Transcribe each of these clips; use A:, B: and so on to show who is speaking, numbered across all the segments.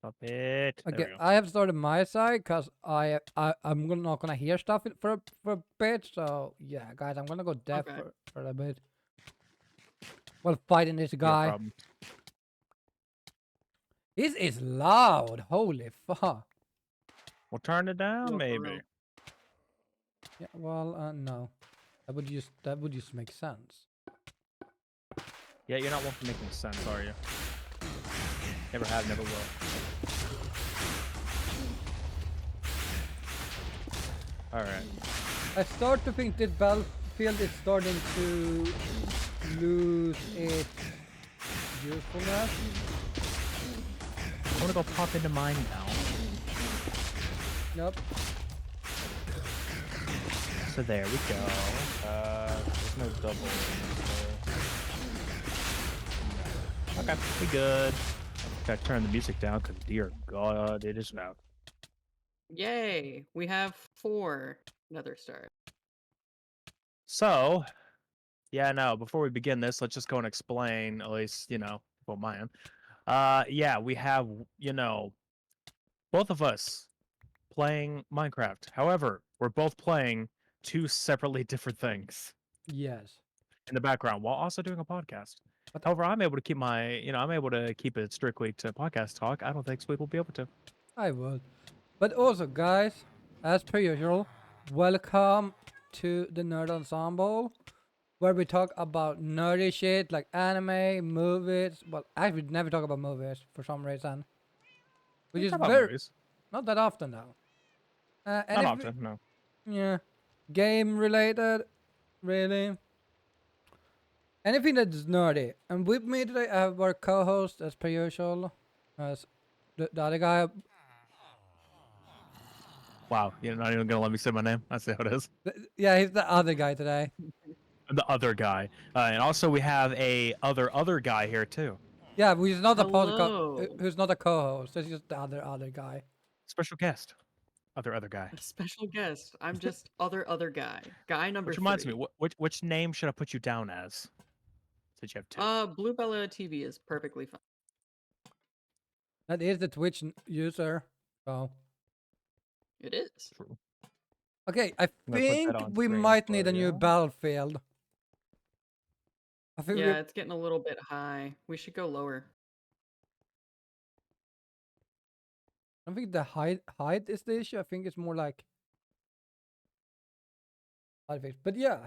A: Stop it. There
B: Okay,
A: we go.
B: I have started my side because I'm not gonna hear stuff for a bit. So yeah, guys, I'm gonna go deaf
C: Okay.
B: for a bit. While fighting this
A: No
B: guy.
A: problem.
B: This is loud. Holy fuck.
A: We'll turn it down,
C: No, for
A: maybe.
C: real.
B: Yeah. Well, no. That would just make sense.
A: Yeah, you're not one for making sense, are you? Never have, never will. Alright.
B: I start to think this battlefield is starting to lose its usefulness.
A: I wanna go pop into mine now.
B: Nope.
A: So there we go. There's no double. Okay, we good. Gotta turn the music down because, dear God, it is loud.
C: Yay! We have 4 nether stars.
A: So, yeah, no, before we begin this, let's just go and explain, at least, well, mine. Yeah, we have, both of us playing Minecraft. However, we're both playing 2 separately different things
B: Yes.
A: in the background while also doing a podcast.
B: But
A: However, I'm able to keep I'm able to keep it strictly to podcast talk. I don't think Sweet will be able to.
B: I would. But also, guys, as per usual, welcome to the Nerd Ensemble, where we talk about nerdy shit like anime, movies. Well, actually, we never talk about movies for some reason. Which
A: We
B: is
A: talk about
B: very
A: movies.
B: not that often though. And
A: Not
B: if
A: often, no.
B: yeah, game related, really. Anything that's nerdy. And with me today, I have our co-host as per usual, as the other guy.
A: Wow, you're not even gonna let me say my name. That's how it is.
B: Yeah, he's the other guy today.
A: The other guy, and also we have a other guy here too.
B: Yeah, who's not a podcast,
C: Hello.
B: who's not a co-host. It's just the other guy.
A: Special guest. Other guy.
C: A special guest. I'm just other guy. Guy number
A: Which reminds
C: 3.
A: me, which name should I put you down as? Since you have 2.
C: Blue Bella TV is perfectly fine.
B: That is the Twitch user. So
C: It is.
A: True.
B: okay, I
A: I'm gonna put that
B: think
A: on
B: we
A: screen
B: might
A: for
B: need a new
A: ya.
B: battlefield. I think
C: Yeah, it's getting a little bit high. We should go lower.
B: I don't think the height is the issue. I think it's more like height fix. But yeah,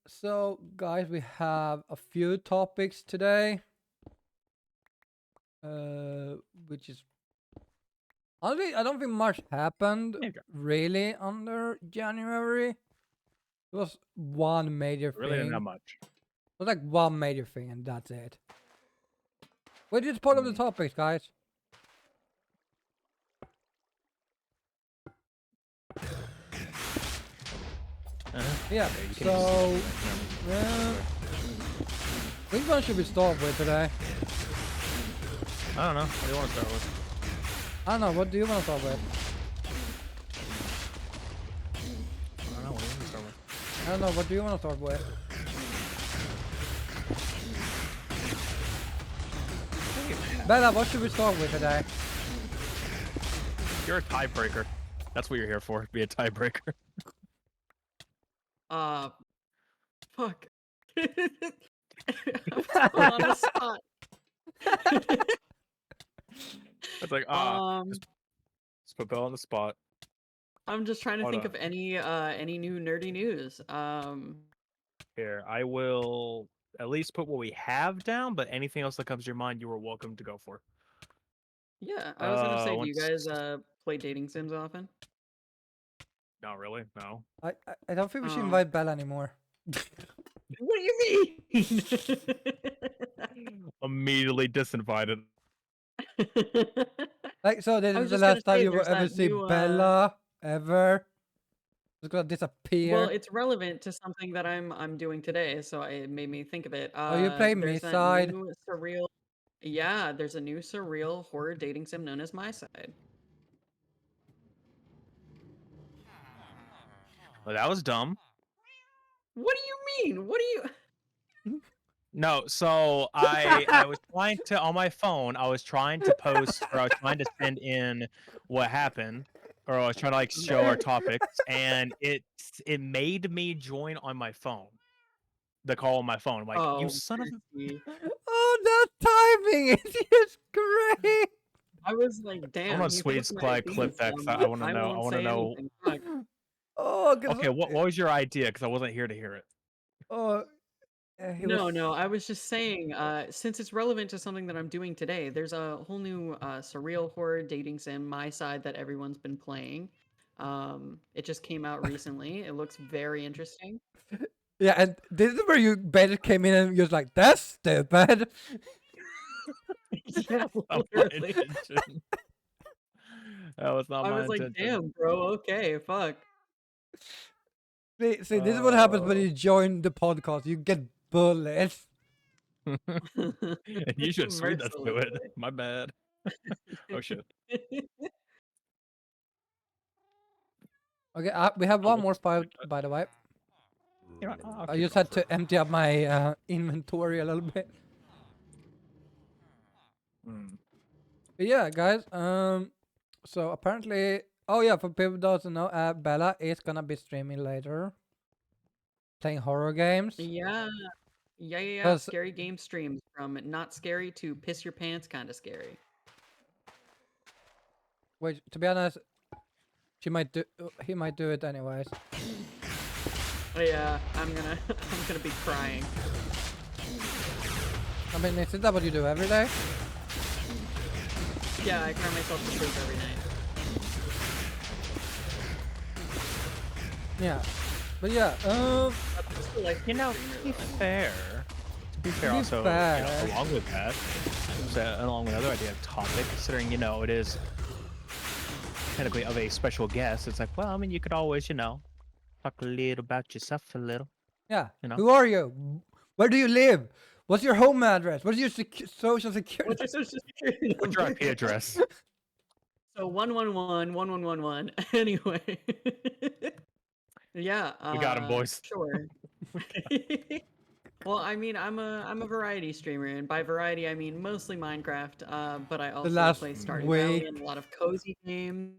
B: so guys, we have a few topics today. Which is honestly, I don't think much happened
A: There you go.
B: really under January. It was one major
A: Really didn't
B: thing.
A: have much.
B: It was like one major thing, and that's it. What is part of the topics, guys? Yeah.
A: you can
B: So,
A: just-
B: which one should we start with today?
A: I don't know. What do you want to start with?
B: I don't know. What do you want to start with?
A: I don't know. What do you want to start with?
B: I don't know. What do you want to start with? Bella, what should we start with today?
A: You're a tiebreaker. That's what you're here for. Be a tiebreaker.
C: Fuck. I'm still on the spot.
A: It's like just put Bell on the spot.
C: I'm just trying to
A: Hold
C: think
A: on.
C: of any new nerdy news.
A: Here, I will at least put what we have down, but anything else that comes to your mind, you are welcome to go for.
C: Yeah, I was gonna say, do you
A: once-
C: guys play dating sims often?
A: Not really. No.
B: I don't think we should
C: Oh.
B: invite Bella anymore.
C: What do you mean?
A: Immediately disinvited.
B: Like, so this
C: I
B: is
C: was
B: the
C: just gonna
B: last time
C: say,
B: you will
C: there's
B: ever
C: that
B: see
C: new,
B: Bella ever. It's gonna disappear.
C: Well, it's relevant to something that I'm doing today, so it made me think of it.
B: Oh, you play
C: There's that
B: Side?
C: new surreal. Yeah, there's a new surreal horror dating sim known as My Side.
A: Well, that was dumb.
C: What do you mean? What do you?
A: No, so I was trying to on my phone. I was trying to post, or I was trying to send in what happened, or I was trying to like show our topics, and it made me join on my phone. The call on my phone. I'm like, you
C: Oh,
A: son of a.
C: mercy.
B: Oh, that timing is just great.
C: I was like,
A: I'm
C: damn,
A: gonna
C: he
A: sweet
C: put my
A: clip
C: theme
A: that because
C: song.
A: I want to
C: I
A: know. I
C: won't
A: want to
C: say
A: know.
C: anything. Fuck.
B: Oh,
A: Okay, what was your idea? Because I wasn't here to hear it.
B: oh, he was.
C: No, I was just saying, since it's relevant to something that I'm doing today, there's a whole new surreal horror dating sim, My Side, that everyone's been playing. It just came out recently. It looks very interesting.
B: Yeah, and this is where you better came in and you're just like, that's stupid.
C: Yeah,
A: That was not my
C: literally.
A: intention. That was not
C: I
A: my
C: was like,
A: intention.
C: damn, bro, okay, fuck.
B: See, this is what happens when
A: Oh.
B: you join the podcast. You get bullied.
A: And you should sweet that to it.
C: Mercilessly.
A: My bad. Oh shit.
B: Okay, we have
A: Oh,
B: one
A: we'll
B: more
A: just sweet
B: fight,
A: that.
B: by the way.
A: You know, I'll
B: I
A: keep
B: just
A: going
B: had
A: for
B: to empty up my inventory a little bit.
A: Mm.
B: But yeah, guys. So apparently, oh yeah, for people who doesn't know, Bella is gonna be streaming later, playing horror games.
C: Yeah, yeah.
B: Cause
C: Scary game streams from not scary to piss your pants kind of scary.
B: wait, to be honest, she might do. He might do it anyways.
C: Oh, yeah, I'm gonna I'm gonna be crying.
B: I mean, isn't that what you do every day?
C: Yeah, I cry myself to sleep every night.
B: Yeah. But yeah.
C: That's just the life of
A: You
C: a
A: know,
C: streamer,
A: to be
C: though.
A: fair,
B: be
A: also,
B: fair.
A: along with that, along with another idea of topic, considering, it is technically of a special guest, it's like, well, I mean, you could always, talk a little about yourself a little,
B: Yeah.
A: you know?
B: Who are you? Where do you live? What's your home address? What's your social security?
C: What's your social security
A: What's your
C: number?
A: IP address?
C: So 111 1111. Anyway. Yeah,
A: We got him, boys.
C: sure. Well, I mean, I'm a variety streamer, and by variety I mean mostly Minecraft, but I
B: The
C: also
B: last
C: play Stardew Valley
B: week.
C: and a lot of cozy games.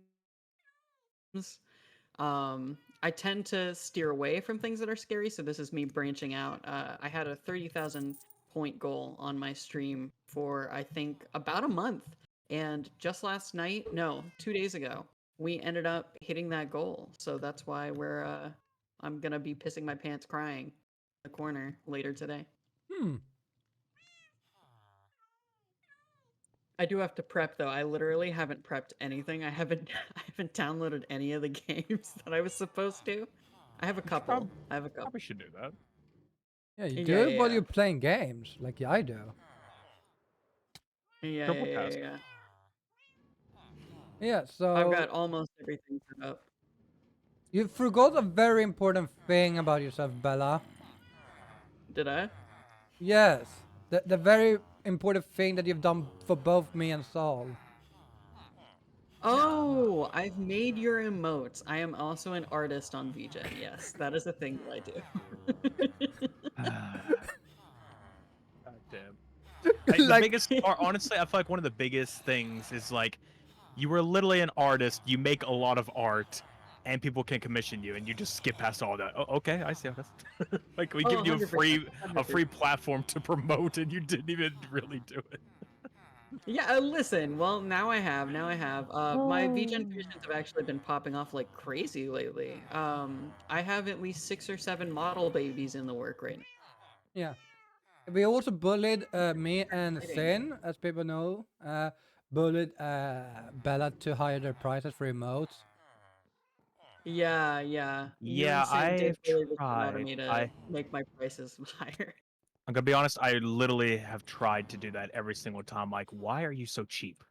C: I tend to steer away from things that are scary, so this is me branching out. I had a 30,000 point goal on my stream for I think about a month, and just last night, no, 2 days ago, we ended up hitting that goal. So that's why I'm gonna be pissing my pants crying in the corner later today.
B: Hmm.
C: I do have to prep though. I literally haven't prepped anything. I haven't I haven't downloaded any of the games that I was supposed to. I have a couple. I have a couple.
A: Probably should do that.
B: Yeah, you do
C: Yeah,
B: it while
C: yeah,
B: you're playing games, like I do.
C: yeah. Yeah,
A: Triple
C: yeah, yeah,
A: task.
C: yeah.
B: Yeah,
C: I've
B: so
C: got almost everything set up.
B: you forgot a very important thing about yourself, Bella.
C: Did I?
B: Yes, the very important thing that you've done for both me and Saul.
C: Oh, I've made your emotes. I am also an artist on VGen. Yes, that is a thing that I do.
A: God damn. The
B: Like,
A: biggest, or honestly, I feel like one of the biggest things is like, you were literally an artist. You make a lot of art, and people can commission you, and you just skip past all that. Oh, okay, I see how that's like we
C: Oh,
A: give you a
C: 100%,
A: free
C: 100%.
A: platform to promote, and you didn't even really do it.
C: Yeah, listen. Well, now I have. Now I have. My VGen creations have actually been popping off like crazy lately. I have at least 6 or 7 model babies in the work right now.
B: yeah. We also bullied me and
C: Exciting.
B: Sin, as people know. Bullied Bella to higher their prices for emotes.
C: Yeah, yeah. You
A: Yeah,
C: and Sin did
A: I've
C: bully the shit out of
A: tried.
C: me to make my prices higher.
A: I'm gonna be honest. I literally have tried to do that every single time. Like, why are you so cheap?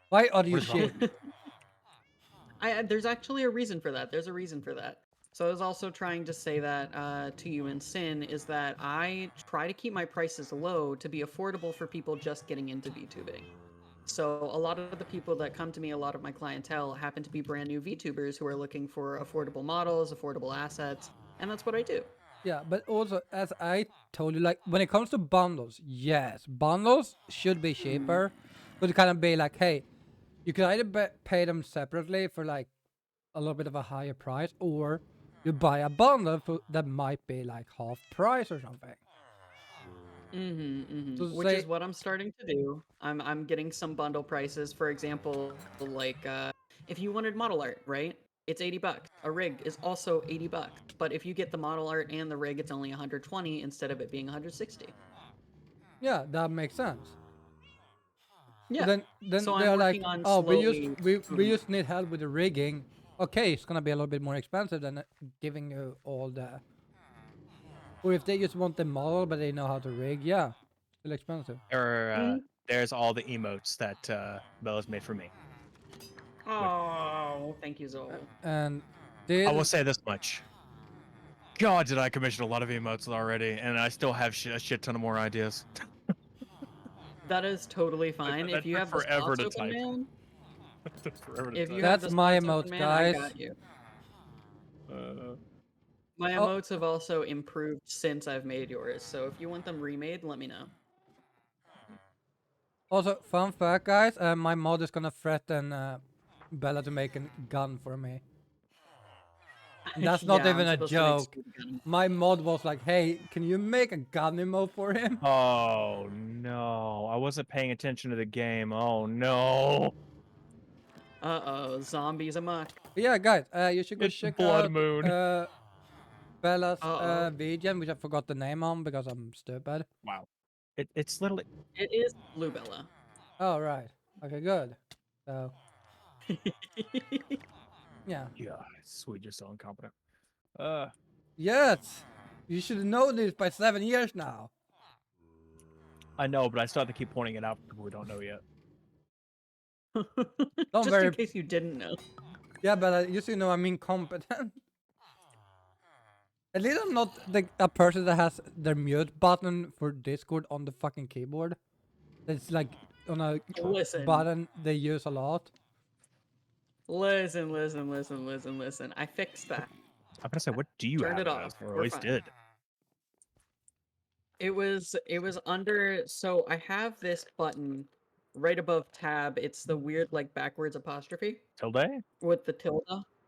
B: Why are you
A: What is wrong
B: shit?
A: with
C: There's actually a reason for that. There's a reason for that. So I was also trying to say that to you and Sin is that I try to keep my prices low to be affordable for people just getting into VTubing. So a lot of the people that come to me, a lot of my clientele happen to be brand new VTubers who are looking for affordable models, affordable assets, and that's what I do.
B: Yeah, but also as I told you, like when it comes to bundles, yes, bundles should be cheaper, but it kind of be like, hey, you can either pay them separately for like a little bit of a higher price, or you buy a bundle that might be like half price or something. So
C: Which
B: say,
C: is what I'm starting to do. I'm getting some bundle prices. For example, like if you wanted model art, right? It's $80. A rig is also $80. But if you get the model art and the rig, it's only 120 instead of it being 160.
B: yeah, that makes sense. But
C: Yeah.
B: then
C: So I'm
B: they're like,
C: working on
B: oh,
C: slowly
B: we
C: moving.
B: just need help with the rigging. Okay, it's gonna be a little bit more expensive than giving you all the. Or if they just want the model but they know how to rig, yeah, still expensive.
A: There's all the emotes that Bella's made for me.
C: Oh, thank you, Zoe.
B: And
A: I will
B: this,
A: say this much. God, did I commission a lot of emotes already, and I still have a shit ton of more ideas.
C: That is totally fine.
A: That
C: If you
A: took
C: have the
A: forever
C: slots
A: to
C: open,
A: type.
C: man.
A: That took forever to
C: If you
A: type.
C: have
B: that's
C: the
B: my
C: slots open,
B: emotes,
C: man, I
B: guys.
C: got you.
A: Uh,
C: My
B: Oh,
C: emotes have also improved since I've made yours, so if you want them remade, let me know.
B: also, fun fact, guys. My mod is gonna threaten Bella to make a gun for me. And that's not
C: Yeah, I'm
B: even a
C: supposed to make
B: joke.
C: speed gun.
B: My mod was like, hey, can you make a gun emote for him?
A: oh no, I wasn't paying attention to the game. Oh no,
C: Uh-oh, zombies amok.
B: But yeah, guys, you should go
A: it's
B: check
A: Blood
B: out
A: Moon.
B: Bella's
C: Uh-oh.
B: VGen, which I forgot the name on because I'm stupid.
A: Wow, it's literally.
C: It is Blue Bella.
B: Oh, right. Okay, good. So, yeah.
A: Yeah, sweet, you're so incompetent. Uh,
B: Yes! You should know this by 7 years now.
A: I know, but I still have to keep pointing it out for people who don't know yet.
B: Don't
C: Just in
B: worry.
C: case you didn't know.
B: Yeah, but you should know I'm incompetent. At least I'm not a person that has their mute button for Discord on the fucking keyboard. It's like on a
C: Listen.
B: button they use a lot.
C: Listen. I fixed that.
A: I'm gonna say, what do you
C: Turned
A: have
C: it
A: it
C: off.
A: as, or at
C: We're
A: least
C: fine.
A: did?
C: It was under, so I have this button right above tab. It's the weird like backwards apostrophe
A: Tilde?
C: with the tilde.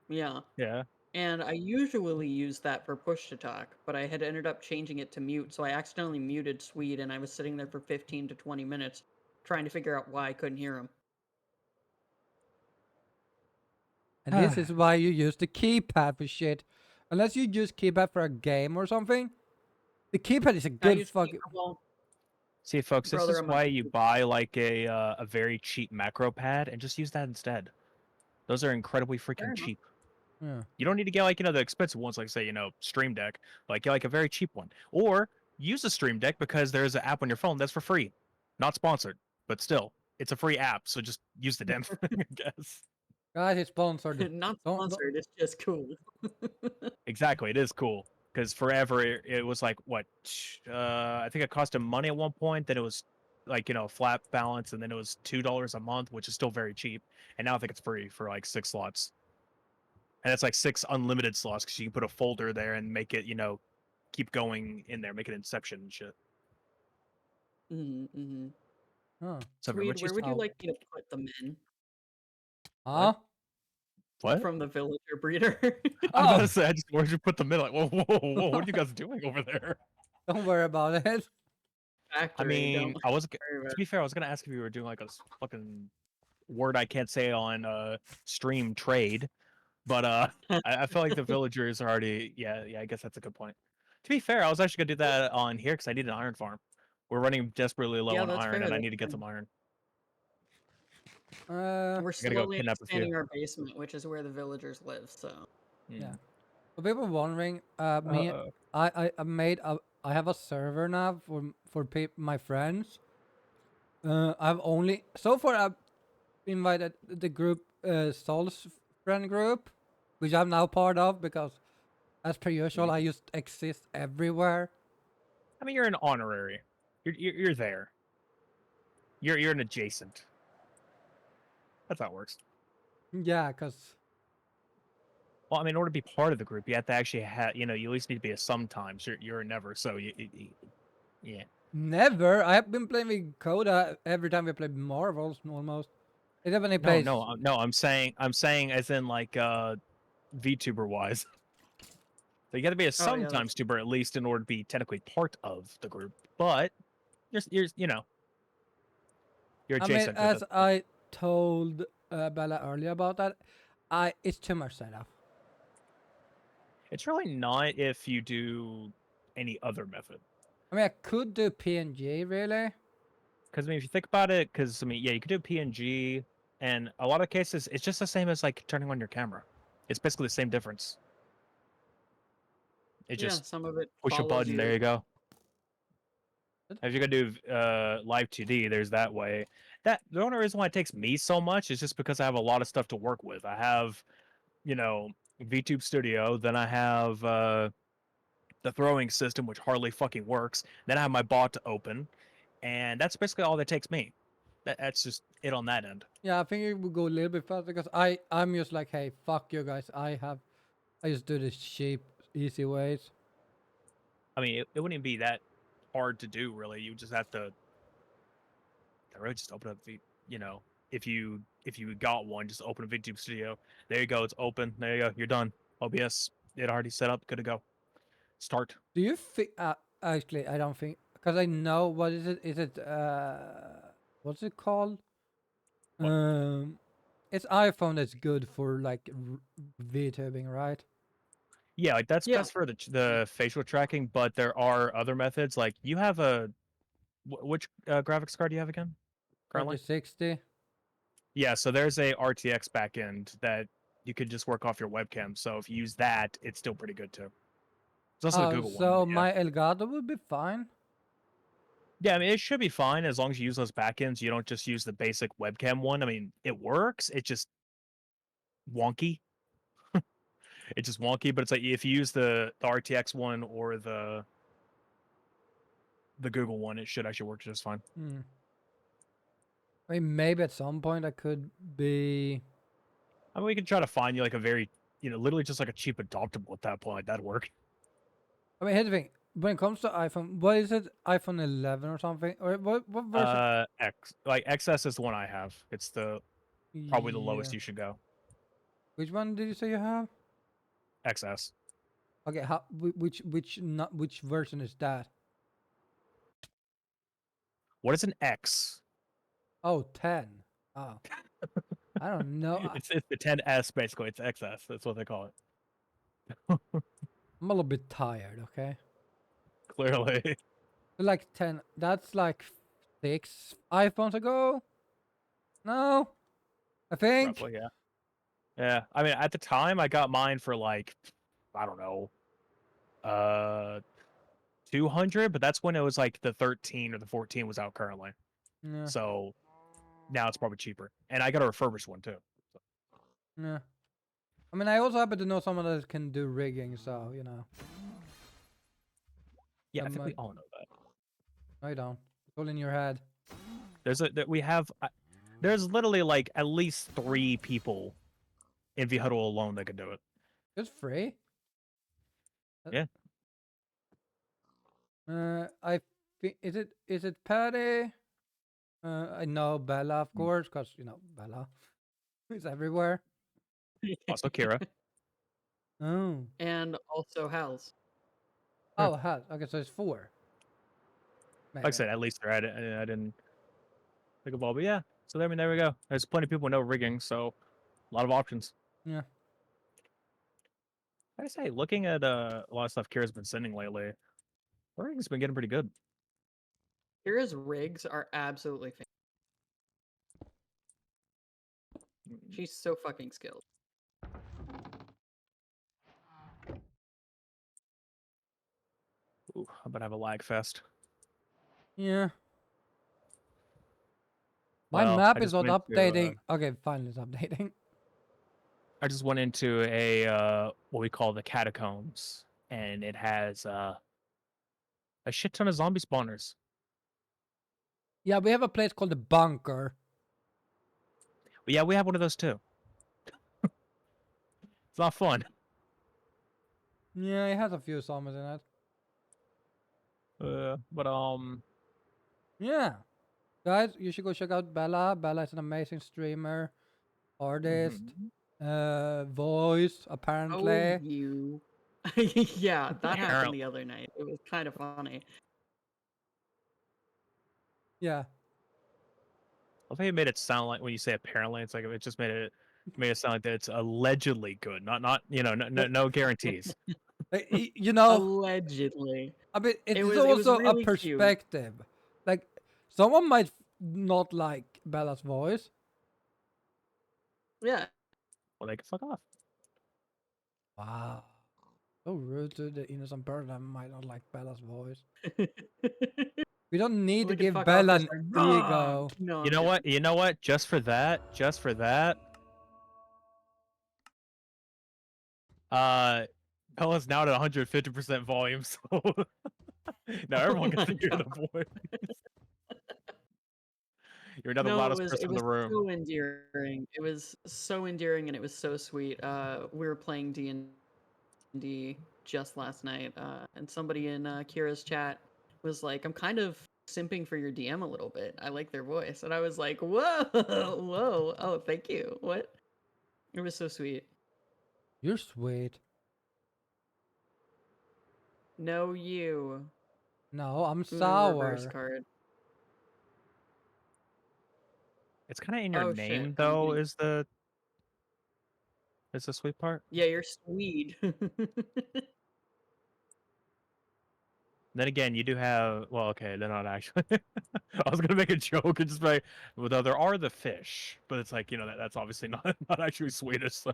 C: Yeah.
A: Yeah.
C: And I usually use that for push to talk, but I had ended up changing it to mute, so I accidentally muted Swede, and I was sitting there for 15 to 20 minutes trying to figure out why I couldn't hear him.
B: And this is why you use the keypad for shit. Unless you use keypad for a game or something, the keypad is a
C: I
B: good
C: use
B: fucking.
C: well,
A: See, folks, this
C: brother,
A: is
C: I'm
A: why you buy like a very cheap macro pad and just use that instead. Those are incredibly
C: fair
A: freaking
C: enough.
A: cheap.
B: Yeah.
A: You don't need to get like the expensive ones, like say Stream Deck. Like get like a very cheap one, or use a Stream Deck because there's an app on your phone that's for free, not sponsored, but still, it's a free app. So just use the damn thing, I guess.
B: Guys, it's sponsored.
C: Not
B: Don't.
C: sponsored, it's just cool.
A: Exactly, it is cool because forever it was like what I think it cost him money at one point. Then it was like flat balance, and then it was $2 a month, which is still very cheap. And now I think it's free for like 6 slots, and it's like 6 unlimited slots because you can put a folder there and make it keep going in there, make it Inception and shit.
C: Mm-hmm.
B: Huh?
A: So
C: Swede,
A: what you
C: where would you
B: Oh.
C: like me to put them in?
B: Huh?
A: what?
C: From the villager breeder?
A: I was about
B: Oh,
A: to say, where'd you put the middle? Like, whoa! What are you guys doing over there?
B: don't worry about it.
A: I
C: Factory, don't
A: mean, I was
C: worry about
A: to be fair, I was gonna ask if you were doing like a fucking word I can't say on stream trade, but
C: it.
A: I feel like the villagers are already I guess that's a good point. To be fair, I was actually gonna do that on here because I need an iron farm. We're running desperately low
C: Yeah,
A: on
C: that's
A: iron,
C: fair,
A: and I
C: that's
A: need to get
C: fair.
A: some iron.
C: We're
A: I gotta go
C: slowly
A: kidnap a few.
C: expanding our basement, which is where the villagers live, so.
B: Yeah.
A: Mm.
B: For people wondering, me,
A: Uh-oh.
B: I made a, I have a server now for my friends. I've only so far I've invited the group, Sol's friend group, which I'm now part of because, as per usual, I just exist everywhere.
A: I mean, you're an honorary. You're there. You're an adjacent. That's how it works.
B: Yeah, cause
A: Well, I mean, in order to be part of the group, you have to actually have, you at least need to be a sometimes. You're a never, so yeah.
B: Never. I have been playing with Coda every time we play Marvels almost. Except when he
A: No,
B: plays.
A: no, I'm saying as in like VTuber wise. So you got to be a
C: Oh yeah,
A: sometimes tuber at least in order to be technically part of the group. But you're you're
B: I mean,
A: adjacent to
B: as
A: it.
B: I told Bella earlier about that, it's too much setup.
A: It's really not if you do any other method.
B: I mean, I could do PNG really.
A: Because I mean, if you think about it, because I mean, yeah, you could do PNG, and a lot of cases, it's just the same as like turning on your camera. It's basically the same difference. It
C: yeah.
A: just
C: Some of it
A: push a
C: follows
A: button. There you go.
B: Good.
A: If you're gonna do live 2D, there's that way. That the only reason why it takes me so much is just because I have a lot of stuff to work with. I have, VTube Studio, then I have the throwing system, which hardly fucking works. Then I have my bot to open, and that's basically all that takes me. That's just it on that end.
B: Yeah, I think it would go a little bit faster because I'm just like, hey, fuck you guys. I just do this cheap, easy ways.
A: I mean, it wouldn't even be that hard to do, really. You just have to really just open up the, if you got one, just open a VTube Studio. There you go, it's open. There you go, you're done. OBS, it already set up, good to go. Start.
B: Do you think? Actually, I don't think because I know what is it? Is it what's it called?
A: What?
B: It's iPhone that's good for like VTubing, right?
A: Yeah, like that's
C: Yeah.
A: best for the facial tracking, but there are other methods. Like you have a which graphics card do you have again? Currently?
B: 3060.
A: Yeah, so there's a RTX backend that you could just work off your webcam. So if you use that, it's still pretty good too. There's also the
B: Oh,
A: Google one.
B: so
A: But yeah.
B: my Elgato would be fine.
A: Yeah, I mean it should be fine as long as you use those backends. You don't just use the basic webcam one. I mean, it works. It's just wonky. It's just wonky, but it's like if you use the RTX one or the Google one, it should actually work just fine.
B: Hmm. I mean, maybe at some point I could be.
A: I mean, we could try to find you like a very, literally just like a cheap adoptable at that point. That'd work.
B: I mean, here's the thing. When it comes to iPhone, what is it? iPhone 11 or something? Or what version?
A: XS is the one I have. It's probably the lowest
B: Yeah.
A: you should go.
B: Which one did you say you have?
A: XS.
B: Okay, which version is that?
A: What is an X?
B: Oh, 10. Oh, I don't know.
A: It's the 10S basically. It's XS. That's what they call it.
B: I'm a little bit tired. Okay,
A: Clearly.
B: so like 10. That's like 6 iPhones ago. No, I think.
A: Roughly, yeah. Yeah. I mean, at the time, I got mine for like, I don't know, uh, 200, but that's when it was like the 13 or the 14 was out currently.
B: Yeah,
A: So now it's probably cheaper. And I got a refurbished one too.
B: yeah. I mean, I also happen to know someone that can do rigging, so
A: Yeah, I
B: that
A: think we
B: might.
A: all know that.
B: No, you don't. It's all in your head.
A: There's literally like at least 3 people in V Huddle alone that can do it.
B: It's free.
A: Yeah.
B: I think is it Patty? I know Bella, of course, because Bella is everywhere.
A: Also, Kira.
B: Oh,
C: And also Hal's.
B: oh, it has. Okay, so it's 4.
A: Like I said, at least they're at it. I didn't think of all, but yeah. So I mean, there we go. There's plenty of people with no rigging, so a lot of options.
B: Yeah.
A: I say, looking at a lot of stuff Kira's been sending lately, her rigging's been getting pretty good.
C: Kira's rigs are absolutely fantastic. She's so fucking skilled.
A: Ooh, I'm about to have a lag fest.
B: Yeah. My
A: Well,
B: map
A: I
B: is
A: just
B: not
A: went to,
B: updating. Okay, finally it's updating.
A: I just went into a what we call the catacombs, and it has a shit ton of zombie spawners.
B: Yeah, we have a place called the bunker.
A: But yeah, we have one of those too. It's not fun.
B: Yeah, it has a few songs in it.
A: But
B: Yeah. Guys, you should go check out Bella. Bella is an amazing streamer, artist,
A: mhm.
B: voice,
C: Oh,
B: apparently.
C: you. Yeah, that happened
A: Apparently.
C: the other night. It was kind of funny.
B: Yeah.
A: I think it made it sound like when you say apparently, it's like it just made it sound like that it's allegedly good, not no guarantees.
B: You know,
C: Allegedly.
B: I mean, it
C: It
B: is
C: was
B: also a
C: really cute.
B: perspective. Like, someone might not like Bella's voice.
C: Yeah.
A: Well, they can fuck off.
B: Wow. So rude to the innocent person that might not like Bella's voice. We don't need
C: We
B: to
C: can
B: give
C: fuck off
B: Bella
C: this
B: an
C: time.
B: ego.
C: No,
A: You
C: I'm
A: know what?
C: kidding.
A: You know what? Just for that, Bella's now at 150% volume, so now everyone
C: Oh
A: gets
C: my
A: to hear
C: god.
A: the voice. You're now the
C: No,
A: loudest person
C: it
A: in
C: was
A: the room.
C: so endearing. It was so endearing and it was so sweet. We were playing D&D just last night, and somebody in Kira's chat was like, "I'm kind of simping for your DM a little bit. I like their voice." And I was like, "Whoa, whoa. Oh, thank you." What? It was so sweet.
B: You're sweet.
C: No, you.
B: No, I'm
C: Ooh, reverse
B: sour.
C: card.
A: It's kind of in your
C: Oh shit.
A: name,
C: I'm
A: though.
C: getting.
A: Is the sweet part?
C: Yeah, you're Swede.
A: Then again, you do have. Well, okay, they're not actually. I was gonna make a joke and just be like, well, though there are the fish, but it's like that's obviously not actually Swedish, so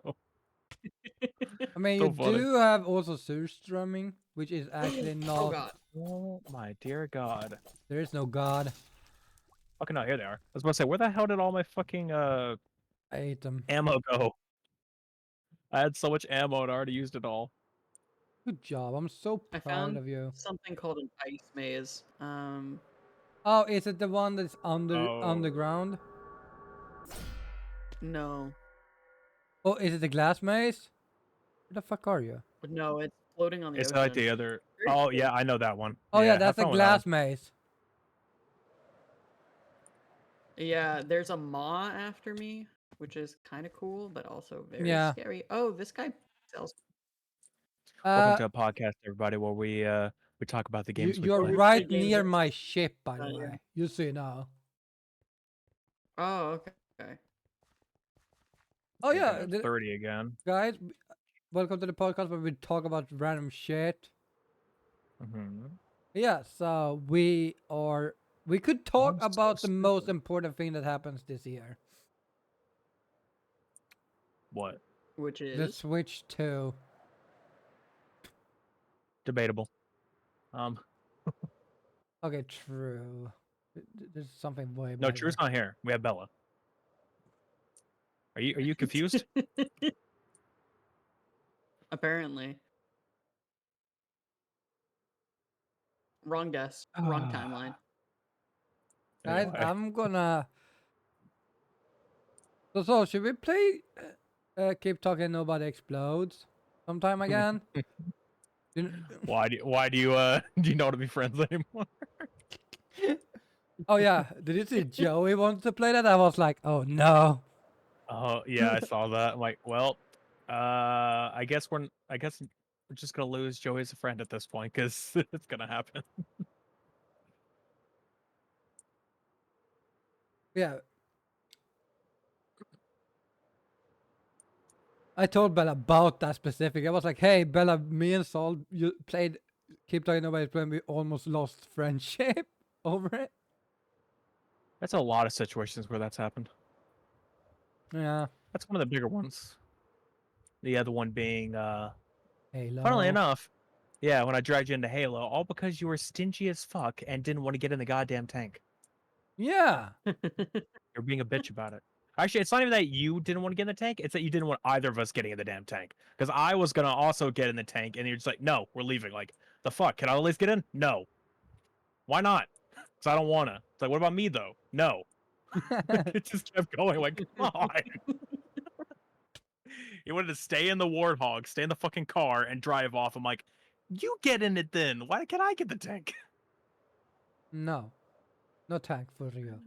B: I mean, you
A: so funny.
B: do have also surströmming, which is actually
C: Oh
B: not.
C: god.
A: Oh my dear God.
B: There is no god.
A: Okay, no, here they are. I was about to say, where the hell did all my fucking
B: I ate them.
A: ammo go? I had so much ammo and I already used it all.
B: Good job. I'm so
C: I
B: proud
C: found
B: of you.
C: something called an ice maze.
B: Oh, is it the one that's
A: Oh.
B: underground?
C: No.
B: Oh, is it the glass maze? Where the fuck are you?
C: No, it's floating on the
A: It's like
C: ocean.
A: the other.
C: Very
A: Oh
C: cool.
A: yeah, I know that one.
B: Oh yeah,
A: Have
B: that's the
A: fun with that one.
B: glass maze.
C: Yeah, there's a maw after me, which is kind of cool, but also very
B: Yeah.
C: scary. Oh, this guy sells.
A: Welcome to a podcast, everybody, where we talk about the games we
B: You're
C: Where
A: play.
C: we play
B: right
C: games
B: near
C: that-
B: my ship, by the
C: yeah.
B: way. You see now.
C: Oh, okay.
B: Oh
A: We're
B: yeah,
A: gonna 30 again.
B: guys, welcome to the podcast where we talk about random shit.
A: Mm-hmm.
B: Yeah, so we could talk
A: I'm so
B: about the most
A: stupid.
B: important thing that happens this year.
A: What?
C: Which
B: The
C: is
B: Switch 2.
A: Debatable.
B: Okay, true. There's something way
A: No,
B: better.
A: Drew's not here. We have Bella. Are you confused?
C: apparently wrong guess, wrong timeline.
B: Guys,
A: Anyway.
B: I'm gonna. So should we play? Keep talking. Nobody explodes. Sometime again.
A: Why do you do you not want to be friends anymore?
B: Oh yeah, did you see Joey wanted to play that? I was like, oh no.
A: Oh yeah, I saw that. I'm like, well, I guess we're just gonna lose Joey as a friend at this point because it's gonna happen.
B: Yeah. I told Bella about that specific. I was like, hey Bella, me and Saul you played Keep Talking Nobody's Playing, we almost lost friendship over it.
A: That's a lot of situations where that's happened.
B: Yeah.
A: That's one of the bigger ones. The other one being,
B: Halo.
A: funnily enough, yeah, when I dragged you into Halo, all because you were stingy as fuck and didn't want to get in the goddamn tank.
B: Yeah.
A: You're being a bitch about it. Actually, it's not even that you didn't want to get in the tank; it's that you didn't want either of us getting in the damn tank. Because I was gonna also get in the tank, and you're just like, "No, we're leaving." Like, the fuck? Can I at least get in? No. Why not? Because I don't wanna. It's like, what about me though? No. It just kept going. Like, come on. He wanted to stay in the Warthog, stay in the fucking car, and drive off. I'm like, you get in it then. Why can't I get the tank?
B: No. No tank for you.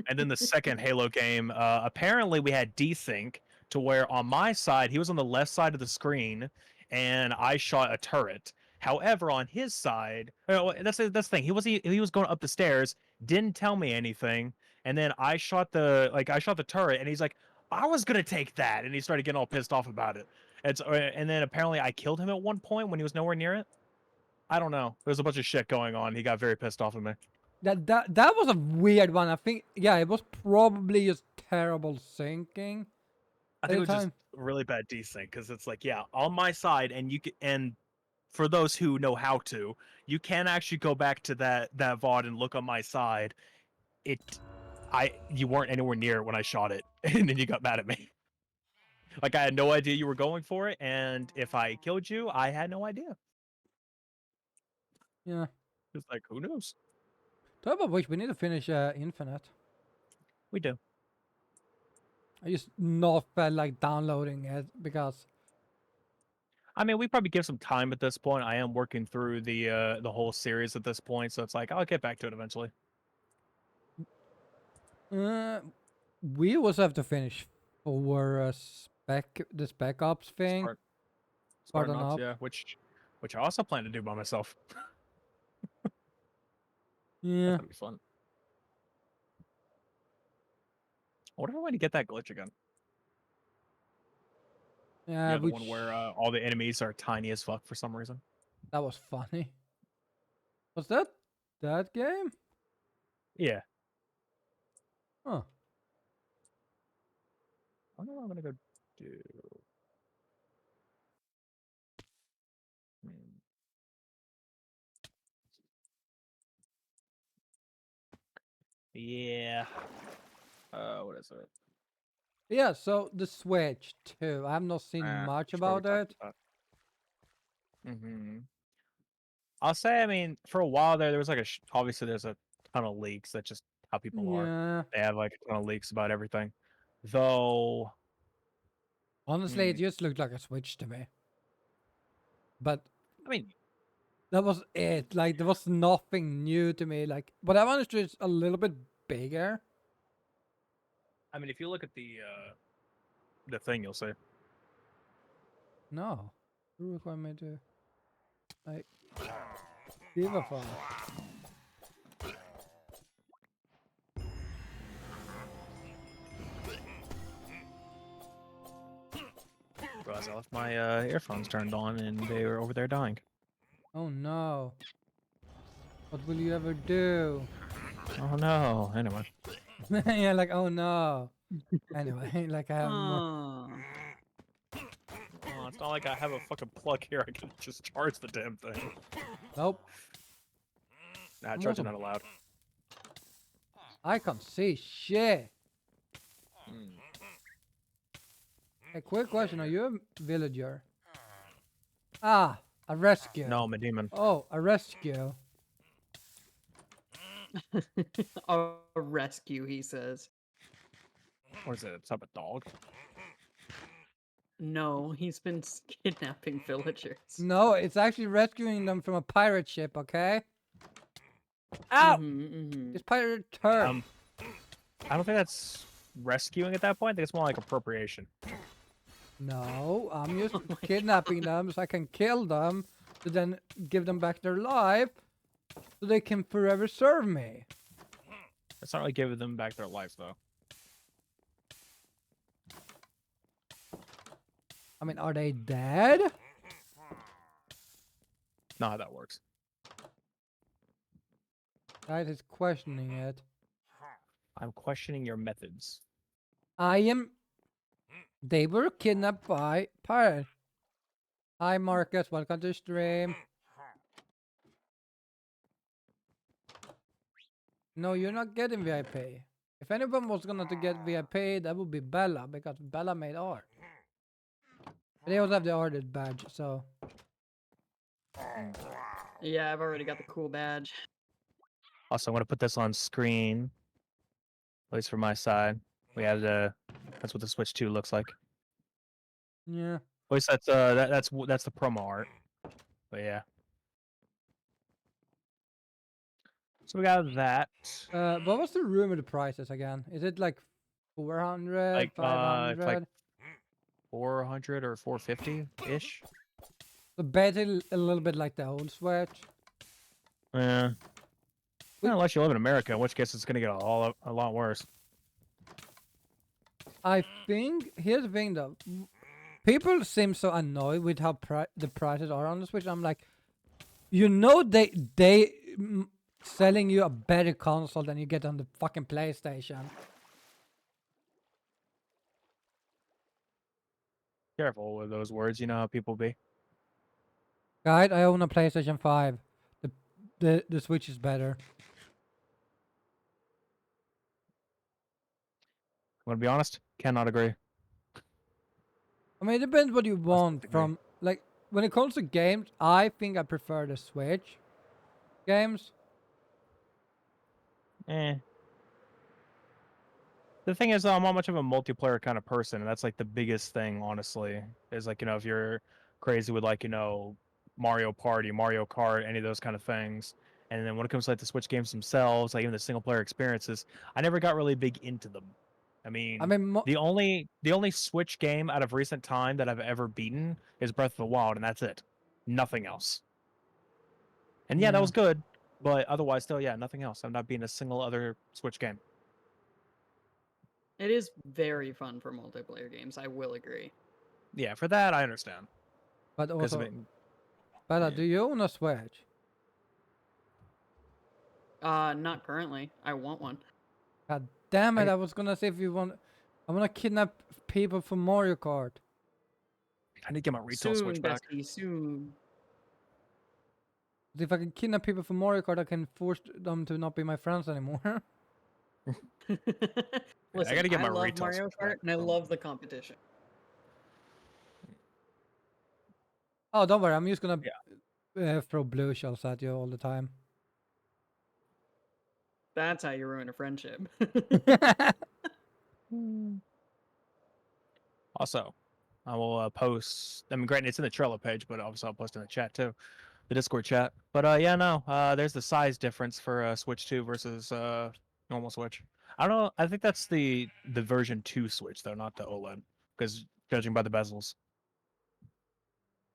A: And then the second Halo game, apparently we had desync to where on my side he was on the left side of the screen, and I shot a turret. However, on his side, that's the thing. He was going up the stairs, didn't tell me anything, and then I shot the turret, and he's like, I was gonna take that, and he started getting all pissed off about it. And then apparently I killed him at one point when he was nowhere near it. I don't know. There's a bunch of shit going on. He got very pissed off at me.
B: That was a weird one. I think, yeah, it was probably just terrible syncing.
A: I think it was just really bad desync because it's like, yeah, on my side, and and for those who know how to, you can actually go back to that VOD and look on my side. You weren't anywhere near it when I shot it, and then you got mad at me. Like I had no idea you were going for it, and if I killed you, I had no idea.
B: Yeah.
A: It's like, who knows?
B: Talk about which, we need to finish Infinite.
A: We do.
B: I just not felt like downloading it because
A: I mean, we probably give some time at this point. I am working through the whole series at this point, so it's like I'll get back to it eventually.
B: we also have to finish for the spec ops thing.
A: Spartan
B: Spartan
A: Ops,
B: Ops.
A: yeah, which I also plan to do by myself.
B: Yeah.
A: That'd be fun. I wonder if I'm going to get that glitch again.
B: Yeah,
A: The one where all the enemies are tiny as fuck for some reason.
B: that was funny. Was that game?
A: Yeah.
B: Huh.
A: I wonder what I'm gonna go do. Yeah. What is it?
B: Yeah, so the Switch too. I have not seen much about it.
A: Mm-hmm. I'll say, I mean, for a while there was like obviously there's a ton of leaks. That's just how people are.
B: Yeah.
A: They have like a ton of leaks about everything. Though,
B: Honestly, it just looked like a Switch to me. But
A: I mean,
B: that was it. Like there was nothing new to me. Like, but I understood it's a little bit bigger.
A: if you look at the thing, you'll see.
B: No, you require me to like give a fuck.
A: Realized I left my earphones turned on and they were over there dying.
B: Oh no! What will you ever do?
A: Oh no! Anyway.
B: Yeah, like oh no. Anyway, like I have more.
C: Aw.
A: Oh, it's not like I have a fucking plug here. I can just charge the damn thing.
B: Nope.
A: Nah, charging not allowed.
B: I can't see shit. Hey, quick question: are you a villager? Ah, a rescue.
A: No, I'm a demon.
B: Oh, a rescue.
C: A rescue, he says.
A: What is it? It's up a dog?
C: No, he's been kidnapping villagers.
B: No, it's actually rescuing them from a pirate ship. Okay. Ow! It's pirate turn.
A: I don't think that's rescuing at that point. I think it's more like appropriation.
B: No, I'm just kidnapping them so I can kill them, to then give them back their life, so they can forever serve me.
A: It's not really giving them back their life, though.
B: I mean, are they dead?
A: Not how that works.
B: Guys is questioning it.
A: I'm questioning your methods.
B: I am. They were kidnapped by pirate. Hi Marcus, welcome to stream. No, you're not getting VIP. If anyone was gonna to get VIP, that would be Bella, because Bella made art. They also have the artist badge, so.
C: Yeah, I've already got the cool badge.
A: Also, I'm going to put this on screen. At least for my side. We have that's what the Switch 2 looks like.
B: Yeah.
A: At least that's the promo art. But yeah. So we got that.
B: What was the rumored prices again? Is it like 400,
A: Like it's like
B: 500?
A: 400 or 450 ish.
B: So basically a little bit like the old Switch.
A: Yeah.
B: We-
A: Unless you live in America, in which case it's gonna get a lot worse.
B: I think here's the thing though. People seem so annoyed with how the prices are on the Switch. I'm like, you know, selling you a better console than you get on the fucking PlayStation.
A: Careful with those words. You know how people be.
B: Guys, I own a PlayStation 5. The Switch is better.
A: I'm gonna be honest. Cannot agree.
B: I mean, it depends what you
A: Must
B: want
A: disagree.
B: from, like, when it comes to games, I think I prefer the Switch games.
A: Eh. The thing is, I'm not much of a multiplayer kind of person, and that's like the biggest thing, honestly. Is like, if you're crazy with like, Mario Party, Mario Kart, any of those kind of things. And then when it comes to like the Switch games themselves, like even the single player experiences, I never got really big into them. I
B: I
A: mean,
B: mean,
A: the only Switch game out of recent time that I've ever beaten is Breath of the Wild, and that's it. Nothing else. And yeah, that
B: Yeah.
A: was good, but otherwise, still, yeah, nothing else. I'm not beating a single other Switch game.
C: It is very fun for multiplayer games. I will agree.
A: Yeah, for that I understand.
B: But
A: Because
B: also, Bella,
A: yeah.
B: do you own a Switch?
C: Not currently. I want one.
B: God damn it!
A: I-
B: I was gonna say if you want, I wanna kidnap people for Mario Kart.
A: I need to get my retail
C: Soon,
A: Switch back.
C: bestie, soon.
B: If I can kidnap people for Mario Kart, I can force them to not be my friends anymore.
C: Listen,
A: gotta get
C: I
A: my
C: love
A: retail
C: Mario
A: Switch back
C: Kart and I
A: for-
C: love the competition.
B: Oh, don't worry, I'm just gonna
A: Yeah.
B: throw blue shells at you all the time.
C: That's how you ruin a friendship.
A: Also, I will post. I mean, granted, it's in the Trello page, but obviously I'll post in the chat too, the Discord chat. But yeah, no, there's the size difference for Switch 2 versus normal Switch. I don't know. I think that's the version 2 Switch though, not the OLED, because judging by the bezels.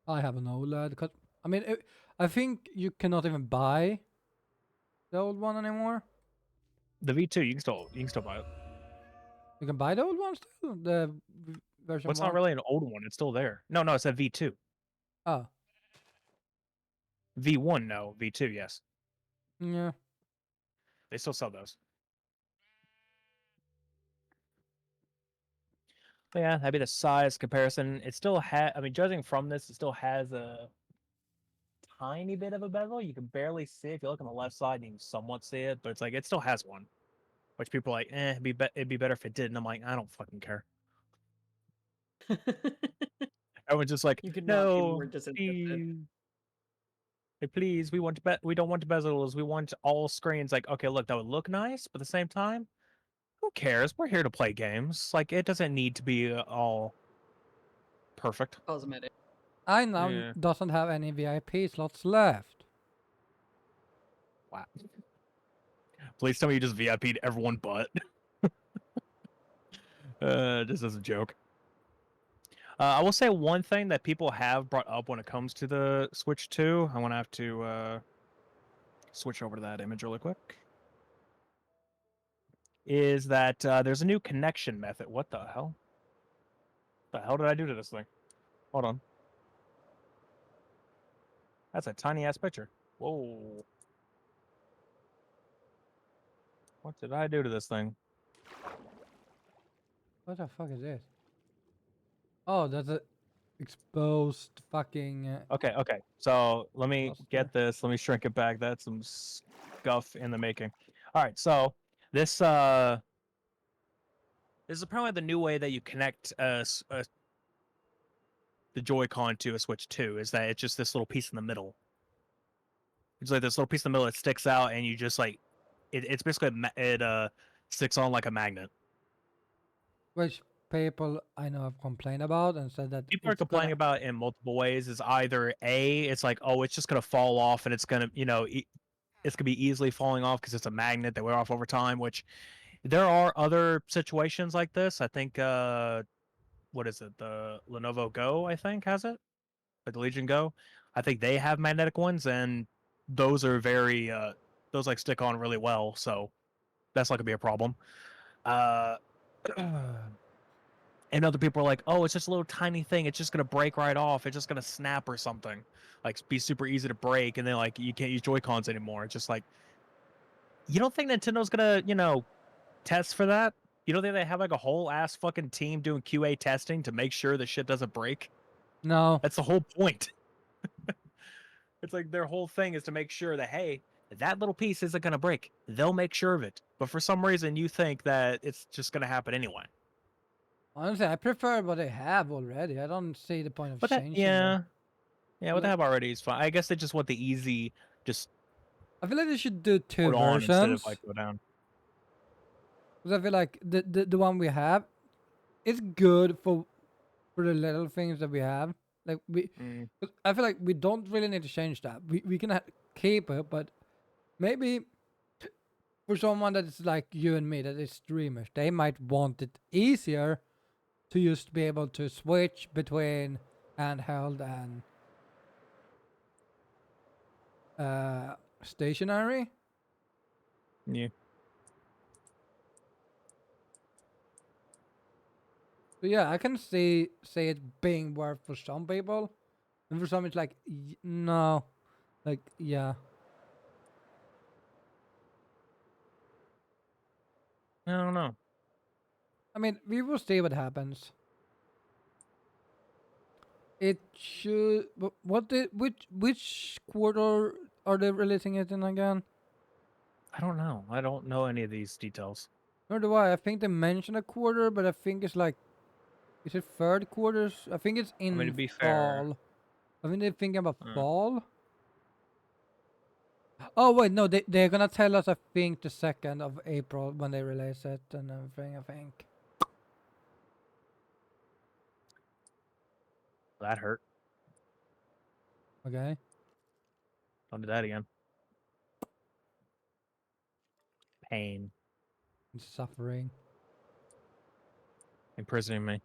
B: I have an OLED. Cause I mean, I think you cannot even buy the old one anymore.
A: The V2 you can still buy it.
B: You can buy the old one still. The version
A: Well, it's not
B: 1.
A: really an old one. It's still there. No, it's a V2.
B: Oh,
A: V1, no. V2, yes.
B: yeah.
A: They still sell those. But yeah, that'd be the size comparison. It still has, I mean, judging from this, it still has a tiny bit of a bezel. You can barely see it. If you look on the left side, you can somewhat see it, but it's like, it still has one. Which people are like, it'd be better if it did. And I'm like, I don't fucking care. I was just like,
C: You could not be
A: no,
C: more disinterested.
A: please. Hey, please, we don't want bezels. We want all screens. Like, okay, look, that would look nice, but at the same time, who cares? We're here to play games. Like, it doesn't need to be all perfect.
C: Cosmetic.
B: I now
A: Yeah.
B: doesn't have any VIP slots left.
A: Wow. Please tell me you just VIP'd everyone but. Just as a joke. I will say one thing that people have brought up when it comes to the Switch 2. I want to have to switch over to that image really quick. Is that there's a new connection method. What the hell? What the hell did I do to this thing? Hold on. That's a tiny ass picture. Whoa. What did I do to this thing?
B: What the fuck is this? Oh, that's a exposed fucking.
A: Okay. So let me
B: Cluster.
A: get this. Let me shrink it back. That's some scuff in the making. All right. So this is apparently the new way that you connect the Joy-Con to a Switch 2. Is that it's just this little piece in the middle. It's like this little piece in the middle that sticks out, and you just like it's basically it sticks on like a magnet.
B: Which people I know have complained about and said that
A: People are
B: it's
A: complaining
B: gonna.
A: about it in multiple ways. Is either A, it's like, oh, it's just gonna fall off and it's gonna, it's gonna be easily falling off because it's a magnet that wear off over time. Which there are other situations like this. I think, what is it? The Lenovo Go, I think, has it. Like the Legion Go. I think they have magnetic ones, and those are very, those like stick on really well. So that's not gonna be a problem. Uh, and other people are like, "Oh, it's just a little tiny thing. It's just gonna break right off. It's just gonna snap or something. Like, be super easy to break, and then like you can't use Joy Cons anymore." It's just like, you don't think Nintendo's gonna, test for that? You don't think they have like a whole ass fucking team doing QA testing to make sure the shit doesn't break?
B: No,
A: That's the whole point. It's like their whole thing is to make sure that, hey, that little piece isn't gonna break. They'll make sure of it. But for some reason, you think that it's just gonna happen anyway.
B: honestly, I prefer what they have already. I don't see the point of
A: But that,
B: changing
A: yeah,
B: them.
A: yeah, what they have already is fine. I guess they just want the easy, just
B: I feel like they should do two
A: put on instead of
B: versions.
A: like go down.
B: Because I feel like the one we have is good for the little things that we have. Like we,
A: Mm,
B: 'cause I feel like we don't really need to change that. We can keep it, but maybe for someone that is like you and me, that is streamers, they might want it easier to just be able to switch between handheld and stationary.
A: yeah.
B: So yeah, I can see it being worth for some people, and for some it's like no, like yeah.
A: I don't know.
B: I mean, we will see what happens. It should. What did which quarter are they releasing it in again?
A: I don't know. I don't know any of these details.
B: Nor do I. I think they mentioned a quarter, but I think it's like, is it third quarters? I think it's
A: I mean,
B: in
A: to be fair,
B: fall. I think they're thinking about
A: uh,
B: fall. Oh wait, no, they're gonna tell us. I think the 2nd of April when they release it and everything. I think.
A: that hurt.
B: Okay.
A: Don't do that again. Pain,
B: And suffering.
A: imprisoning me.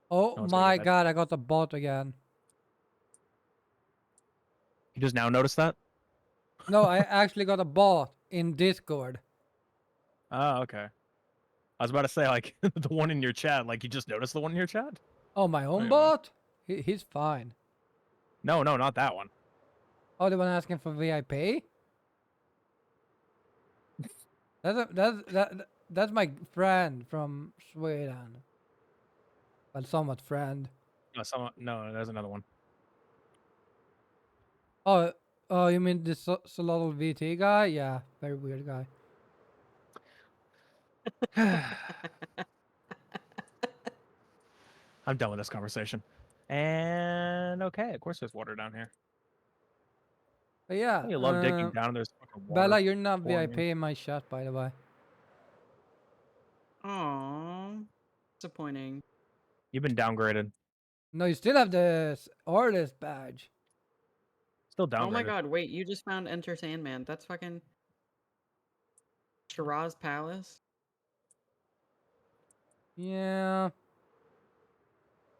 B: Oh
A: No one's gonna get
B: my
A: that.
B: god! I got the bot again.
A: You just now noticed that?
B: No, I actually got a bot in Discord.
A: Oh, okay. I was about to say like the one in your chat. Like you just noticed the one in your chat?
B: Oh, my own
A: Wait, what?
B: bot? He's fine.
A: No, no, not that one.
B: Oh, the one asking for VIP? That's my friend from Sweden. Well, somewhat friend.
A: No, no, there's another one.
B: Oh, oh, you mean this Solodal VT guy? Yeah, very weird guy.
A: I'm done with this conversation. And okay, of course there's water down here.
B: But yeah,
A: You love digging down and there's fucking water.
B: Bella, you're not
A: pouring
B: VIP
A: in.
B: in my chat, by the way.
C: Aww. Disappointing.
A: You've been downgraded.
B: No, you still have the artist badge.
A: Still
C: Oh my
A: downgraded.
C: god, wait, you just found Enter Sandman. That's fucking Shiraz Palace.
B: Yeah.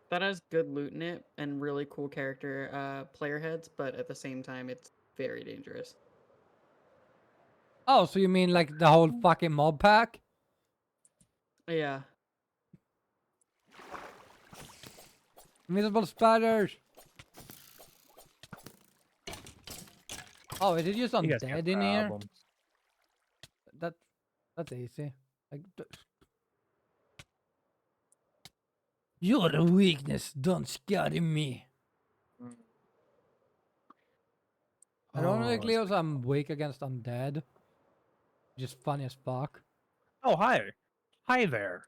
C: That has good loot in it and really cool character player heads, but at the same time it's very dangerous.
B: Oh, so you mean like the whole fucking mob pack?
C: Yeah.
B: Invisible spiders. Oh, is it just
A: You guys got
B: undead in here?
A: problems.
B: That that's easy. Like you're a weakness, don't scare me. Ironically,
A: Oh,
B: also I'm weak against undead. Just funny as fuck.
A: oh, hi. Hi there.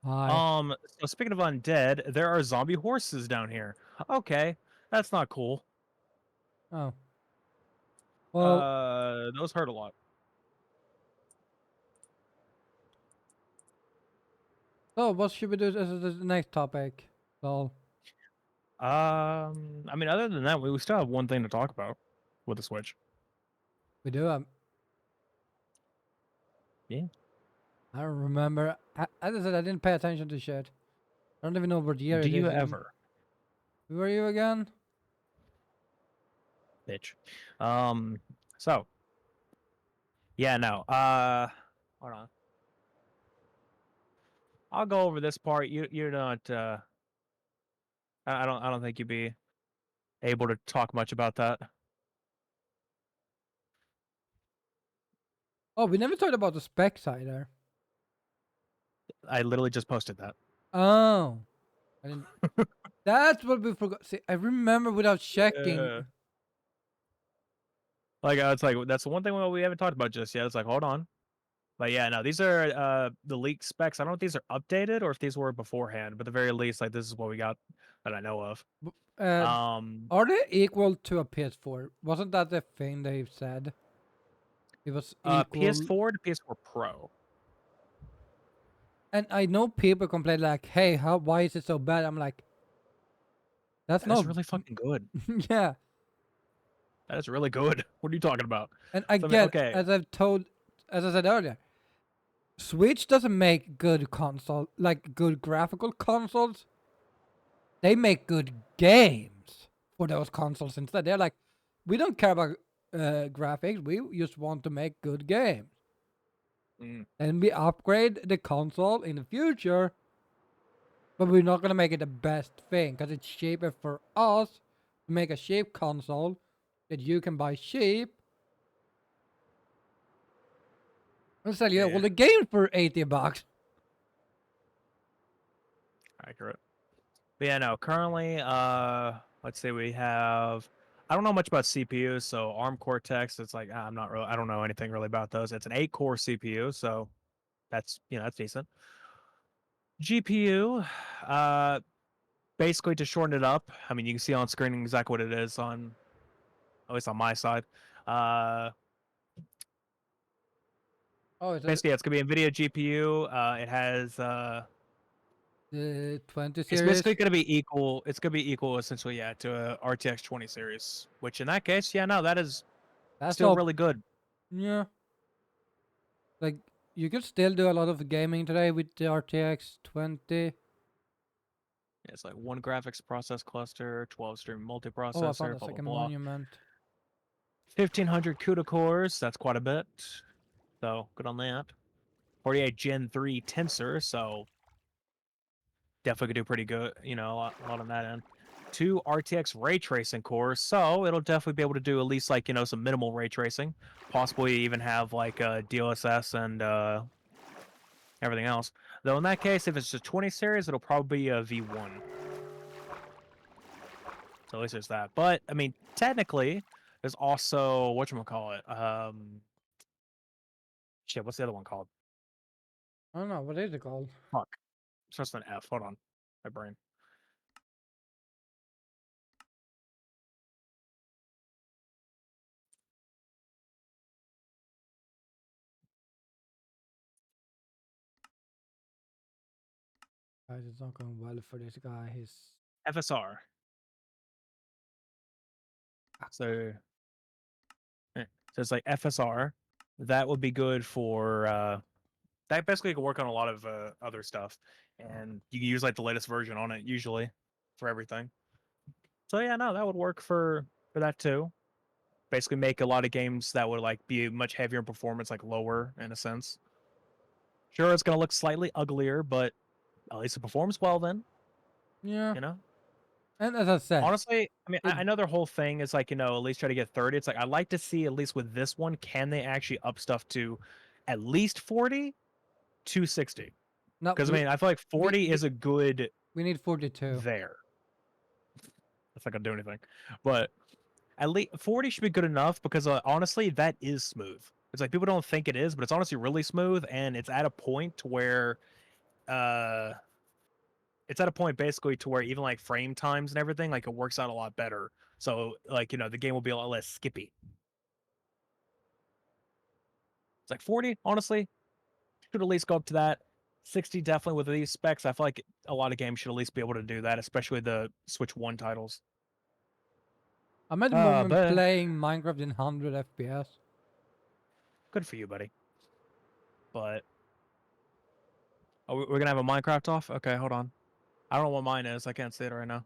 B: Hi.
A: So speaking of undead, there are zombie horses down here. Okay, that's not cool.
B: Oh. Well,
A: Those hurt a lot.
B: So what should we do as the next topic? So
A: I mean, other than that, we still have one thing to talk about with the Switch.
B: we do.
A: Yeah.
B: I don't remember. As I said, I didn't pay attention to shit. I don't even know what year
A: Do
B: it
A: you
B: is.
A: ever,
B: Who are you again?
A: bitch? So yeah, no. Hold on. I'll go over this part. You're not. I don't think you'd be able to talk much about that.
B: Oh, we never talked about the specs either.
A: I literally just posted that.
B: Oh, I didn't. That's what we forgot. See, I remember without checking.
A: Yeah. Like it's like that's the one thing we haven't talked about just yet. It's like hold on. But yeah, no, these are the leaked specs. I don't know if these are updated or if these were beforehand, but at the very least, like this is what we got that I know of.
B: Uh,
A: Um,
B: are they equal to a PS4? Wasn't that the thing they said? It was equal.
A: PS4 to PS4 Pro.
B: And I know people complain like, "Hey, why is it so bad?" I'm like, "That's
A: That's
B: not."
A: really fucking good.
B: Yeah,
A: That is really good. What are you talking about?
B: and I
A: So, I mean,
B: get,
A: okay,
B: as I said earlier, Switch doesn't make good console, like good graphical consoles. They make good games for those consoles instead. They're like, we don't care about graphics. We just want to make good games.
A: mm,
B: And we upgrade the console in the future, but we're not gonna make it the best thing because it's cheaper for us to make a cheap console that you can buy cheap and sell you all
A: yeah,
B: the games for $80.
A: accurate. But yeah, no, currently, let's say we have. I don't know much about CPUs, so ARM Cortex. It's like I'm not really. I don't know anything really about those. It's an 8-core CPU, so that's that's decent. GPU, basically to shorten it up. I mean, you can see on screen exactly what it is on, at least on my side. Uh,
B: Oh, it's
A: basically, yeah, it's gonna be NVIDIA GPU. It has
B: the 20
A: it's
B: series.
A: basically gonna be equal. It's gonna be equal essentially, yeah, to a RTX 20 series. Which in that case, yeah, no, that is
B: That's
A: still
B: not,
A: really good.
B: yeah. Like, you can still do a lot of gaming today with the RTX 20.
A: Yeah, it's like one graphics process cluster, 12 stream
B: Oh, I
A: multiprocessor,
B: found a
A: blah blah
B: second
A: blah.
B: monument.
A: 1500 CUDA cores. That's quite a bit. So good on that. 48 Gen 3 tensor. So definitely could do pretty good, a lot on that end. 2 RTX ray tracing cores, so it'll definitely be able to do at least like, some minimal ray tracing, possibly even have like DLSS and everything else. Though in that case, if it's a 20 series, it'll probably be a V1. So at least there's that. But I mean, technically, there's also whatchamacallit. Shit, what's the other one called?
B: I don't know, what is it called?
A: Fuck. It's just an F. Hold on. My brain.
B: Guys, it's not going well for this guy. He's
A: FSR. So, so it's like FSR. That would be good for that basically can work on a lot of other stuff, and you can use like the latest version on it usually for everything. So yeah, no, that would work for that too. Basically, make a lot of games that would like be much heavier in performance, like lower in a sense. Sure, it's gonna look slightly uglier, but at least it performs well. Then
B: yeah.
A: you know.
B: And as I said,
A: Honestly, I mean,
B: it
A: I know their whole thing is like, at least try to get 30. It's like I'd like to see at least with this one, can they actually up stuff to at least 40 to 60?
B: no,
A: Because I mean, I feel like
B: we,
A: 40
B: we
A: is a good
B: we need 42.
A: there. That's not gonna do anything, but at least 40 should be good enough because honestly, that is smooth. It's like people don't think it is, but it's honestly really smooth, and it's at a point where, uh, it's at a point basically to where even like frame times and everything, like it works out a lot better. So like the game will be a lot less skippy. It's like 40, honestly, should at least go up to that. 60 definitely with these specs. I feel like a lot of games should at least be able to do that, especially the Switch 1 titles.
B: I'm at the moment
A: But
B: playing Minecraft in 100 FPS.
A: good for you, buddy. But we're gonna have a Minecraft off? Okay, hold on. I don't know what mine is. I can't see it right now.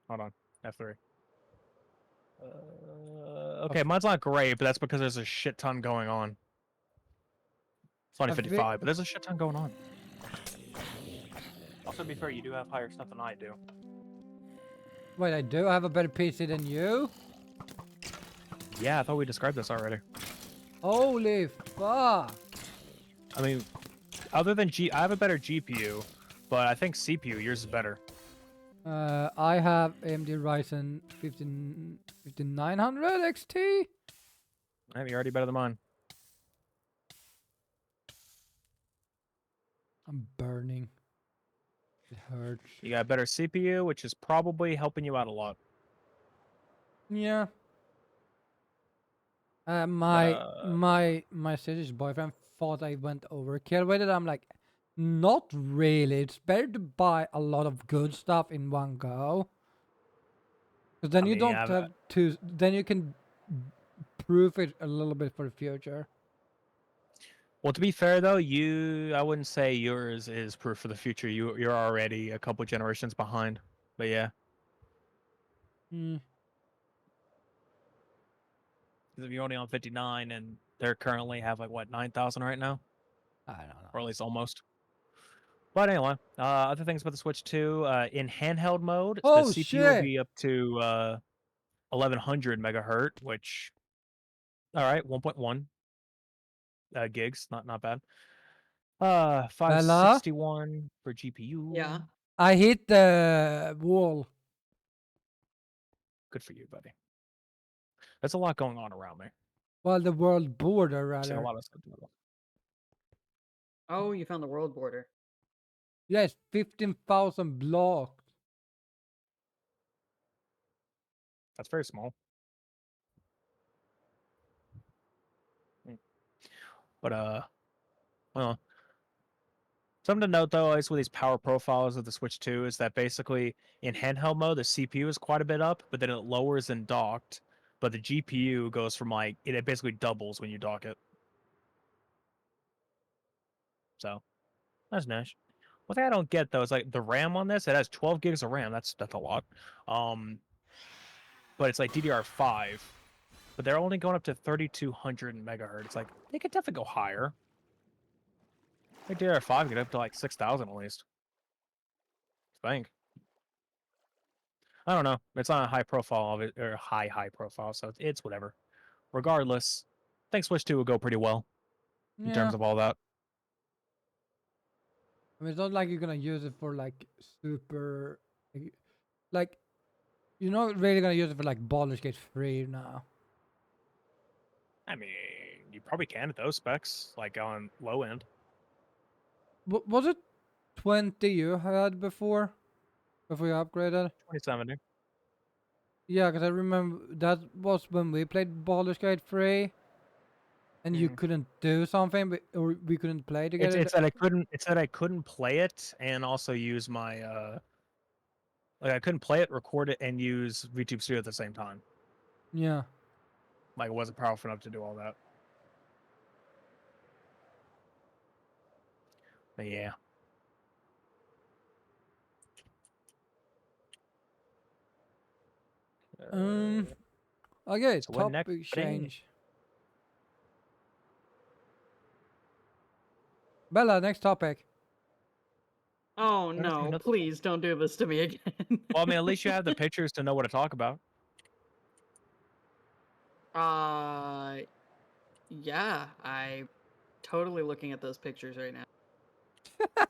A: Hold on. F3. Okay, mine's not great, but that's because there's a shit ton going on. It's only
B: I thi-
A: 55, but there's a shit ton going on. Also, to be fair, you do have higher stuff than I do.
B: Wait, I do have a better PC than you?
A: Yeah, I thought we described this already.
B: Holy fuck!
A: I mean, other than I have a better GPU, but I think CPU, yours is better.
B: I have AMD Ryzen 5900 XT.
A: You're already better than mine.
B: I'm burning. It hurts.
A: You got a better CPU, which is probably helping you out a lot.
B: Yeah.
A: Uh,
B: My sister's boyfriend thought I went overkill with it. I'm like, not really. It's better to buy a lot of good stuff in one go. Because then
A: I
B: you
A: mean,
B: don't
A: yeah,
B: have to. Then you can proof it a little bit for the future.
A: well, to be fair though, I wouldn't say yours is proof for the future. You're already a couple generations behind. But yeah,
B: Hmm.
A: 'cause if you're only on 59 and they're currently have like what 9,000 right now,
B: I don't know.
A: or at least almost. But anyway, other things about the Switch 2, in handheld mode, the
B: Oh
A: CPU will
B: shit!
A: be up to 1100 megahertz, which all right, 1.1 gigs, not bad.
B: Bella,
A: 561 for GPU.
C: Yeah.
B: I hit the wall.
A: Good for you, buddy. There's a lot going on around me.
B: Well, the world border
A: I'm seeing a
B: rather.
A: lot of stuff.
C: Oh, you found the world border.
B: Yes, 15,000 blocks.
A: That's very small. But well, something to note though, at least with these power profiles of the Switch 2, is that basically in handheld mode the CPU is quite a bit up, but then it lowers in docked. But the GPU goes from like it basically doubles when you dock it. So that's nice. One thing I don't get though is like the RAM on this. It has 12 gigs of RAM. That's a lot. But it's like DDR5, but they're only going up to 3200 megahertz. It's like they could definitely go higher. I think DDR5 get up to like 6000 at least. I think. I don't know. It's not a high profile of it or high profile, so it's whatever. Regardless, I think Switch 2 will go pretty well in terms
B: Yeah.
A: of all that.
B: I mean, it's not like you're gonna use it for like super, like you're not really gonna use it for like Baldur's Gate 3 now.
A: I mean, you probably can at those specs, like on low end.
B: Was it 20 you had before you upgraded?
A: 2070.
B: Yeah, because I remember that was when we played Baldur's Gate 3, and you
A: Mm.
B: couldn't do something, or we couldn't play together.
A: It's that I couldn't. It's that I couldn't play it and also use my like I couldn't play it, record it, and use VTube Studio at the same time.
B: Yeah.
A: Like it wasn't powerful enough to do all that. But yeah.
B: Okay,
A: So what next,
B: topic
A: buddy?
B: change. Bella, next topic.
C: Oh
A: There's
C: no,
A: another-
C: please don't do this to me again.
A: Well, I mean, at least you have the pictures to know what to talk about.
C: Yeah, I totally looking at those pictures right now.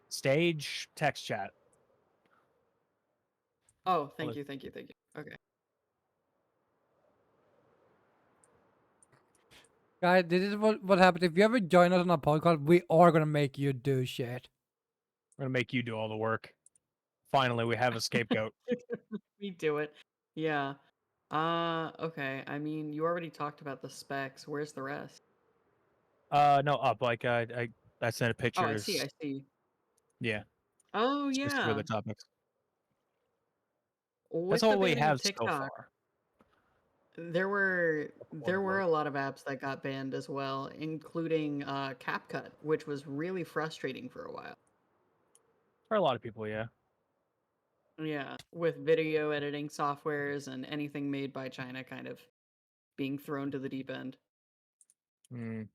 A: Stage text chat.
C: Oh, thank
A: Hello.
C: you, thank you, thank you. Okay.
B: Guys, this is what happens. If you ever join us on a podcast, we are gonna make you do shit.
A: I'm gonna make you do all the work. Finally, we have a scapegoat.
C: We do it. Yeah. Okay. I mean, you already talked about the specs. Where's the rest?
A: No, up. Like I sent a
C: Oh, I see.
A: pictures.
C: I see.
A: Yeah,
C: Oh,
A: specifically
C: yeah.
A: the topics. That's
C: With the
A: all we
C: banning of
A: have so
C: TikTok,
A: far.
C: there were a lot of apps that got banned as well, including CapCut, which was really frustrating for a while.
A: For a lot of people, yeah.
C: Yeah, with video editing softwares and anything made by China kind of being thrown to the deep end.
A: Mm.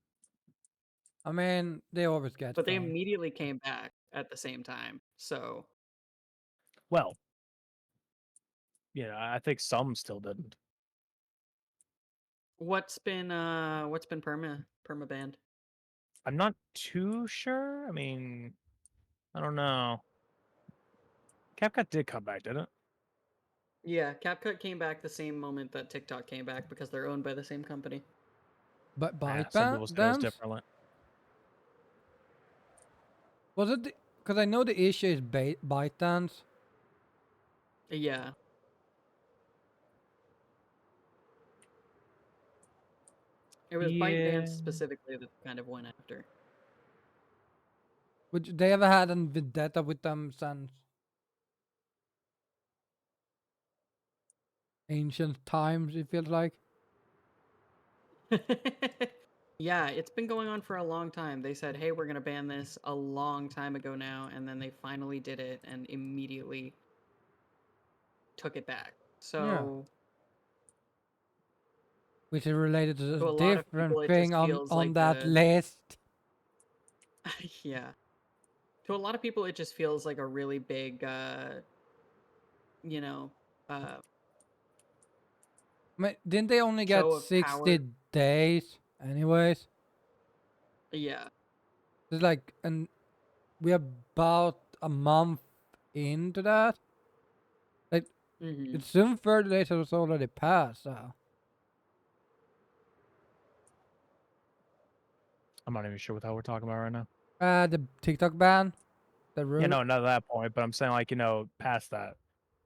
B: I mean, they always get
C: But they
B: thrown.
C: immediately came back at the same time. So,
A: Well, I think some still didn't.
C: what's been perma banned?
A: I'm not too sure. I mean, I don't know. CapCut did come back, didn't it?
C: Yeah, CapCut came back the same moment that TikTok came back because they're owned by the same company.
B: But
A: Some people say it was
B: dance?
A: differently.
B: Was it? Because I know the issue is ByteDance.
C: Yeah. It was ByteDance
A: Yeah.
C: specifically that kind of went after.
B: Which they ever had a vendetta with them since ancient times, it feels like.
C: Yeah, it's been going on for a long time. They said, "Hey, we're going to ban this" a long time ago now, and then they finally did it and immediately took it back.
B: Yeah.
C: So,
B: Which is related to
C: to
B: a
C: a lot of
B: different
C: people it
B: thing
C: just feels
B: on
C: like
B: that list.
C: yeah. To a lot of people it just feels like a really big you know, uh
B: I mean, didn't they only get
C: show of
B: 60
C: power.
B: days anyways?
C: Yeah.
B: It's like, and we're about a month into that. Like,
C: Mhm.
B: it's soon 30 days has already passed, so.
A: I'm not even sure what the hell we're talking about right now.
B: The TikTok ban, the
A: Yeah,
B: rule.
A: no, not at that point, but I'm saying like, past that.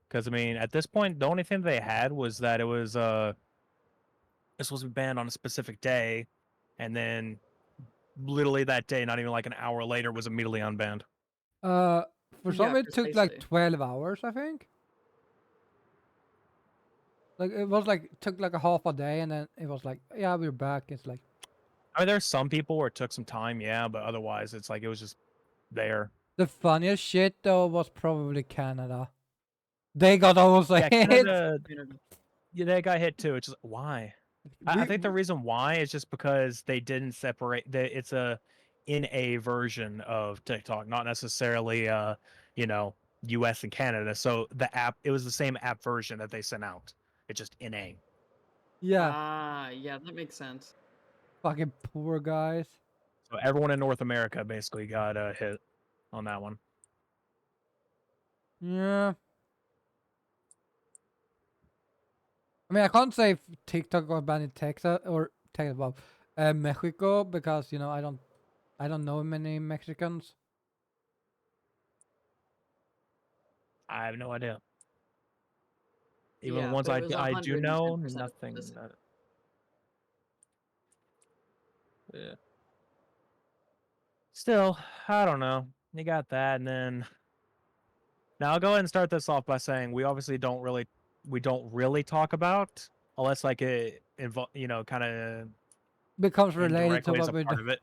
A: Because I mean, at this point, the only thing they had was that it's supposed to be banned on a specific day, and then literally that day, not even like an hour later, was immediately unbanned.
B: Uh, for some
C: Yeah,
B: it took like
C: precisely.
B: 12 hours, I think. Like it was like took like a half a day, and then it was like, yeah, we're back. It's like
A: I mean, there's some people where it took some time, yeah, but otherwise, it's like it was just there.
B: the funniest shit though was probably Canada. They got also
A: Yeah,
B: hit.
A: Canada, yeah, they got hit too. It's just why? I
B: We,
A: think the reason why is just because they didn't separate. It's a in a version of TikTok, not necessarily you know, U.S. and Canada. So the app, it was the same app version that they sent out. It's just in a.
B: yeah,
C: Ah, yeah, that makes sense.
B: fucking poor guys.
A: So everyone in North America basically got hit on that one.
B: Yeah, I mean I can't say if TikTok got banned in Texas or Texas, well, Mexico because I don't know many Mexicans.
A: I have no idea. Even the
C: Yeah,
A: ones
C: but it was
A: I do know,
C: 110% of
A: nothing.
C: citizens.
A: Yeah. Still, I don't know. You got that, and then now I'll go ahead and start this off by saying we don't really talk about unless like it kind of
B: Becomes related to
A: indirectly as
B: what
A: a
B: we do.
A: part of it.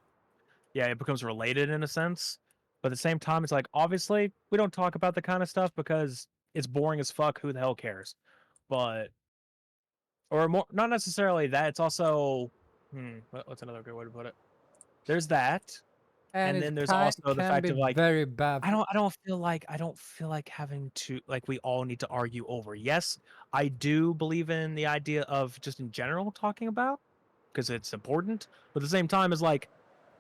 A: Yeah, it becomes related in a sense. But at the same time, it's like obviously we don't talk about the kind of stuff because it's boring as fuck. Who the hell cares? But or more, not necessarily that. It's also what's another good way to put it? There's that,
B: And
A: and
B: it
A: then there's also the
B: can
A: fact
B: be
A: of like
B: very bad.
A: I don't feel like having to like we all need to argue over. Yes, I do believe in the idea of just in general talking about because it's important, but at the same time is like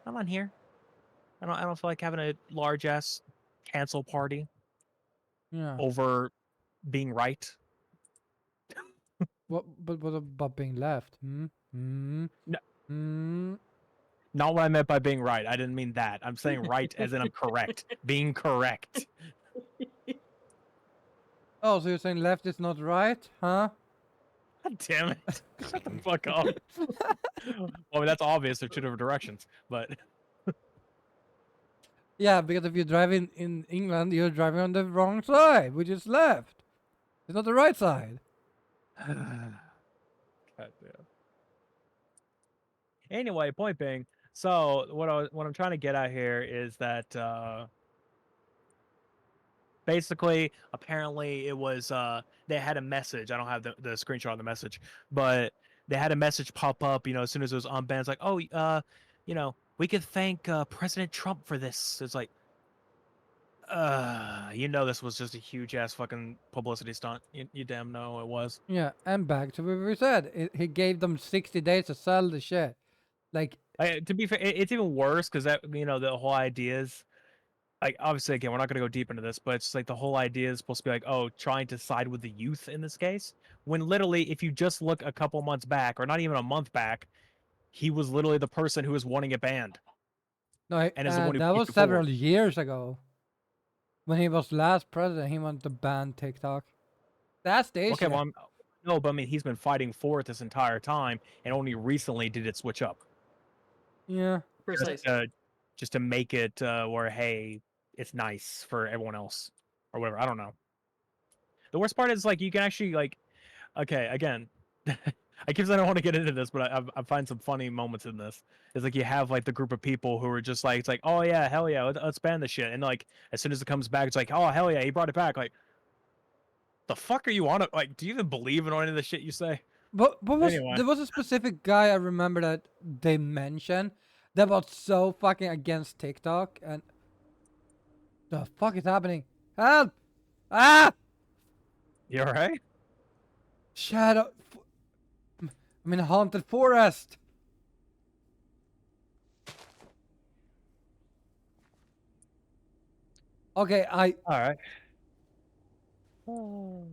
A: I'm on here. I don't feel like having a large ass cancel party
B: Yeah.
A: over being right.
B: What about being left?
A: No,
B: Hmm.
A: not what I meant by being right. I didn't mean that. I'm saying right as in I'm correct. Being correct.
B: Oh, so you're saying left is not right, huh?
A: God damn it! Shut the fuck up. Well, I mean, that's obvious. They're two different directions, but
B: Yeah, because if you're driving in England, you're driving on the wrong side, which is left. It's not the right side.
A: God damn. Anyway, point being, so what I'm trying to get at here is that basically, apparently, it was they had a message. I don't have the screenshot of the message, but they had a message pop up. You know, as soon as it was unbanned, it's like, oh, you know, we could thank President Trump for this. It's like, you know, this was just a huge ass fucking publicity stunt. You damn know it was.
B: Yeah, and back to what we said. He gave them 60 days to sell the shit. Like,
A: To be fair, it's even worse because that you know the whole idea is like obviously again we're not going to go deep into this, but it's like the whole idea is supposed to be like oh trying to side with the youth in this case when literally if you just look a couple months back or not even a month back, he was literally the person who was wanting it banned
B: no,
A: and is the one who
B: that was
A: pushed it forward.
B: several years ago. When he was last president, he wanted to ban TikTok. That's the
A: Okay,
B: issue.
A: well no, but I mean he's been fighting for it this entire time and only recently did it switch up.
B: Yeah.
C: Precisely.
A: Just to make it where hey it's nice for everyone else or whatever. I don't know. The worst part is like you can actually like okay again I keep saying I don't want to get into this but I find some funny moments in this. It's like you have like the group of people who are just like it's like oh yeah hell yeah let's ban the shit and like as soon as it comes back it's like oh hell yeah he brought it back like the fuck are you on it like do you even believe in any of the shit you say?
B: But
A: Anyway,
B: there was a specific guy I remember that they mentioned that was so fucking against TikTok and the fuck is happening? Help! Ah!
A: you alright?
B: Shadow. I'm in a haunted forest. Okay,
A: Alright.
B: am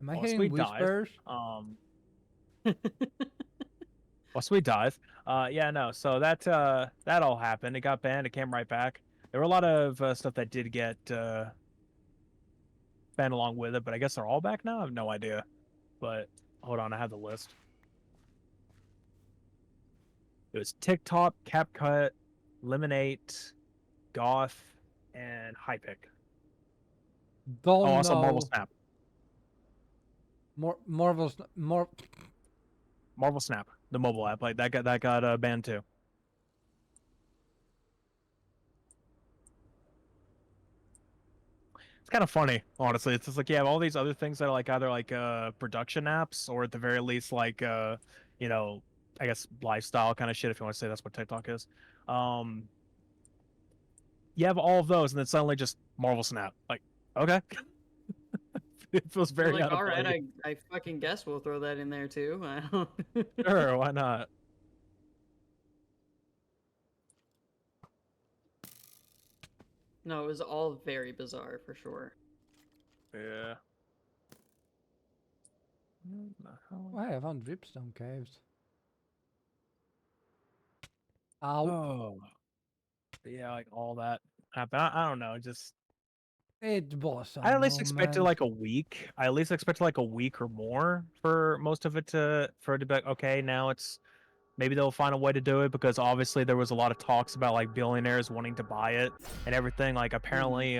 B: I
A: Well,
B: hearing
A: sweet dive.
B: whispers?
A: Well, sweet dive. Yeah, no. So that all happened. It got banned. It came right back. There were a lot of stuff that did get banned along with it, but I guess they're all back now. I have no idea. But hold on, I have the list. It was TikTok, CapCut, Lemonade, Goth, and Hypic. Oh,
B: Don't
A: also Marvel
B: know.
A: Snap.
B: Marvel's more.
A: Marvel Snap, the mobile app, like that got banned too. It's kind of funny, honestly. It's just like you have all these other things that are like either like production apps or at the very least like you know, I guess lifestyle kind of shit if you want to say that's what TikTok is. Um you have all of those and then suddenly just Marvel Snap. Like, okay. It feels
C: You're
A: very
C: like,
A: out of
C: all right,
A: place.
C: I fucking guess we'll throw that in there too. I don't.
A: Sure, why not?
C: No, it was all very bizarre for sure.
A: Yeah.
B: Why I found dripstone caves. Ow!
A: Oh. Yeah, like all that happened. I don't know, just
B: It was a
A: I at least expected
B: moment.
A: like a week. I at least expected like a week or more for most of it to for it to be like, okay, now it's maybe they'll find a way to do it because obviously there was a lot of talks about like billionaires wanting to buy it and everything. Like apparently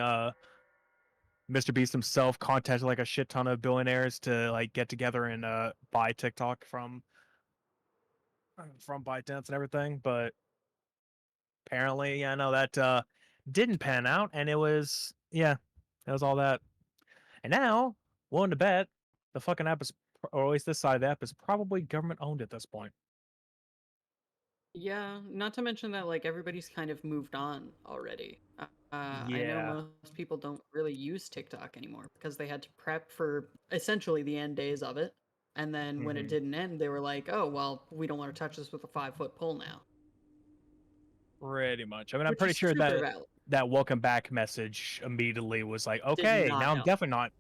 A: Mr. Beast himself contacted like a shit ton of billionaires to like get together and buy TikTok from ByteDance and everything, but apparently, yeah, no, that didn't pan out and it was yeah, it was all that. And now, willing to bet, the fucking app is, or at least this side of the app is probably government owned at this point.
C: Yeah, not to mention that like everybody's kind of moved on already. I know
A: Yeah.
C: most people don't really use TikTok anymore because they had to prep for essentially the end days of it. And then when it
A: Hmm.
C: didn't end, they were like, "Oh, well, we don't want to touch this with a 5-foot pole now,"
A: Pretty much. I mean, I'm
C: which
A: pretty
C: is
A: sure
C: super
A: that
C: valid.
A: that welcome back message immediately was like,
C: Did
A: okay,
C: not
A: now I'm
C: help.
A: definitely not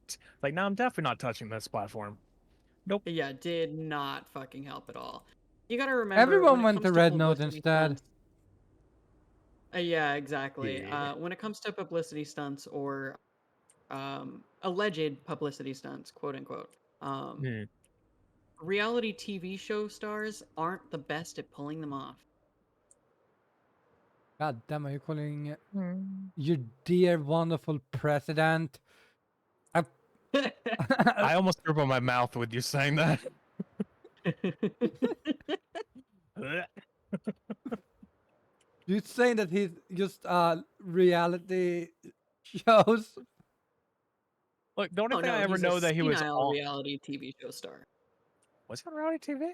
A: like now I'm definitely not touching this platform. Nope.
C: Yeah, did not fucking help at all. You got to remember when
B: Everyone
C: it
B: went
C: comes
B: to
C: to
B: Red Note
C: publicity
B: instead.
C: stunts. Yeah, exactly.
A: Yeah.
C: When it comes to publicity stunts or alleged publicity stunts, quote unquote. Um,
A: Hmm.
C: reality TV show stars aren't the best at pulling them off.
B: God damn, are you calling
A: Hmm.
B: your dear wonderful president? I,
A: I almost threw up in my mouth with you saying that.
B: you saying that he's just reality shows?
A: Look, the only
C: Oh
A: thing I
C: no,
A: ever
C: he's a
A: know that he was
C: senile
A: on
C: reality TV show star.
A: was he on reality TV?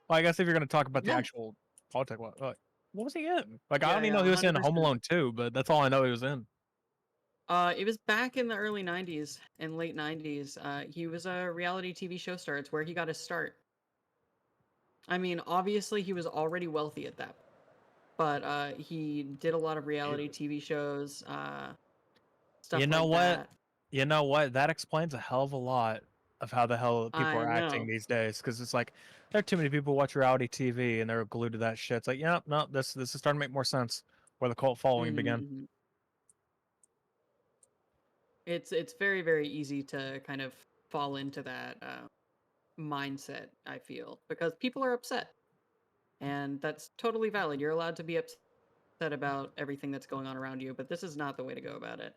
A: Well, I guess if you're gonna talk about the
C: Yeah,
A: actual politics, what was he in? Like, I
C: yeah,
A: only
C: yeah,
A: know he was in Home
C: 100%.
A: Alone 2, but that's all I know he was in.
C: It was back in the early 90s and late 90s. He was a reality TV show star. It's where he got his start. I mean, obviously he was already wealthy at that, but he did a lot of reality TV shows,
A: You
C: stuff
A: know
C: like
A: what?
C: that.
A: You know what? That explains a hell of a lot of how the hell people
C: I
A: are acting
C: know.
A: these days. Because it's like there are too many people who watch reality TV and they're glued to that shit. It's like, yeah, no, this is starting to make more sense where the cult following began.
C: Hmm. It's very very easy to kind of fall into that mindset. I feel because people are upset, and that's totally valid. You're allowed to be upset about everything that's going on around you, but this is not the way to go about it.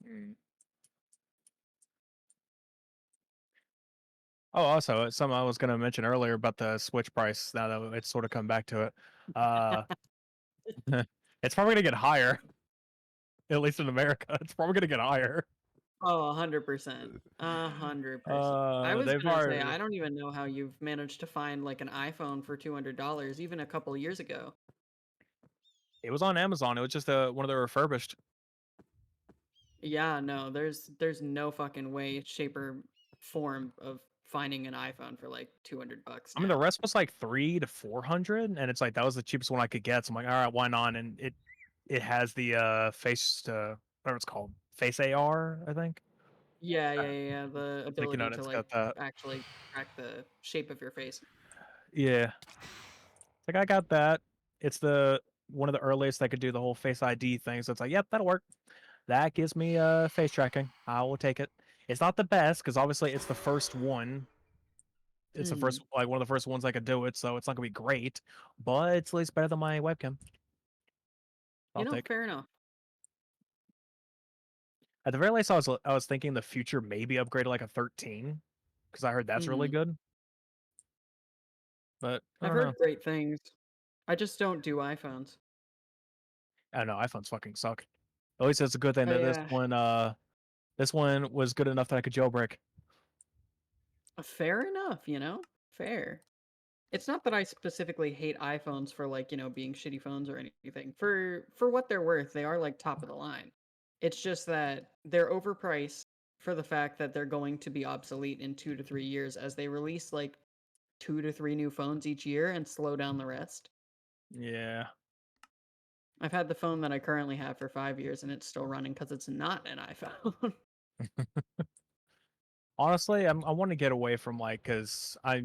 A: Mm. Oh, also, it's something I was going to mention earlier about the Switch price. Now that it's sort of come back to it, uh, it's probably going to get higher. At least in America, it's probably going to get higher.
C: Oh, 100%. 100%. I was
A: They've
C: gonna say,
A: already.
C: I don't even know how you've managed to find like an iPhone for $200, even a couple years ago.
A: It was on Amazon. It was just one of the refurbished.
C: Yeah, no, there's no fucking way, shape, or form of finding an iPhone for like $200
A: I mean, the
C: now.
A: rest was like 300 to 400, and it's like that was the cheapest one I could get. So I'm like, all right, why not? And it has the face whatever it's called, Face AR, I think.
C: Yeah,
A: Uh,
C: yeah, yeah, yeah, the
A: Like
C: ability to
A: it's
C: like
A: got that.
C: actually track the shape of your face.
A: Yeah, like I got that. It's the one of the earliest that could do the whole Face ID thing. So it's like, yep, that'll work. That gives me face tracking. I will take it. It's not the best because obviously it's the first one. It's the
C: Hmm.
A: first like one of the first ones I could do it, so it's not gonna be great, but it's at least better than my webcam.
C: You
A: I'll
C: know,
A: take.
C: fair enough.
A: At the very least, I was thinking the future maybe upgrade to like a 13 because I heard that's really
C: Hmm.
A: good. But I
C: I've
A: don't know.
C: heard great things. I just don't do iPhones.
A: I don't know. iPhones fucking suck. At least it's a good thing that
C: I
A: this one was good enough that I could jailbreak.
C: fair enough, you know? Fair. It's not that I specifically hate iPhones for like, being shitty phones or anything. For what they're worth, they are like top of the line. It's just that they're overpriced for the fact that they're going to be obsolete in 2 to 3 years as they release like 2 to 3 new phones each year and slow down the rest.
A: Yeah.
C: I've had the phone that I currently have for 5 years and it's still running cuz it's not an iPhone.
A: Honestly, I want to get away from like because I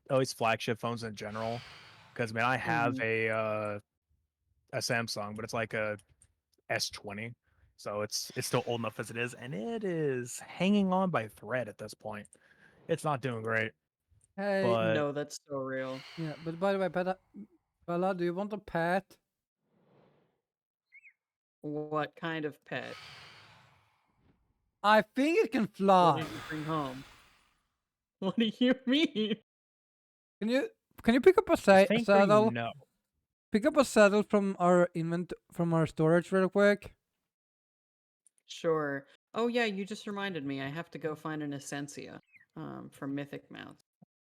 A: at least flagship phones in general. Because man, I have
C: Mhm.
A: a Samsung, but it's like a S20, so it's still old enough as it is, and it is hanging on by a thread at this point. It's not doing great,
B: Hey,
A: but
C: No, that's so real.
B: yeah, but by the way, Bella, do you want a pet?
C: What kind of pet?
B: I think it can
C: What
B: fly.
C: did you bring home? What do you mean?
B: Can you can you pick up a
A: I think
B: saddle?
A: no.
B: Pick up a saddle from our from our storage real quick.
C: Sure. Oh yeah, you just reminded me. I have to go find an Essentia from Mythic Mounts.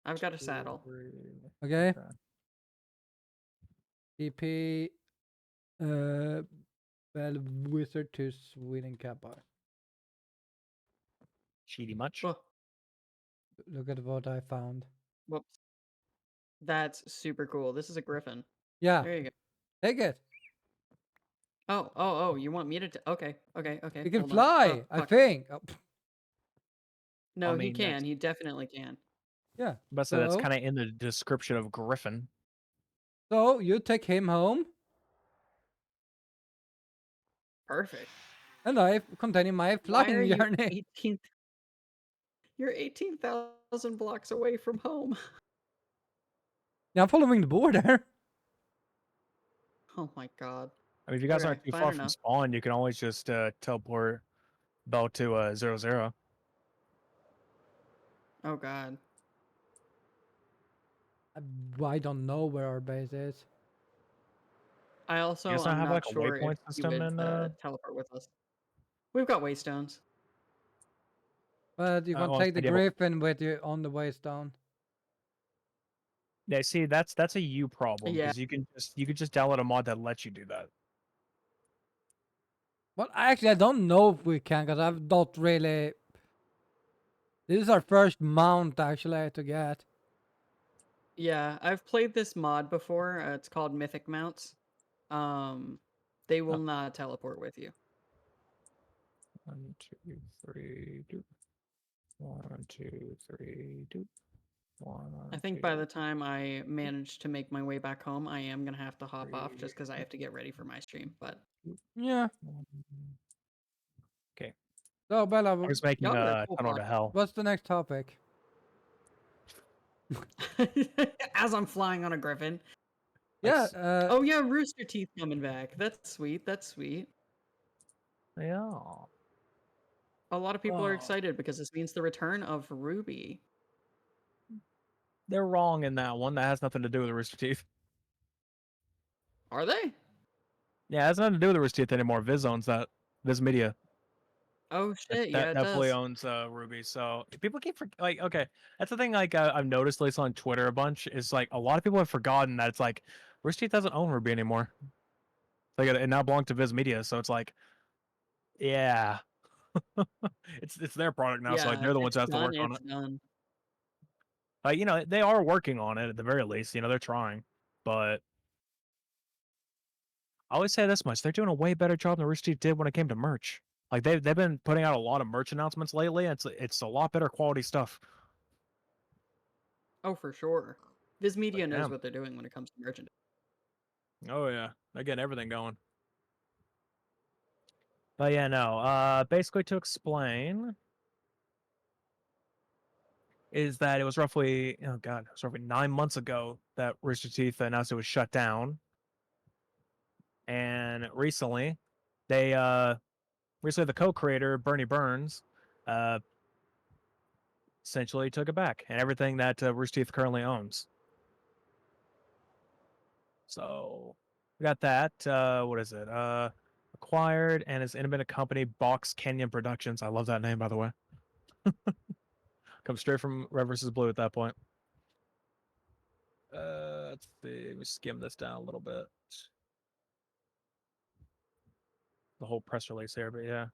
C: I've got a saddle.
B: Okay.
A: Okay.
B: EP Bell Wizard to Sweden Kappa.
A: Cheaty much?
C: Oh,
B: Look at what I found.
C: whoops. That's super cool. This is a griffin.
B: Yeah,
C: There you go.
B: take it.
C: Oh, you want me to okay, okay, okay.
B: It can
C: Hold on. Oh,
B: fly, I
C: fuck.
B: think. Oh,
A: I
C: No, he
A: mean,
C: can. He definitely can.
B: yeah.
A: that's
B: So
A: kind of in the description of Griffin.
B: so you take him home,
C: Perfect.
B: and I continue my
C: Why are
B: flying
C: you
B: journey.
C: 18th You're 18,000 blocks away from home.
B: Yeah, I'm following the border.
C: Oh my god.
A: I mean, if you guys aren't
C: Okay,
A: too
C: fine
A: far from
C: enough.
A: spawn, you can always just teleport Bell to 0-0.
C: Oh god.
B: I don't know where our base is.
C: I
A: You
C: also
A: guys not
C: am
A: have like
C: not
A: a
C: sure if
A: waypoint
C: you
A: system
C: would
A: in
C: teleport with us. We've got waystones.
B: But you can
A: well,
B: take the
A: do you have a-
B: griffin with you on the way down.
A: Yeah, see, that's a you problem
C: Yeah.
A: because you could just download a mod that lets you do that.
B: Well, actually, I don't know if we can, because I've not really... This is our first mount, actually, to get.
C: Yeah, I've played this mod before. It's called Mythic Mounts. They will
A: Oh.
C: not teleport with you.
A: 1, 2, 3, do. 1, 2, 3, do. 1,
C: I think
A: 2,
C: by the time I manage to make my way back home, I am gonna have to hop off
A: 3.
C: just because I have to get ready for my stream. But
B: Yeah.
A: Okay.
B: So, Bella,
A: I was making
C: y'all got a
A: a
C: cool
A: tunnel
C: block.
A: to hell.
B: what's the next topic?
C: As I'm flying on a griffin.
B: Yeah,
C: Oh yeah, Rooster Teeth coming back. That's sweet. That's sweet.
A: Yeah.
C: A lot of people are
A: Oh.
C: excited because this means the return of Ruby.
A: They're wrong in that one. That has nothing to do with the Rooster Teeth.
C: Are they?
A: Yeah, it has nothing to do with the Rooster Teeth anymore. Viz owns that. Viz Media.
C: Oh shit, yeah, it
A: That fully
C: does.
A: owns Ruby. So people keep like, okay, that's the thing. Like I've noticed, at least on Twitter, a bunch is like a lot of people have forgotten that it's like Rooster Teeth doesn't own Ruby anymore. Like it now belongs to Viz Media. So it's like, yeah, it's their product now. So like
C: Yeah,
A: they're the ones
C: it's
A: that have to
C: done,
A: work on
C: it's
A: it.
C: done.
A: Like they are working on it at the very least. They're trying, but I always say this much: they're doing a way better job than Rooster Teeth did when it came to merch. Like they've been putting out a lot of merch announcements lately. It's a lot better quality stuff.
C: Oh, for sure. Viz
A: Like
C: Media knows
A: damn.
C: what they're doing when it comes to merchandise.
A: Oh yeah, they're getting everything going. But yeah, no. Basically to explain is that it was roughly 9 months ago that Rooster Teeth announced it was shut down, and recently the co-creator Bernie Burns uh essentially took it back and everything that Rooster Teeth currently owns. So we got that. What is it? Acquired and his independent company Box Canyon Productions. I love that name, by the way. Comes straight from Red vs. Blue at that point. Let's see. Let me skim this down a little bit. The whole press release here, but yeah.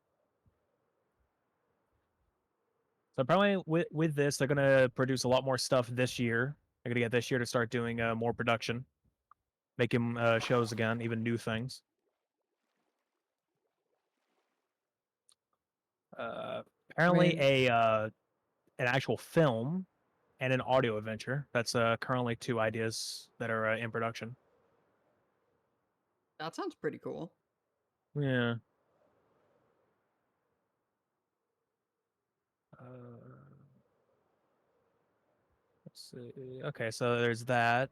A: So apparently, with this, they're gonna produce a lot more stuff this year. They're gonna get this year to start doing more production, making shows again, even new things. Apparently,
B: mean-
A: an actual film and an audio adventure. That's currently two ideas that are in production.
C: That sounds pretty cool.
A: Yeah. Let's see. Okay, so there's that.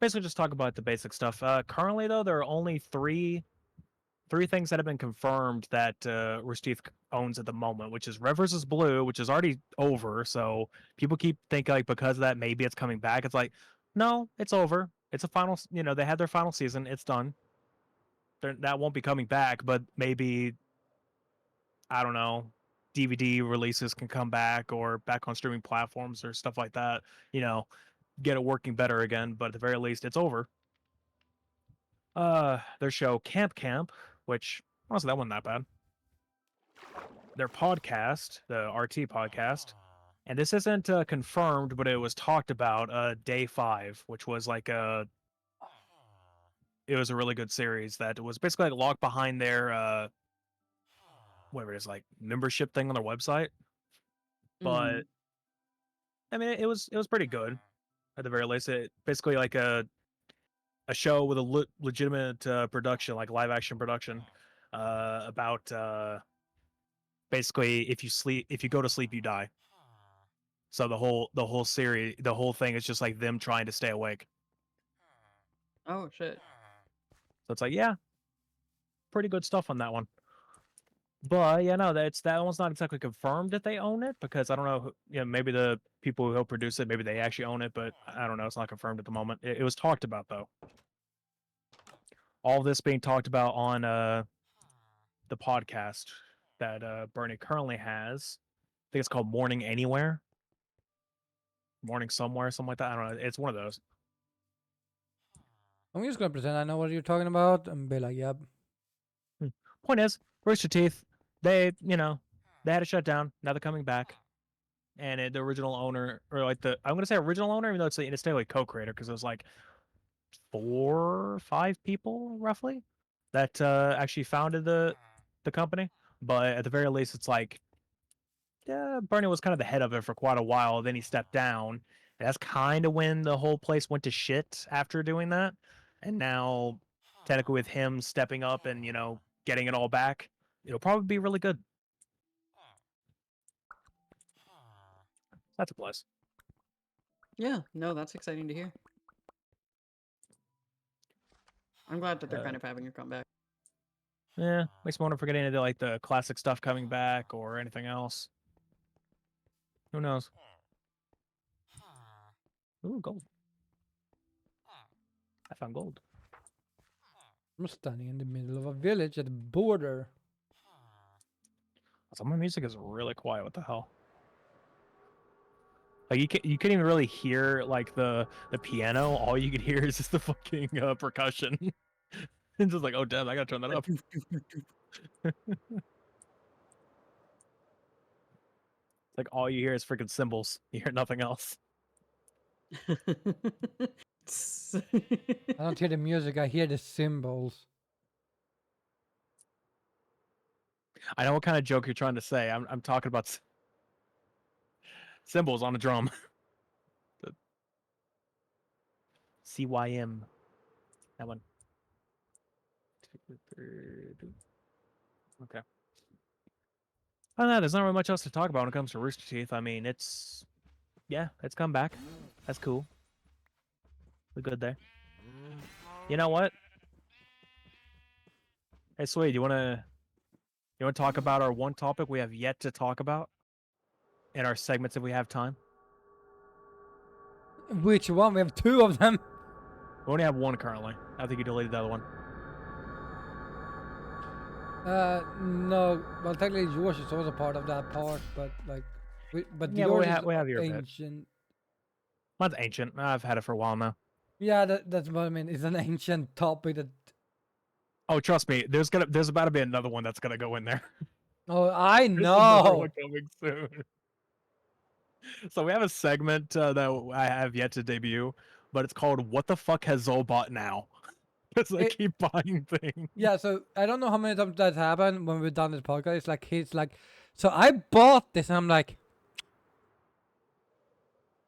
A: Basically, just talk about the basic stuff. Currently, though, there are only three things that have been confirmed that Rooster Teeth owns at the moment, which is Red vs. Blue, which is already over. So people keep thinking like because of that maybe it's coming back. It's like, no, it's over. It's a final. They had their final season. It's done. That won't be coming back, but maybe I don't know. DVD releases can come back or back on streaming platforms or stuff like that. Get it working better again. But at the very least, it's over. Their show Camp, which honestly that wasn't that bad. Their podcast, the RT podcast, and this isn't confirmed, but it was talked about. Day 5, which was like it was a really good series that was basically like locked behind their whatever it is, like membership thing on their website.
C: Mhm.
A: But I mean, it was pretty good at the very least. It basically like a show with a legitimate production, like live action production, about basically if you go to sleep, you die. So the whole series, the whole thing is just like them trying to stay awake.
C: Oh shit.
A: So it's like, yeah, pretty good stuff on that one. But yeah, no, that one's not exactly confirmed that they own it, because I don't know, maybe the people who help produce it, maybe they actually own it, but I don't know. It's not confirmed at the moment. It was talked about though. All this being talked about on the podcast that Bernie currently has. I think it's called Morning Anywhere, Morning Somewhere, something like that. I don't know. It's one of those.
B: I'm just gonna pretend I know what you're talking about and be like, yep.
A: Point is, Rooster Teeth, they had to shut down. Now they're coming back, and the original owner, or like I'm gonna say original owner, even though it's technically co-creator, because it was like 4 or 5 people roughly that actually founded the company. But at the very least, it's like, yeah, Bernie was kind of the head of it for quite a while. Then he stepped down. And that's kind of when the whole place went to shit after doing that. And now, technically, with him stepping up and getting it all back, it'll probably be really good. That's a plus.
C: Yeah, no, that's exciting to hear. I'm glad that they're kind of having a comeback.
A: Yeah, makes me wonder if we're getting into like the classic stuff coming back or anything else. Who knows? Ooh, gold. I found gold.
B: I'm standing in the middle of a village at the border.
A: Some of my music is really quiet. What the hell? Like you can't even really hear like the piano. All you could hear is just the fucking percussion. It's just like, oh damn, I gotta turn that up. Like all you hear is freaking cymbals. You hear nothing else.
B: I don't hear the music, I hear the cymbals.
A: I know what kind of joke you're trying to say. I'm talking about cymbals on a drum. CYM. That one. Okay. Other than that, there's not really much else to talk about when it comes to Rooster Teeth. I mean, it's come back. That's cool. We're good there. You know what? Hey, Swede, you wanna talk about our one topic we have yet to talk about in our segments if we have time?
B: Which one? We have 2 of them.
A: We only have one currently. I think you deleted the other one.
B: No. Well, technically yours is also part of that part, but like, but
A: Yeah,
B: yours
A: we have
B: is
A: your bit.
B: ancient.
A: Mine's ancient. I've had it for a while now.
B: Yeah, that's what I mean. It's an ancient topic that.
A: Oh, trust me. There's about to be another one that's gonna go in there.
B: Oh, I
A: There's another
B: know.
A: one coming soon. So we have a segment that I have yet to debut, but it's called "What the fuck has Zol bought now?" Because I keep buying things.
B: Yeah, so I don't know how many times that's happened when we've done this podcast. It's like he's like, so I bought this, and I'm like,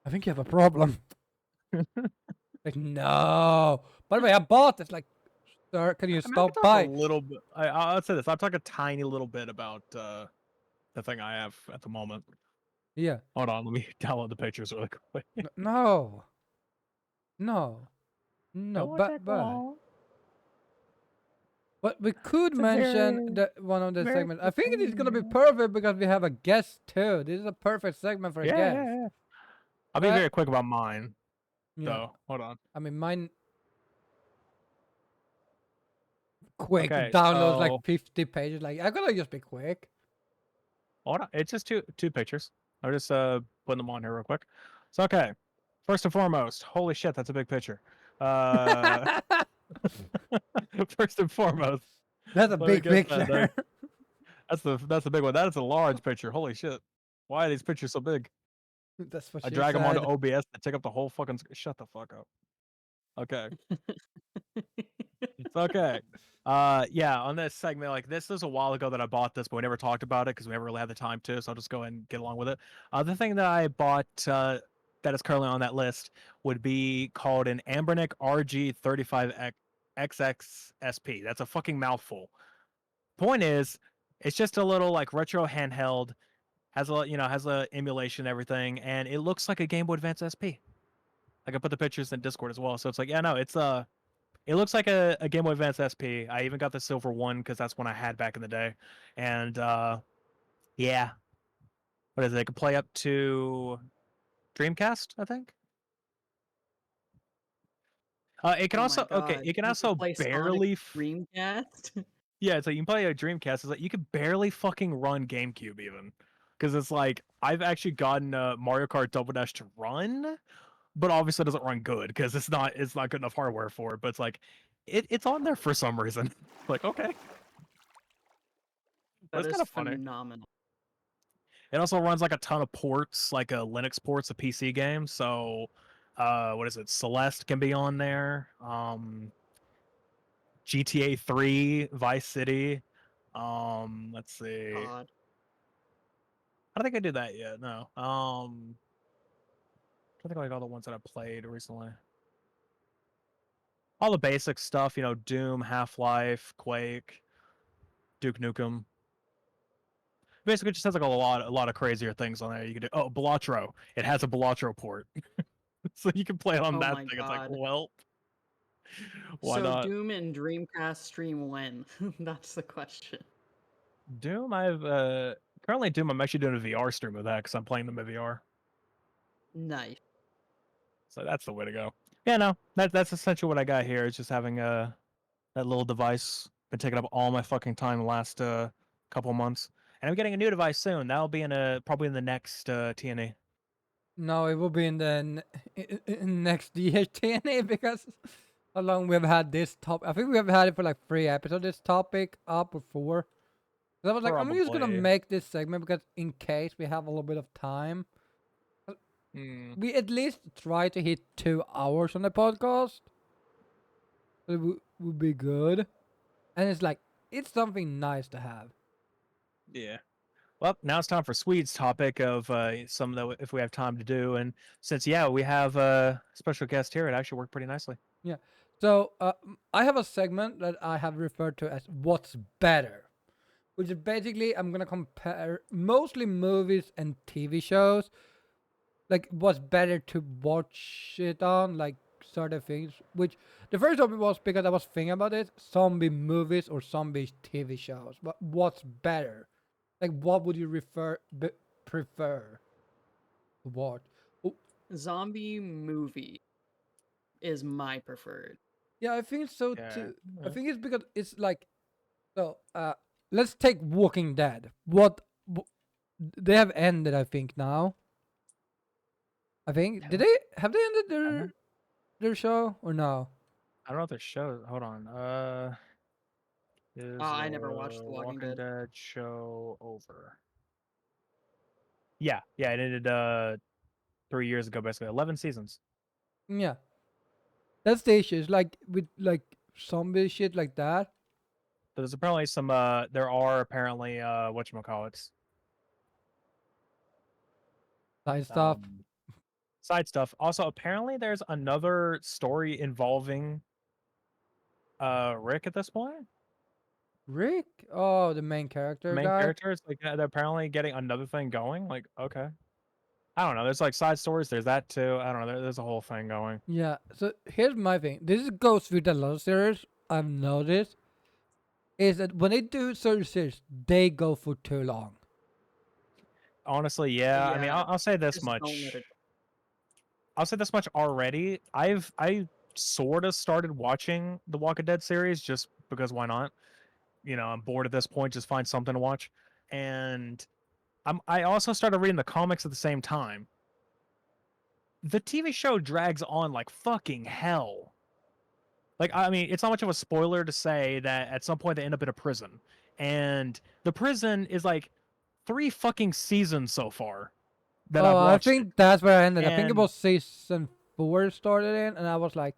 B: I think you have a problem. Like, no. By the way, I bought this. Like, sir, can you
A: I
B: stop
A: can talk
B: by?
A: a little bit. I'll say this. I'll talk a tiny little bit about the thing I have at the moment.
B: Yeah.
A: Hold on, let me download the pictures really quick.
B: No. No. No. But we could mention one of the segments. I think it is gonna be perfect because we have a guest too. This is a perfect segment for a guest.
A: Yeah. I'll be very quick about mine.
B: Yeah.
A: So hold on.
B: I mean, mine quick
A: Okay,
B: downloads like 50 pages. Like, I gotta just be quick.
A: Hold on. It's just two pictures. I'm just putting them on here real quick. So okay. First and foremost, holy shit, that's a big picture. First and foremost,
B: That's a big picture.
A: That's the big one. That is a large picture. Holy shit. Why are these pictures so big?
B: That's what
A: I
B: she
A: drag them onto
B: said.
A: OBS to take up the whole fucking. Shut the fuck up. Okay. It's okay. Yeah, on this segment, like this is a while ago that I bought this, but we never talked about it because we never really had the time to. So I'll just go ahead and get along with it. The thing that I bought that is currently on that list would be called an Ambernick RG35XX XXSP. That's a fucking mouthful. Point is, it's just a little like retro handheld. has a emulation and everything, and it looks like a Game Boy Advance SP. Like I put the pictures in Discord as well, so it's like yeah, no, it looks like a Game Boy Advance SP. I even got the silver one because that's one I had back in the day, and yeah, what is it? It can play up to Dreamcast, I think. It can
C: Oh
A: also
C: my god.
A: it can
C: You can
A: also
C: play Sonic
A: barely
C: Dreamcast?
A: yeah, it's like you can play a Dreamcast. It's like you can barely fucking run GameCube even, because it's like I've actually gotten Mario Kart Double Dash to run, but obviously it doesn't run good because it's not good enough hardware for it. But it's like it's on there for some reason. Like okay, but
C: That
A: it's
C: is
A: kind of funny.
C: phenomenal.
A: It also runs like a ton of ports, like a Linux ports of PC games. So, what is it? Celeste can be on there. GTA 3, Vice City. Let's see.
C: God.
A: I don't think I did that yet. No. I think like all the ones that I played recently. All the basic stuff, Doom, Half-Life, Quake, Duke Nukem. Basically, it just has like a lot of crazier things on there. You can do. Oh, Balatro. It has a Balatro port, so you can play it on
C: Oh
A: that
C: my
A: thing. It's like,
C: god.
A: well, why
C: So
A: not?
C: Doom and Dreamcast stream when? That's the question.
A: Doom. I've currently Doom. I'm actually doing a VR stream of that because I'm playing them in VR.
C: Nice.
A: So that's the way to go. Yeah, no, that's essentially what I got here. It's just having that little device. Been taking up all my fucking time the last couple months, and I'm getting a new device soon. That'll be probably in the next TNA.
B: No, it will be in the next year TNA because how long we have had this top. I think we have had it for like 3 episodes. This topic up before. So I was like, I'm just gonna
A: Probably.
B: make this segment because in case we have a little bit of time,
A: Hmm.
B: we at least try to hit 2 hours on the podcast. It would be good, and it's like it's something nice to have.
A: Yeah. Well, now it's time for Swede's topic of some that if we have time to do, and since we have a special guest here, it actually worked pretty nicely.
B: Yeah. So I have a segment that I have referred to as "What's Better," which is basically I'm gonna compare mostly movies and TV shows, like what's better to watch it on, like certain things. Which the first topic was because I was thinking about it: zombie movies or zombie TV shows. But what's better? Like, what would you prefer to watch? Oh,
C: Zombie movie is my preferred.
B: yeah, I think so
A: Yeah.
B: too. I think it's because it's like so. Let's take Walking Dead. They have ended, I think now. I think did they have they ended their show or no?
A: I don't know if there's shows. Hold on. Is
C: I never watched The Walking
A: Walking
C: Dead.
A: Dead show over? Yeah, it ended 3 years ago, basically 11 seasons.
B: Yeah, that's the issue. It's like with like zombie shit like that.
A: There's apparently some there are apparently whatchamacallits,
B: Side stuff.
A: um side stuff. Also, apparently there's another story involving Rick at this point.
B: Rick? Oh, the main
A: The
B: character
A: main
B: guy.
A: character is like they're apparently getting another thing going. Like, okay. I don't know. There's like side stories. There's that too. I don't know. There's a whole thing going.
B: Yeah. So here's my thing. This goes with a lot of series. I've noticed is that when they do certain series, they go for too long.
A: Honestly, yeah. I mean,
C: Yeah,
A: I'll say this
C: just don't let
A: much.
C: it.
A: I'll say this much already. I sort of started watching the Walking Dead series just because why not? I'm bored at this point. Just find something to watch, and I also started reading the comics at the same time. The TV show drags on like fucking hell. Like, I mean, it's not much of a spoiler to say that at some point they end up in a prison, and the prison is like 3 fucking seasons so far that
B: Oh,
A: I've
B: I
A: watched it,
B: think that's where I ended. I think it
A: and
B: was season 4 started in, and I was like,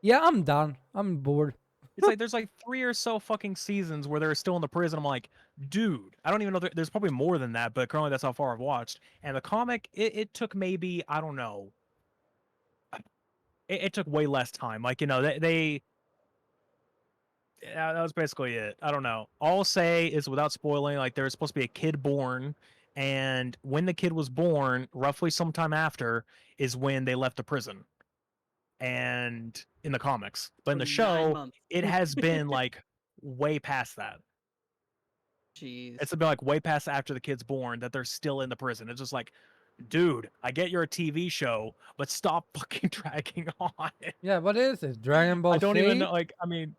B: yeah, I'm done. I'm bored.
A: it's like there's like 3 or so fucking seasons where they're still in the prison. I'm like, dude, I don't even know. There's probably more than that, but currently that's how far I've watched. And the comic, it took maybe I don't know. It took way less time. Like they yeah, that was basically it. I don't know. All I'll say is without spoiling, like there's supposed to be a kid born, and when the kid was born, roughly sometime after, is when they left the prison. And in the comics, but in
C: So
A: the
C: 9
A: show,
C: months.
A: it has been like way past that.
C: Jeez.
A: It's been like way past after the kid's born that they're still in the prison. It's just like, dude, I get you're a TV show, but stop fucking dragging on.
B: Yeah, what is this? Dragon Ball
A: I don't
B: Z?
A: even know. Like, I mean,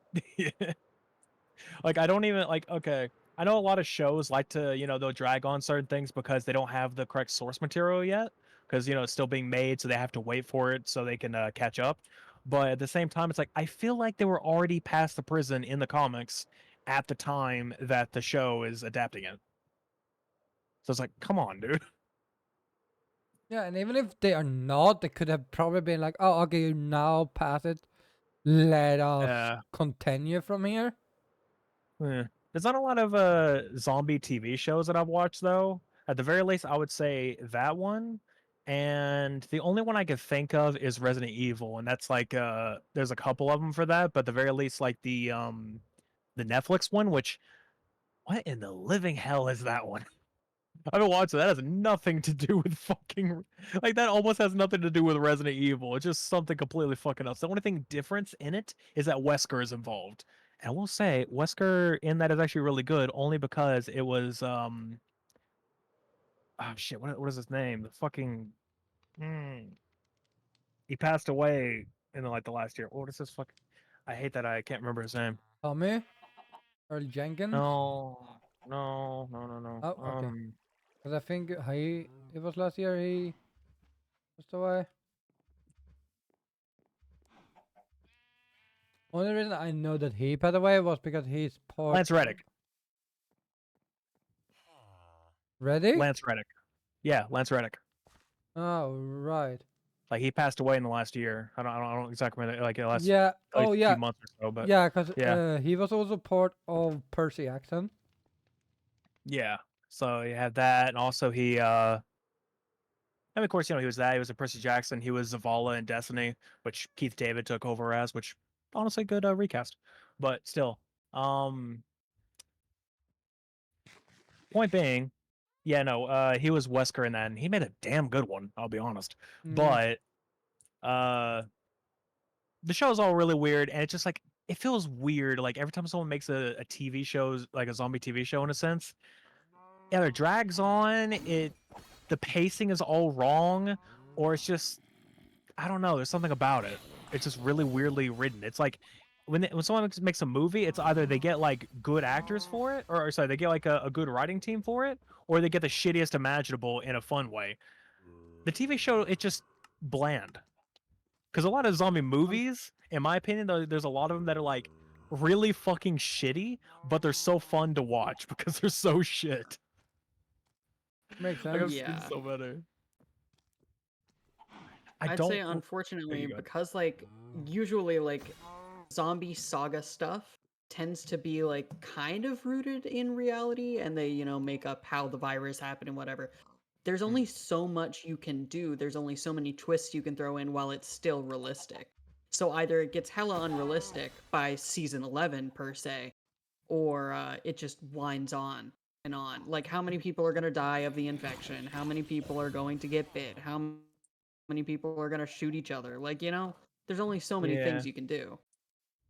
A: like I don't even like. Okay, I know a lot of shows like to, they'll drag on certain things because they don't have the correct source material yet, because it's still being made, so they have to wait for it so they can catch up. But at the same time, it's like I feel like they were already past the prison in the comics at the time that the show is adapting it. So it's like, come on, dude.
B: Yeah, and even if they are not, they could have probably been like, oh, okay, you now pass it. Let us
A: Uh,
B: continue from here.
A: There's not a lot of zombie TV shows that I've watched though. At the very least, I would say that one. And the only one I could think of is Resident Evil, and that's like there's a couple of them for that, but at the very least, like the Netflix one, which what in the living hell is that one? I haven't watched it. That has nothing to do with fucking like that almost has nothing to do with Resident Evil. It's just something completely fucking else. The only thing difference in it is that Wesker is involved. And I will say Wesker in that is actually really good only because it was oh shit, what is his name? The fucking he passed away in like the last year. What is this fuck? I hate that I can't remember his name.
B: Tommy? Earl Jenkins?
A: No, no.
B: Oh, okay. Because I think it was last year he passed away. Only reason I know that he passed away was because he's part.
A: Lance Reddick.
B: Ready?
A: Lance Reddick. Yeah, Lance Reddick.
B: Oh, right.
A: Like he passed away in the last year. I don't exactly remember, like the last
B: Yeah.
A: like
B: Oh,
A: few
B: yeah.
A: months or so, but
B: Yeah, because
A: yeah.
B: he was also part of Percy Jackson.
A: Yeah. So he had that, and also he and of course, he was that. He was a Percy Jackson. He was Zavala in Destiny, which Keith David took over as, which honestly good recast. But still, um, point being, yeah, no, he was Wesker in that, and he made a damn good one. I'll be honest,
B: Yeah.
A: but uh, the show's all really weird, and it's just like it feels weird. Like every time someone makes a TV show, like a zombie TV show, in a sense, either it drags on, the pacing is all wrong, or it's just I don't know. There's something about it. It's just really weirdly written. It's like when someone makes a movie, it's either they get like good actors for it, or sorry, they get like a good writing team for it, or they get the shittiest imaginable in a fun way. The TV show, it's just bland. Because a lot of zombie movies, in my opinion, there's a lot of them that are like really fucking shitty, but they're so fun to watch because they're so shit.
B: Makes
A: Like
B: sense.
A: I've seen
C: Yeah.
A: so many.
C: I'd say
A: There
C: unfortunately
A: you go.
C: because like usually like zombie saga stuff tends to be like kind of rooted in reality and they, make up how the virus happened and whatever. There's only so much you can do. There's only so many twists you can throw in while it's still realistic. So either it gets hella unrealistic by season 11 per se, or it just winds on and on. Like how many people are going to die of the infection? How many people are going to get bit? How many people are going to shoot each other? Like, there's only so many
A: Yeah.
C: things you can do.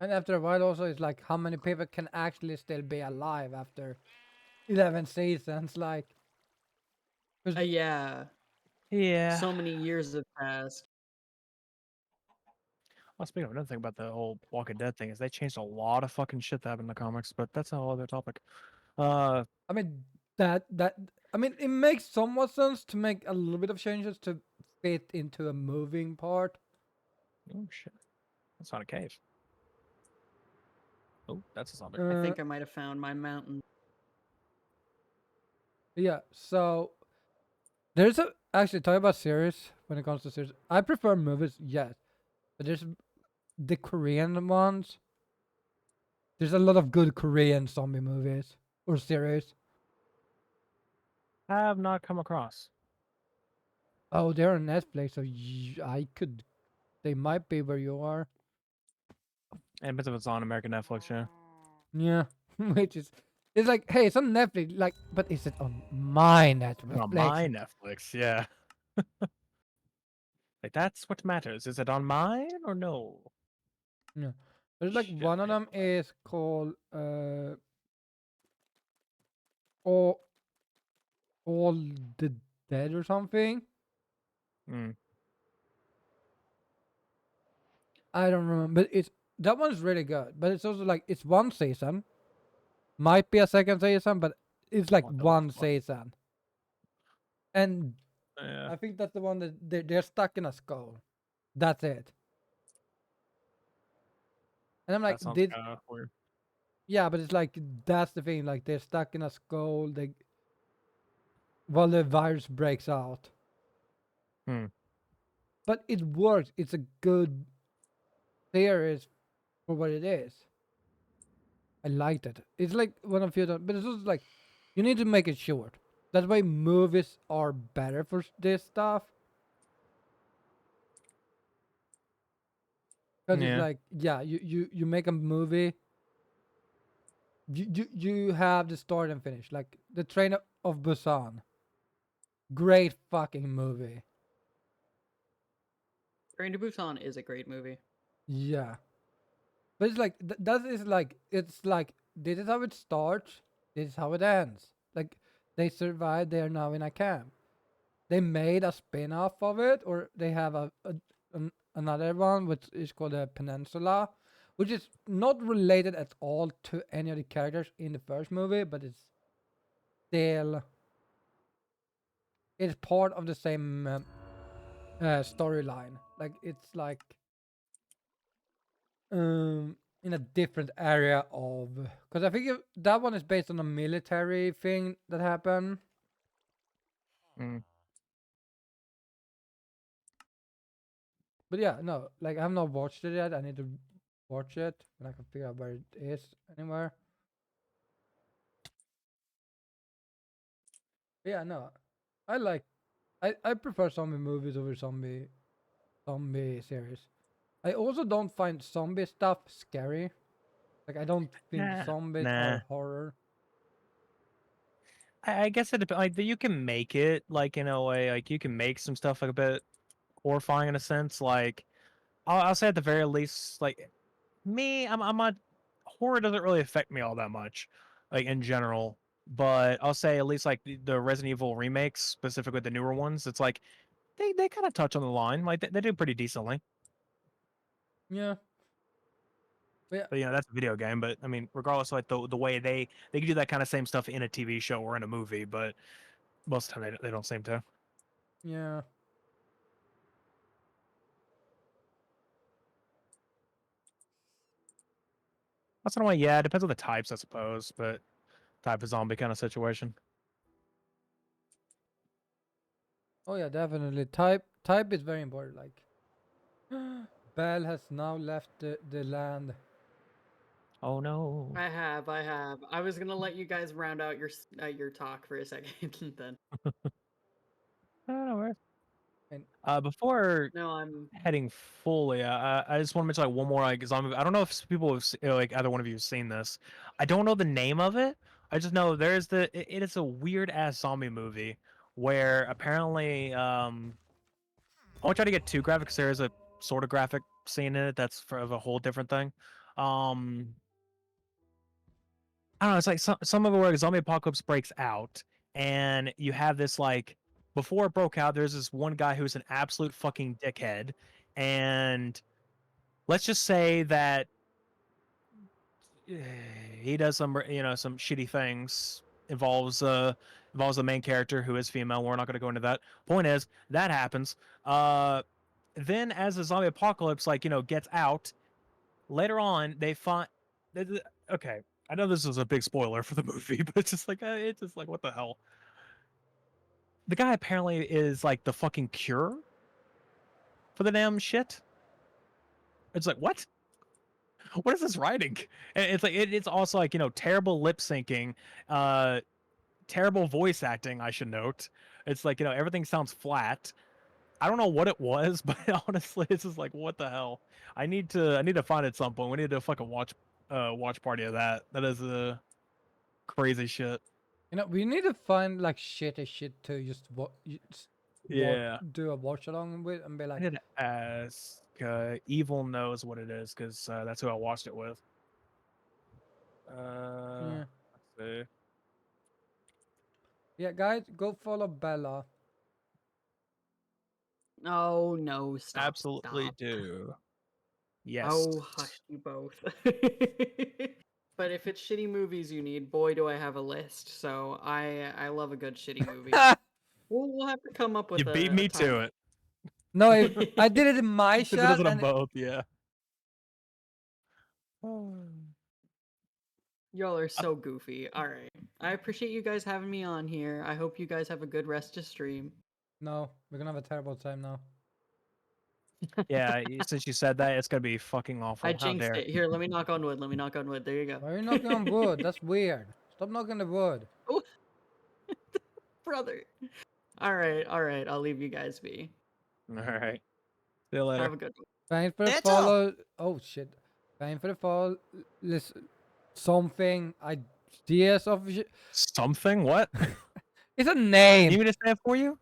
B: And after a while, also, it's like how many people can actually still be alive after 11 seasons? Like,
C: Yeah,
A: Yeah.
C: so many years have passed.
A: Well, speaking of another thing about the whole Walking Dead thing is they changed a lot of fucking shit that happened in the comics, but that's a whole other topic.
B: I mean, I mean, it makes somewhat sense to make a little bit of changes to fit into a moving part.
A: Oh shit, that's not a cave. Oh, that's a zombie.
C: I think I might have found my mountain.
B: Yeah, so there's actually talk about series when it comes to series. I prefer movies, yes, but there's the Korean ones. There's a lot of good Korean zombie movies or series.
A: Have not come across.
B: Oh, they're on Netflix, so they might be where you are.
A: And if it's on American Netflix, yeah.
B: Yeah, which is It's like, hey, it's on Netflix. Like, but is it on my Netflix?
A: On my Netflix, yeah. Like that's what matters. Is it on mine or no?
B: Yeah. There's like
A: Shit,
B: one of
A: I
B: them
A: have
B: is called all all the dead or something.
A: Mm,
B: I don't remember, but it's that one's really good. But it's also like it's one season, might be a second season, but it's like
A: what the
B: one
A: fuck?
B: season. And
A: Yeah,
B: I think that's the one that they're stuck in a skull. That's it. And I'm like,
A: that sounds
B: did
A: kind of weird.
B: yeah, but it's like that's the thing. Like they're stuck in a skull. They while the virus breaks out,
A: Hmm.
B: but it works. It's a good series for what it is. I liked it. It's like one of your, but it's also like you need to make it short. That's why movies are better for this stuff. Because it's
A: Yeah.
B: like, yeah, you make a movie. You have the start and finish. Like the Train of Busan. Great fucking movie.
C: Train to Busan is a great movie.
B: Yeah. But it's like that is like it's like this is how it starts. This is how it ends. Like they survived. They are now in a camp. They made a spin-off of it, or they have another one which is called a Peninsula, which is not related at all to any of the characters in the first movie, but it's still it's part of the same storyline. Like it's like in a different area of because I think that one is based on a military thing that happened.
A: Mm.
B: But yeah, no, like I have not watched it yet. I need to watch it and I can figure out where it is anywhere. But yeah, no, I like I prefer zombie movies over zombie series. I also don't find zombie stuff scary. Like I don't think
A: Nah.
B: zombies
A: Nah.
B: are horror.
A: I guess it depends. Like you can make it like in a way, like you can make some stuff like a bit horrifying in a sense. Like I'll say at the very least, like me, I'm not horror doesn't really affect me all that much, like in general. But I'll say at least like the Resident Evil remakes, specifically the newer ones, it's like they kind of touch on the line. Like they do pretty decently.
B: Yeah, but yeah,
A: But that's a video game. But I mean, regardless, like the way they can do that kind of same stuff in a TV show or in a movie, but most of the time they don't seem to.
B: yeah.
A: That's in a way, yeah. It depends on the types, I suppose, but type of zombie kind of situation.
B: Oh yeah, definitely. Type is very important. Like Belle has now left the land.
A: Oh no.
C: I have. I was gonna let you guys round out your talk for a second then.
A: No worries.
B: And
A: Before
C: No, I'm.
A: heading fully, I just want to mention like one more like zombie. I don't know if people have like either one of you have seen this. I don't know the name of it. I just know there's it is a weird ass zombie movie where apparently I won't try to get too graphic because there is a sort of graphic scene in it that's for of a whole different thing. Um, I don't know. It's like some of it where a zombie apocalypse breaks out, and you have this like before it broke out. There's this one guy who's an absolute fucking dickhead, and let's just say that he does some some shitty things. Involves the main character who is female. We're not going to go into that. Point is that happens. Then as the zombie apocalypse gets out later on, they find okay. I know this is a big spoiler for the movie, but it's just like what the hell. The guy apparently is like the fucking cure for the damn shit. It's like what? What is this writing? And it's like it's also like terrible lip syncing, uh, terrible voice acting. I should note. It's like everything sounds flat. I don't know what it was, but honestly, it's just like what the hell. I need to find it at some point. We need to fucking watch party of that. That is crazy shit.
B: You know, we need to find like shitty shit to just
A: Yeah.
B: do a watch along with and be
A: I
B: like,
A: need to ask. Evil knows what it is because that's who I watched it with.
B: yeah,
A: Let's see.
B: yeah, guys, go follow Bella.
C: Oh no, stop.
A: Absolutely
C: Stop.
A: do. Yes.
C: Oh, hush you both. But if it's shitty movies you need, boy, do I have a list. So I love a good shitty movie. We'll have to come up with
A: You beat
C: a
A: me
C: time.
A: to it.
B: No, I did it in my
A: Because it
B: shot,
A: does it on
B: and
A: both, yeah.
C: Y'all are so goofy. All right. I appreciate you guys having me on here. I hope you guys have a good rest of stream.
B: no, we're gonna have a terrible time now.
A: Yeah, since you said that, it's gonna be fucking awful.
C: I
A: How
C: jinxed
A: dare.
C: it. Here, let me knock on wood. Let me knock on wood. There you go.
B: Why are you knocking on wood? That's weird. Stop knocking the wood.
C: Oh, brother. All right. All right. I'll leave you guys be.
A: Alright. See you later.
C: Have a good one.
B: Thanks for the
D: That's all.
B: follow. Oh shit. Thanks for the follow. Listen, something I DS of
A: Something? What?
B: It's a
A: You
B: name.
A: need me to say it for you?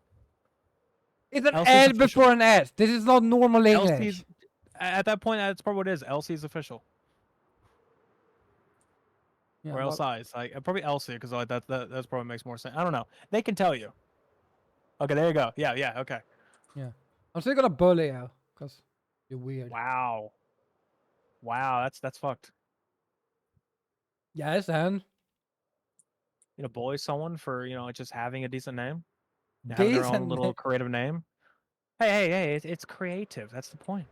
B: It's an
A: Elsie's
B: L
A: official.
B: before an S. This is not normal English.
A: Elsie's at that point, that's probably what it is. Elsie's official.
B: Yeah,
A: Or
B: well,
A: Elsie's. Like probably Elsie, because like that's probably makes more sense. I don't know. They can tell you. Okay, there you go. Yeah, yeah, okay.
B: I'm still gonna bully you because you're weird.
A: Wow. Wow, that's fucked.
B: Yes, and
A: You know, bully someone for, just having a decent name. Having their own
B: decent.
A: little creative name. Hey, it's creative. That's the point.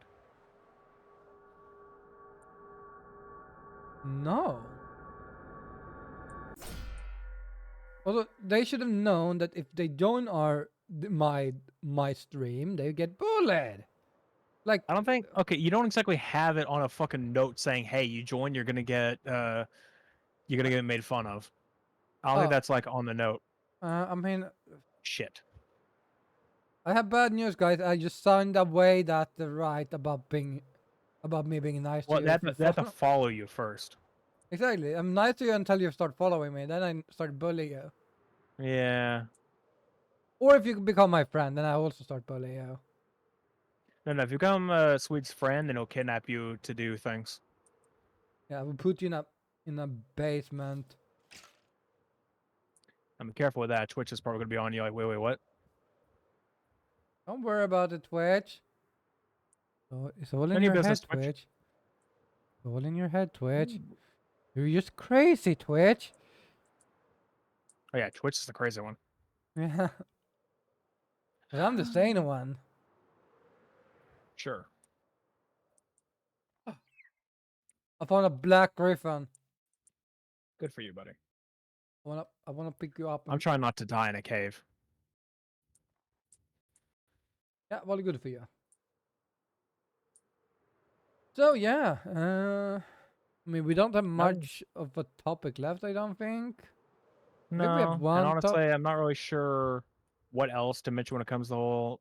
B: No. Also, they should have known that if they join my stream, they get bullied. Like,
A: I don't think okay, you don't exactly have it on a fucking note saying, "Hey, you join, you're gonna get made fun of." I don't think
B: Oh.
A: that's like on the note.
B: I mean,
A: Shit.
B: I have bad news, guys. I just signed away that the right about me being nice
A: Well,
B: to you. If you
A: they have to
B: follow-
A: follow you first.
B: Exactly. I'm nice to you until you start following me. Then I start bullying you.
A: Yeah.
B: Or if you become my friend, then I also start bullying you.
A: No, if you become Sweet's friend, then he'll kidnap you to do things.
B: Yeah, I will put you in a basement.
A: I'm careful with that. Twitch is probably gonna be on you. Like, wait, what?
B: Don't worry about it, Twitch. Oh, it's all in
A: None of your
B: your
A: business,
B: head,
A: Twitch.
B: Twitch. It's all in your head, Twitch. You're just crazy, Twitch.
A: Oh yeah, Twitch is the crazy one.
B: Yeah. But I'm the sane one.
A: Sure.
B: I found a black griffin.
A: Good for you, buddy.
B: I wanna pick you up.
A: I'm trying not to die in a cave.
B: Yeah, well, good for you. So yeah, I mean, we don't have much of a topic left, I don't think. I think we have
A: No,
B: one
A: and honestly, I'm not really sure what else to mention when it comes to the whole,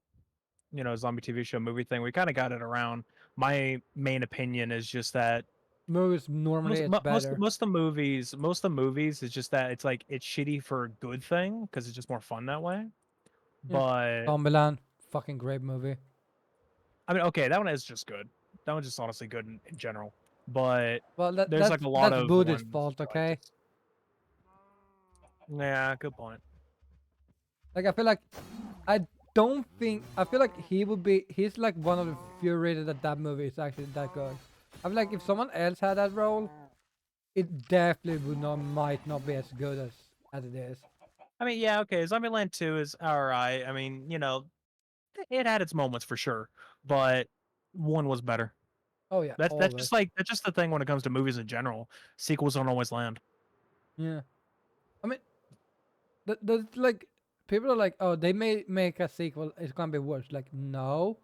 A: zombie TV show movie thing. We kind of got it around. My main opinion is just that
B: movies normally it's better.
A: most of the movies is just that it's like it's shitty for a good thing because it's just more fun that way.
B: Yeah.
A: But
B: Zombieland, fucking great movie.
A: I mean, okay, that one is just good. That one's just honestly good in general. But
B: Well,
A: there's like a lot
B: that's
A: of
B: Buddha's
A: ones
B: fault,
A: that, like,
B: okay?
A: yeah, good point.
B: Like I feel like I feel like he's like one of the few reasons that movie is actually that good. I feel like if someone else had that role, it definitely might not be as good as it is.
A: I mean, yeah, okay, Zombieland 2 is alright. I mean, it had its moments for sure, but one was better.
B: Oh yeah,
A: That's
B: always.
A: that's just the thing when it comes to movies in general. Sequels don't always land.
B: Yeah. I mean, the like people are like, oh, they may make a sequel, it's gonna be worse. Like, no,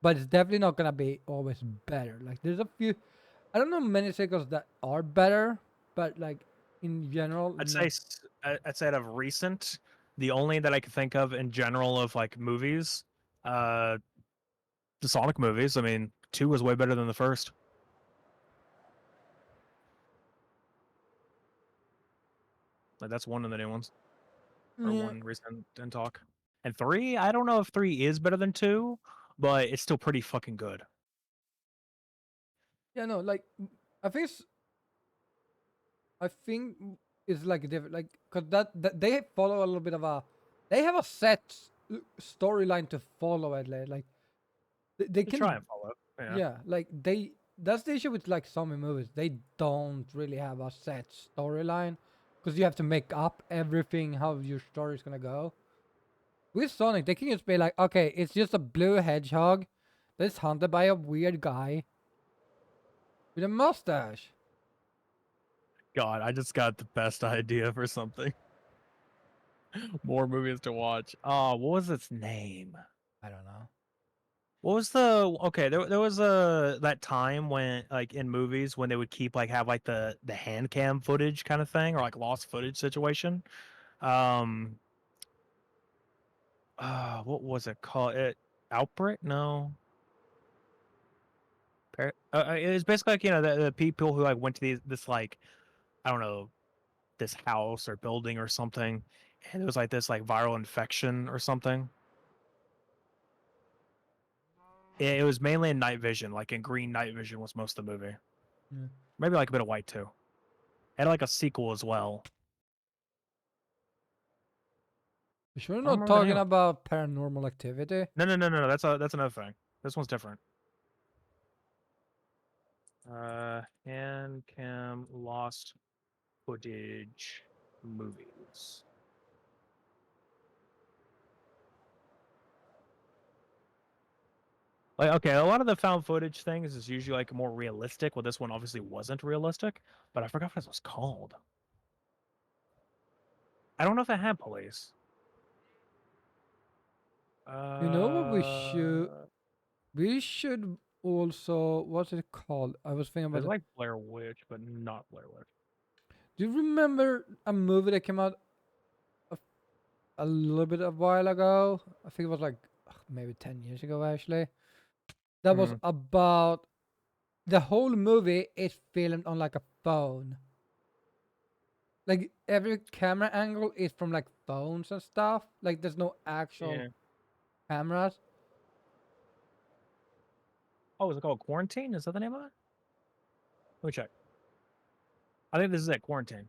B: but it's definitely not gonna be always better. Like, there's a few, I don't know many sequels that are better, but like in general,
A: I'd
B: no.
A: say I'd say out of recent, the only that I can think of in general of like movies, the Sonic movies. I mean, 2 was way better than the first. Like that's one of the new ones, or
B: Yeah.
A: one recent in talk. And 3, I don't know if 3 is better than 2, but it's still pretty fucking good.
B: Yeah, no, like I think I think it's like a different, like, because that they follow a little bit of they have a set storyline to follow at like they
A: To try
B: can,
A: and follow. Yeah.
B: yeah, like that's the issue with like zombie movies. They don't really have a set storyline because you have to make up everything how your story is gonna go. With Sonic, they can just be like, okay, it's just a blue hedgehog that's hunted by a weird guy with a mustache.
A: God, I just got the best idea for something. More movies to watch. Oh, what was its name?
B: I don't know.
A: What was the okay? There was a that time when like in movies when they would keep like have like the hand cam footage kind of thing or like lost footage situation. Um, what was it called? Outbreak? No. It was basically like the people who like went to this like I don't know this house or building or something, and it was like this like viral infection or something. It was mainly in night vision, like in green night vision was most of the movie.
B: Yeah.
A: Maybe like a bit of white too. And like a sequel as well.
B: You sure
A: I don't
B: not
A: remember the
B: talking
A: name.
B: about Paranormal Activity?
A: No. That's another thing. This one's different. Hand cam lost footage movies. Like okay, a lot of the found footage things is usually like more realistic. Well, this one obviously wasn't realistic, but I forgot what it was called. I don't know if it had police.
B: You know what we should?
A: Uh,
B: We should also. What's it called? I was thinking about
A: it's
B: it.
A: like Blair Witch, but not Blair Witch.
B: Do you remember a movie that came out a, a little bit a while ago? I think it was like maybe 10 years ago actually. That was
A: Mm,
B: about the whole movie is filmed on like a phone. Like every camera angle is from like phones and stuff. Like there's no actual
A: yeah.
B: cameras.
A: Oh, is it called Quarantine? Is that the name of it? Let me check. I think this is it. Quarantine.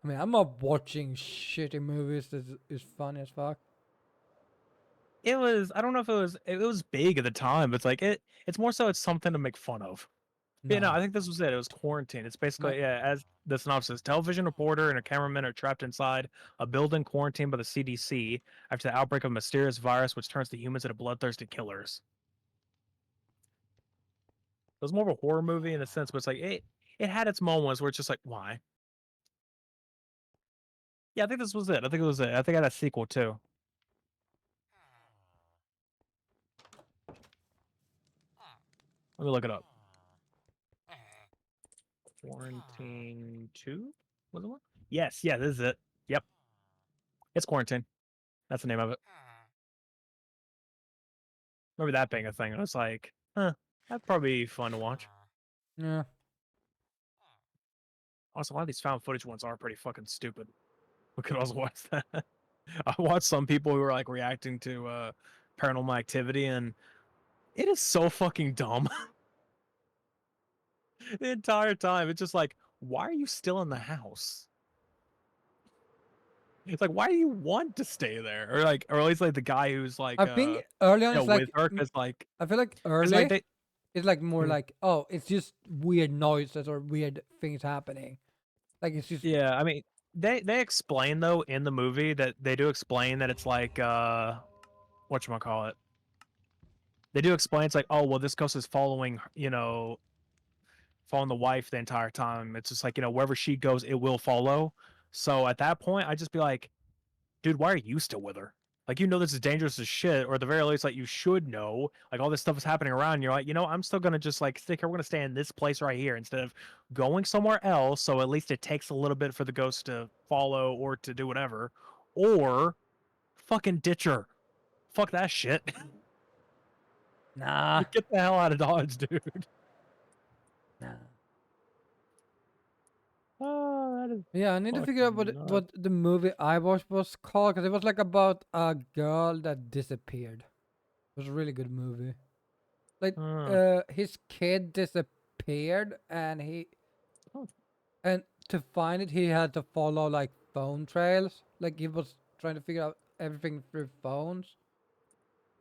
B: I mean, I'm not watching shitty movies that is funny as fuck.
A: It was. I don't know if it was big at the time, but it's like It's more so it's something to make fun of. Yeah, no,
B: No,
A: I think this was it. It was Quarantine. It's
B: my
A: basically as the synopsis: television reporter and a cameraman are trapped inside a building quarantined by the CDC after the outbreak of a mysterious virus which turns the humans into bloodthirsty killers. It was more of a horror movie in a sense, but it's like it had its moments where it's just like, why? Yeah, I think this was it. I think it was it. I think I had a sequel too. Let me look it up. Quarantine 2? Was it one? Yes, yeah, this is it. Yep. It's Quarantine. That's the name of it. Remember that being a thing. And I was like, that'd probably be fun to watch.
B: yeah.
A: Also, a lot of these found footage ones are pretty fucking stupid. We could also watch that. I watched some people who were like reacting to paranormal activity, and it is so fucking dumb. The entire time. It's just like, why are you still in the house? It's like, why do you want to stay there? Or at least like the guy who's like
B: I think early on it's
A: with
B: like
A: her,
B: I feel like
A: cause like
B: early
A: they
B: it's like more
A: mm,
B: like, oh, it's just weird noises or weird things happening. Like it's just
A: yeah, I mean they explain though in the movie that they do explain that it's like whatchamacallit. They do explain it's like, oh well this ghost is following, following the wife the entire time. It's just like, wherever she goes, it will follow. So at that point, I'd just be like, dude, why are you still with her? Like, this is dangerous as shit, or at the very least, like, you should know, like, all this stuff is happening around. And you're like, I'm still gonna just like stick here. We're gonna stay in this place right here instead of going somewhere else. So at least it takes a little bit for the ghost to follow or to do whatever, or fucking ditch her. Fuck that shit.
B: nah,
A: Get the hell out of Dodge, dude.
B: nah.
A: Oh, that is
B: Yeah, I need to figure out
A: fucking nuts.
B: what the movie I watched was called, because it was like about a girl that disappeared. It was a really good movie. Like,
A: Uh,
B: his kid disappeared, and
A: oh,
B: to find it, he had to follow like phone trails. Like he was trying to figure out everything through phones.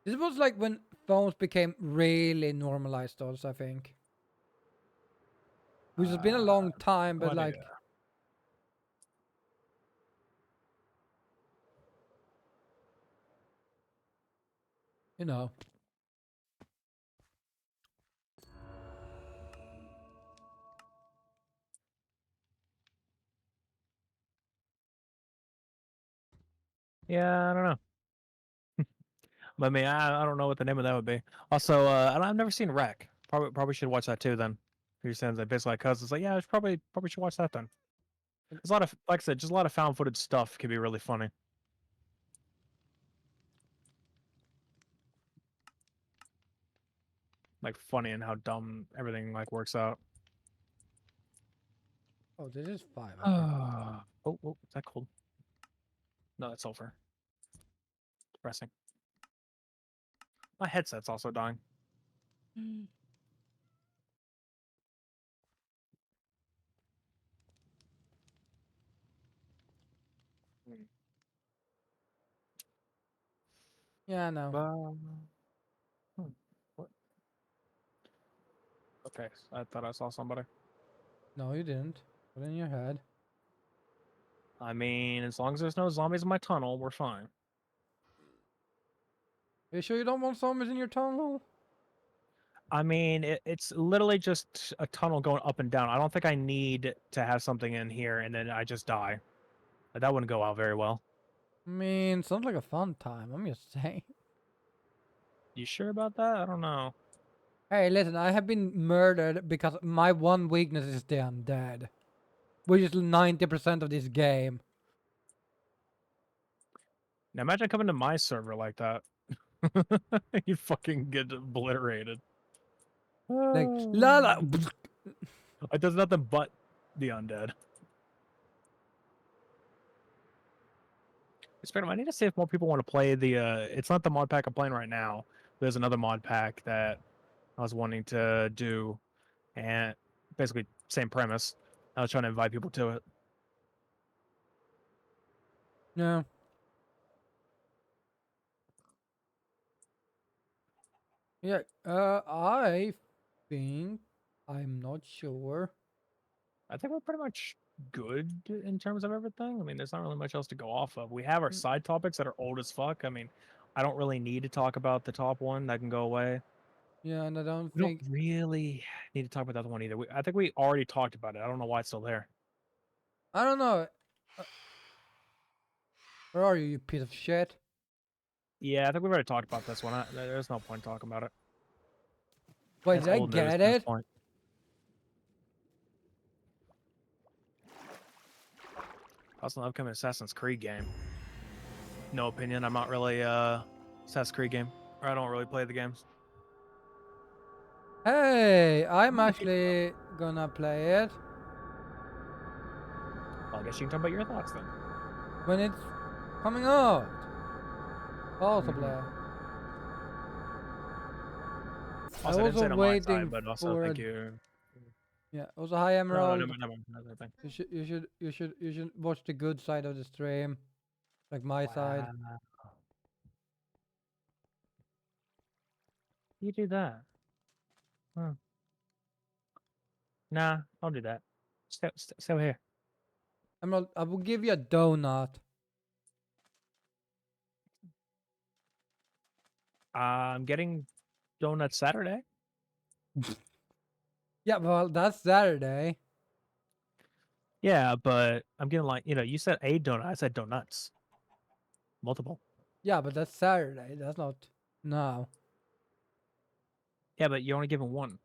B: This was like when phones became really normalized, also, I think. Which has been a long time, but
A: what
B: like,
A: is-
B: you know.
A: Yeah, I don't know. But I mean, I don't know what the name of that would be. Also, I've never seen Wreck. Probably should watch that too. Then, you're saying that basically like cousins like, yeah, I probably should watch that then. There's a lot of, like I said, just a lot of found footage stuff can be really funny. Like funny and how dumb everything like works out.
B: Oh, this is 5. Okay.
A: Oh, is that cold? No, that's sulfur. Depressing. My headset's also dying.
B: Yeah, I know.
A: Hmm, what? Okay, I thought I saw somebody.
B: No, you didn't. Put it in your head.
A: I mean, as long as there's no zombies in my tunnel, we're fine.
B: Are you sure you don't want zombies in your tunnel?
A: I mean, it's literally just a tunnel going up and down. I don't think I need to have something in here and then I just die. That wouldn't go out very well.
B: I mean, sounds like a fun time. I'm just saying.
A: You sure about that? I don't know.
B: Hey, listen, I have been murdered because my one weakness is the undead, which is 90% of this game.
A: Now imagine coming to my server like that. You fucking get obliterated.
B: Like, la la.
A: It does nothing but the undead. Speaking of, I need to see if more people want to play the. It's not the mod pack I'm playing right now. There's another mod pack that I was wanting to do, and basically same premise. I was trying to invite people to it.
B: No. Yeah, I think I'm not sure.
A: I think we're pretty much good in terms of everything. I mean, there's not really much else to go off of. We have our
B: Mm.
A: side topics that are old as fuck. I mean, I don't really need to talk about the top one. That can go away.
B: Yeah, and I don't
A: We don't
B: think.
A: really need to talk about the other one either. I think we already talked about it. I don't know why it's still there.
B: I don't know. Where are you, you piece of shit?
A: Yeah, I think we've already talked about this one. There's no point talking about it.
B: Wait,
A: It's
B: did I
A: old news
B: get
A: at this
B: it?
A: point. Also, an upcoming Assassin's Creed game. No opinion. I'm not really Assassin's Creed game. Or I don't really play the games.
B: Hey, I'm actually gonna play it
A: Well, I guess you can talk about your thoughts then.
B: when it's coming out. Possibly.
A: Mhm.
B: I
A: Also, I didn't say
B: also
A: it on my side,
B: waiting
A: but also
B: for a
A: thank you.
B: yeah. Also, hi
A: No,
B: Emerald.
A: never, thank
B: You should watch the good side of the stream, like my side.
A: Wow. You do that? Huh. Nah, don't do that. Stay over here.
B: Emerald, I will give you a donut.
A: I'm getting donuts Saturday.
B: Yeah, well, that's Saturday.
A: Yeah, but I'm getting like, you said a donut. I said donuts. Multiple.
B: Yeah, but that's Saturday. That's not now.
A: Yeah, but you're only given one.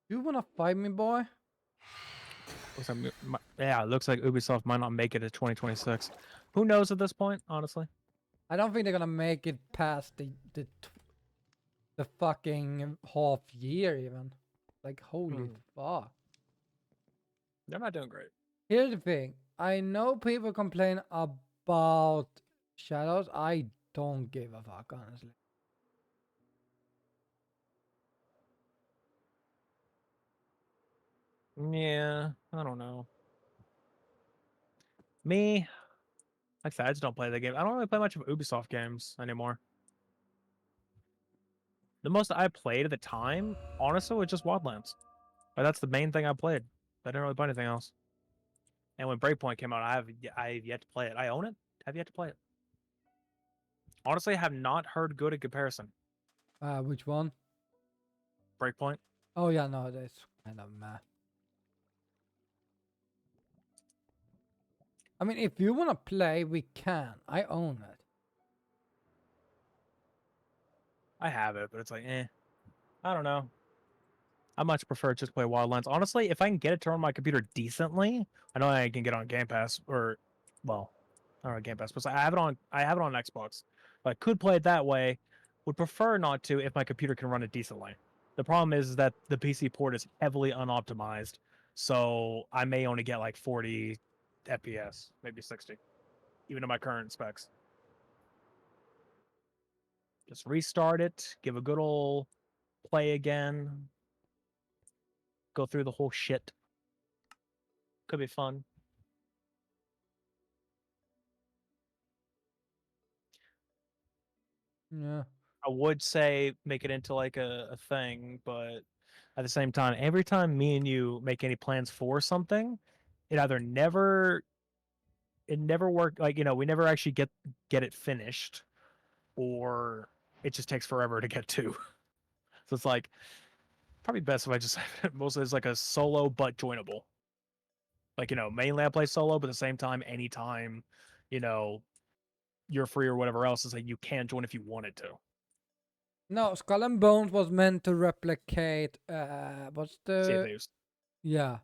B: You wanna fight me, boy?
A: Looks like, yeah, it looks like Ubisoft might not make it to 2026. Who knows at this point, honestly?
B: I don't think they're gonna make it past the fucking half year even. Like holy fuck.
A: They're not doing great.
B: Here's the thing. I know people complain about shadows. I don't give a fuck, honestly.
A: Yeah, I don't know. Me, like I said, I just don't play the game. I don't really play much of Ubisoft games anymore. The most I played at the time, honestly, was just Wildlands. But that's the main thing I played. I didn't really play anything else. And when Breakpoint came out, I've yet to play it. I own it. Have yet to play it. Honestly, I have not heard good in comparison.
B: Which one?
A: Breakpoint.
B: Oh yeah, no, that's kind of meh. I mean, if you wanna play, we can. I own it.
A: I have it, but it's like, I don't know. I much prefer just play Wildlands. Honestly, if I can get it to run on my computer decently, I know I can get on Game Pass or, well, I don't know Game Pass, but I have it on. I have it on Xbox. But I could play it that way. Would prefer not to if my computer can run it decently. The problem is that the PC port is heavily unoptimized, so I may only get like 40 FPS, maybe 60, even at my current specs. Just restart it, give a good old play again, go through the whole shit. Could be fun.
B: Yeah.
A: I would say make it into like a thing, but at the same time, every time me and you make any plans for something, it either never it never worked. Like we never actually get it finished, or it just takes forever to get to. So it's like probably best if I just have it mostly as like a solo but joinable. Like mainly I play solo, but at the same time, anytime you know you're free or whatever else, is like you can join if you wanted to.
B: No, Skull and Bones was meant to replicate. What's
A: See if
B: the?
A: there's
B: Yeah.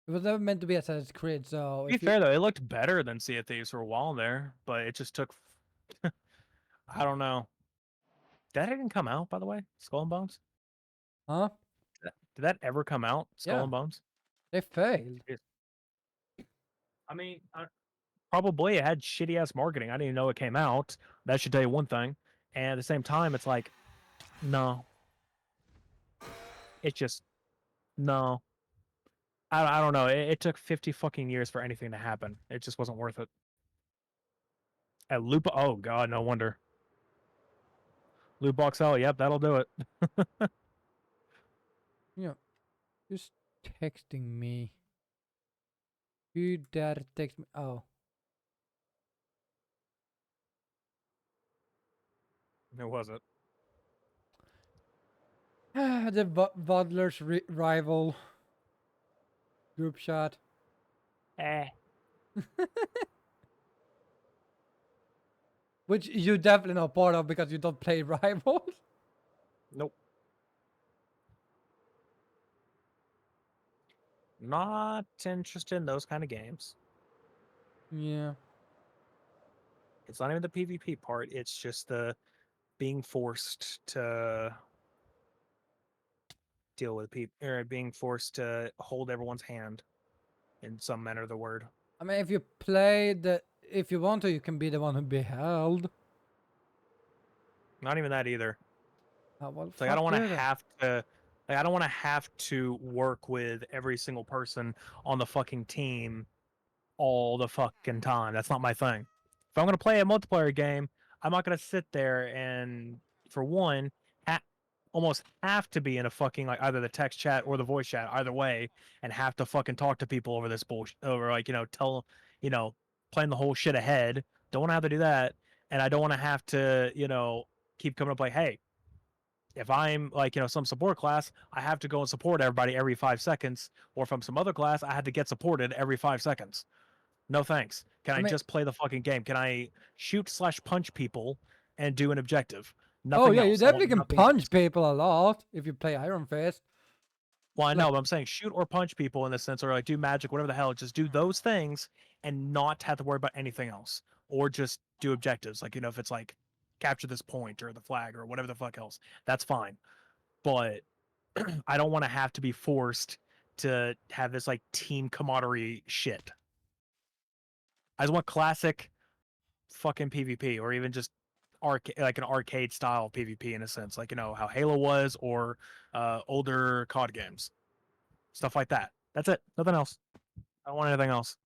B: It was never meant to be Assassin's Creed, so
A: To be
B: if you
A: fair though, it looked better than Sea of Thieves for a while there, but it just took. I don't know. That didn't come out, by the way. Skull and Bones.
B: huh?
A: Did that ever come out? Skull
B: Yeah.
A: and Bones.
B: They failed.
A: I mean, probably it had shitty ass marketing. I didn't even know it came out. That should tell you one thing. And at the same time, it's like, no. It's just no. I don't know. It took 50 fucking years for anything to happen. It just wasn't worth it. At Loop. Oh god, no wonder. Loot box L. Yep, that'll do it.
B: Yeah. Just texting me. You dare text me? Oh.
A: It wasn't.
B: The Vodler's rival group chat. Which you definitely not part of because you don't play rivals.
A: Nope. Not interested in those kind of games.
B: Yeah.
A: It's not even the PvP part. It's just the being forced to deal with people, or being forced to hold everyone's hand in some manner of the word.
B: I mean, if you if you want to, you can be the one who be held.
A: Not even that either.
B: Well,
A: It's like I don't want to
B: you then.
A: have to. Like, I don't want to have to work with every single person on the fucking team all the fucking time. That's not my thing. If I'm gonna play a multiplayer game, I'm not gonna sit there and, for one, almost have to be in a fucking like either the text chat or the voice chat, either way, and have to fucking talk to people over this bullshit, over like you know, playing the whole shit ahead. Don't want to have to do that, and I don't want to have to keep coming up like, hey, if I'm like some support class, I have to go and support everybody every 5 seconds, or from some other class, I had to get supported every 5 seconds. No thanks. Can
B: I
A: I
B: mean,
A: just play the fucking game? Can I shoot/punch people and do an objective?
B: oh
A: Nothing
B: yeah, you
A: else. I want
B: definitely can
A: nothing else.
B: punch people a lot if you play Iron Fist.
A: Well, I
B: Like-
A: know, but I'm saying shoot or punch people in the sense, or like do magic, whatever the hell. Just do those things and not have to worry about anything else, or just do objectives. Like if it's like capture this point or the flag or whatever the fuck else, that's fine. But I don't want to have to be forced to have this like team camaraderie shit. I just want classic fucking PvP, or even just like an arcade style PvP in a sense, like how Halo was, or older COD games, stuff like that. That's it. Nothing else. I don't want anything else.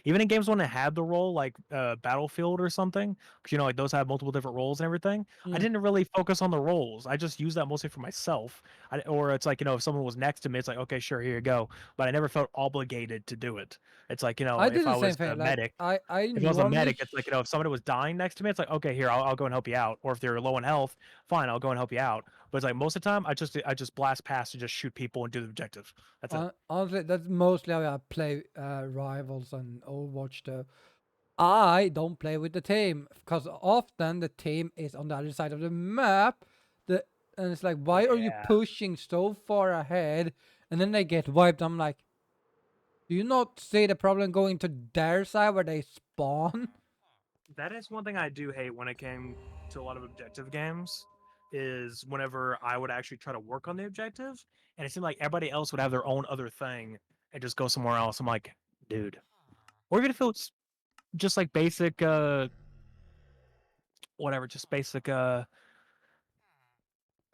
A: Even in games when it had the role, like Battlefield or something, because like those have multiple different roles and everything. I
B: Mm.
A: didn't really focus on the roles. I just used that mostly for myself. Or it's like if someone was next to me, it's like okay, sure, here you go. But I never felt obligated to do it. It's like
B: I did
A: if
B: the
A: I
B: same
A: was a
B: thing. Like
A: medic,
B: I
A: if I was a
B: normally
A: medic, it's like if somebody was dying next to me, it's like okay, here I'll go and help you out. Or if they're low in health, fine, I'll go and help you out. But it's like most of the time, I just blast past and just shoot people and do the objective. That's it.
B: honestly, that's mostly how I play Rivals and Overwatch. Though I don't play with the team because often the team is on the other side of the map. And it's like, why are you
A: Yeah.
B: pushing so far ahead? And then they get wiped. I'm like, do you not see the problem going to their side where they spawn?
A: That is one thing I do hate when it came to a lot of objective games, is whenever I would actually try to work on the objective, and it seemed like everybody else would have their own other thing and just go somewhere else. I'm like, dude. Or even if it's just like basic whatever, just basic I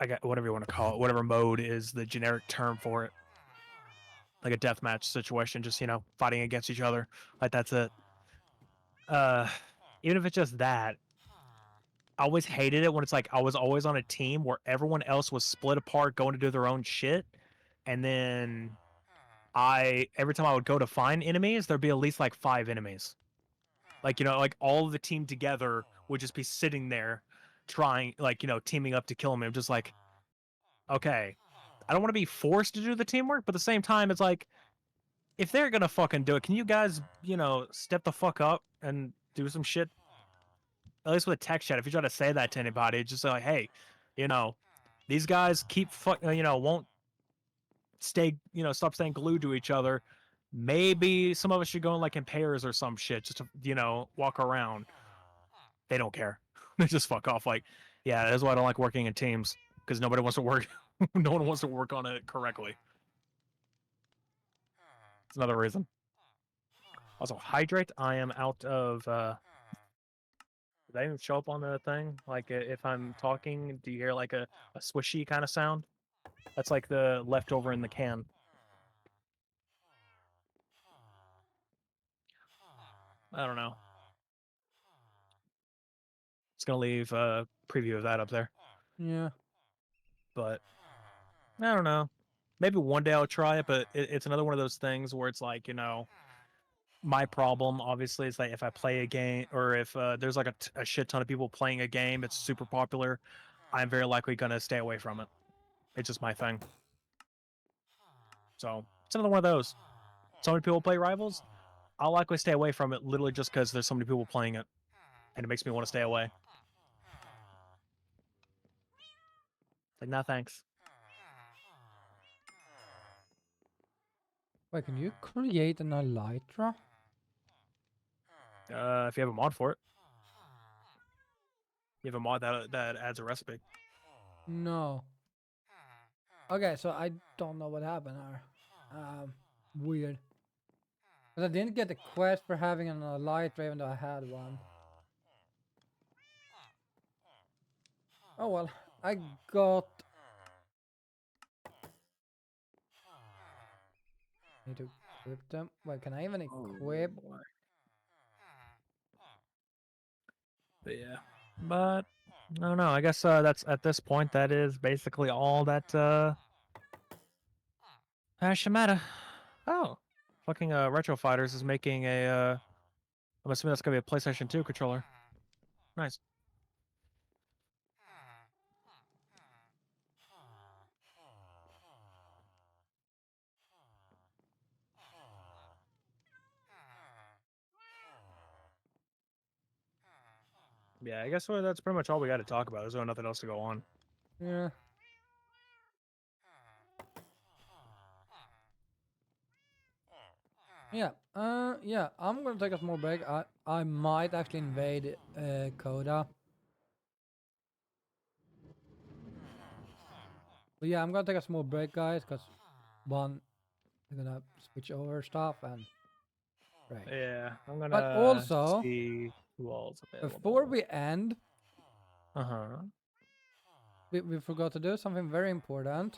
A: got whatever you want to call it, whatever mode is the generic term for it. Like a deathmatch situation, just fighting against each other. Like that's it. Uh Even if it's just that, I always hated it when it's like I was always on a team where everyone else was split apart going to do their own shit. And then every time I would go to find enemies, there'd be at least like 5 enemies. Like, like all of the team together would just be sitting there trying, like, teaming up to kill me. I'm just like, okay, I don't want to be forced to do the teamwork, but at the same time, it's like, if they're gonna fucking do it, can you guys, step the fuck up and do some shit? At least with a text chat, if you try to say that to anybody, just say like, hey, you know, these guys keep won't stay, stop staying glued to each other. Maybe some of us should go in like in pairs or some shit, just to walk around. They don't care. They just fuck off. Like, yeah, that's why I don't like working in teams, because nobody wants to work. No one wants to work on it correctly. It's another reason. Also, hydrate. I am out of. Did that even show up on the thing? Like, if I'm talking, do you hear like a swishy kind of sound? That's like the leftover in the can. I don't know. It's gonna leave a preview of that up there,
B: Yeah.
A: but I don't know. Maybe one day I'll try it, but it's another one of those things where it's like, my problem obviously is that if I play a game, or if there's like a shit ton of people playing a game, it's super popular, I'm very likely gonna stay away from it. It's just my thing. So it's another one of those. So many people play Rivals. I'll likely stay away from it, literally just because there's so many people playing it, and it makes me want to stay away. Like, nah, thanks.
B: Wait, can you create an elytra?
A: If you have a mod for it, you have a mod that adds a recipe.
B: No. Okay, so I don't know what happened there. Weird. But I didn't get the quest for having an elytra even though I had one. Oh well, I got... Need to equip them. Wait, can I even equip?
A: But yeah, but I don't know. I guess that's at this point. That is basically all that should matter. Oh, fucking Retro Fighters is making a. I'm assuming that's gonna be a PlayStation 2 controller. Nice. Yeah, I guess that's pretty much all we got to talk about. There's really nothing else to go on.
B: Yeah. Yeah. Yeah. I'm gonna take a small break. I might actually invade Coda. But yeah, I'm gonna take a small break, guys, because one, we're gonna switch over stuff and break.
A: Yeah, I'm
B: But
A: gonna
B: also,
A: see who all's
B: before
A: available.
B: we end,
A: Uh-huh.
B: we forgot to do something very important.